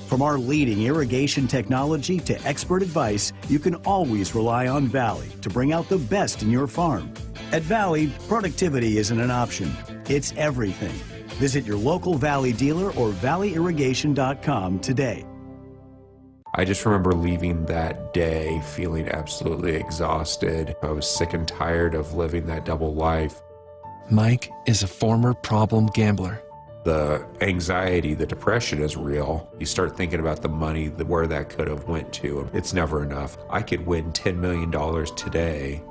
Speaker 16: From our leading irrigation technology to expert advice, you can always rely on Valley to bring out the best in your farm. At Valley, productivity isn't an option, it's everything. Visit your local Valley dealer or valleyirrigation.com today.
Speaker 12: I just remember leaving that day feeling absolutely exhausted. I was sick and tired of living that double life.
Speaker 13: Mike is a former problem gambler.
Speaker 12: The anxiety, the depression is real. You start thinking about the money, where that could have went to. It's never enough. I could win $10 million today,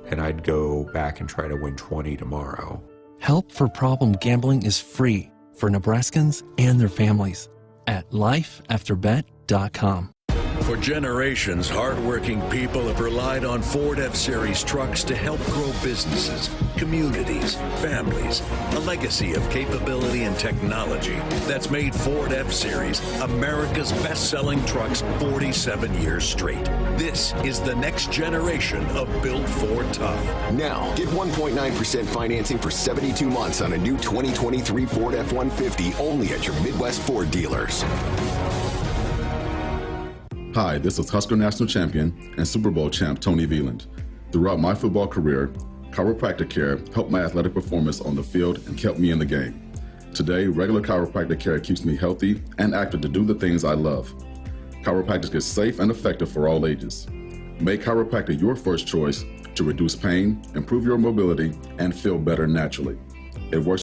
Speaker 12: and I'd go back and try to win 20 tomorrow.
Speaker 13: Help for problem gambling is free for Nebraskans and their families at lifeafterbet.com.
Speaker 8: For generations, hardworking people have relied on Ford F-Series trucks to help grow businesses, communities, families. A legacy of capability and technology that's made Ford F-Series America's best-selling trucks 47 years straight. This is the next generation of Built Ford Tough.
Speaker 15: Now, get 1.9% financing for 72 months on a new 2023 Ford F-150 only at your Midwest Ford dealers.
Speaker 24: Hi, this is Husker National Champion and Super Bowl champ Tony Veland. Throughout my football career, chiropractic care helped my athletic performance on the field and kept me in the game. Today, regular chiropractic care keeps me healthy and active to do the things I love. Chiropractic is safe and effective for all ages. Make chiropractic your first choice to reduce pain, improve your mobility, and feel better naturally. It works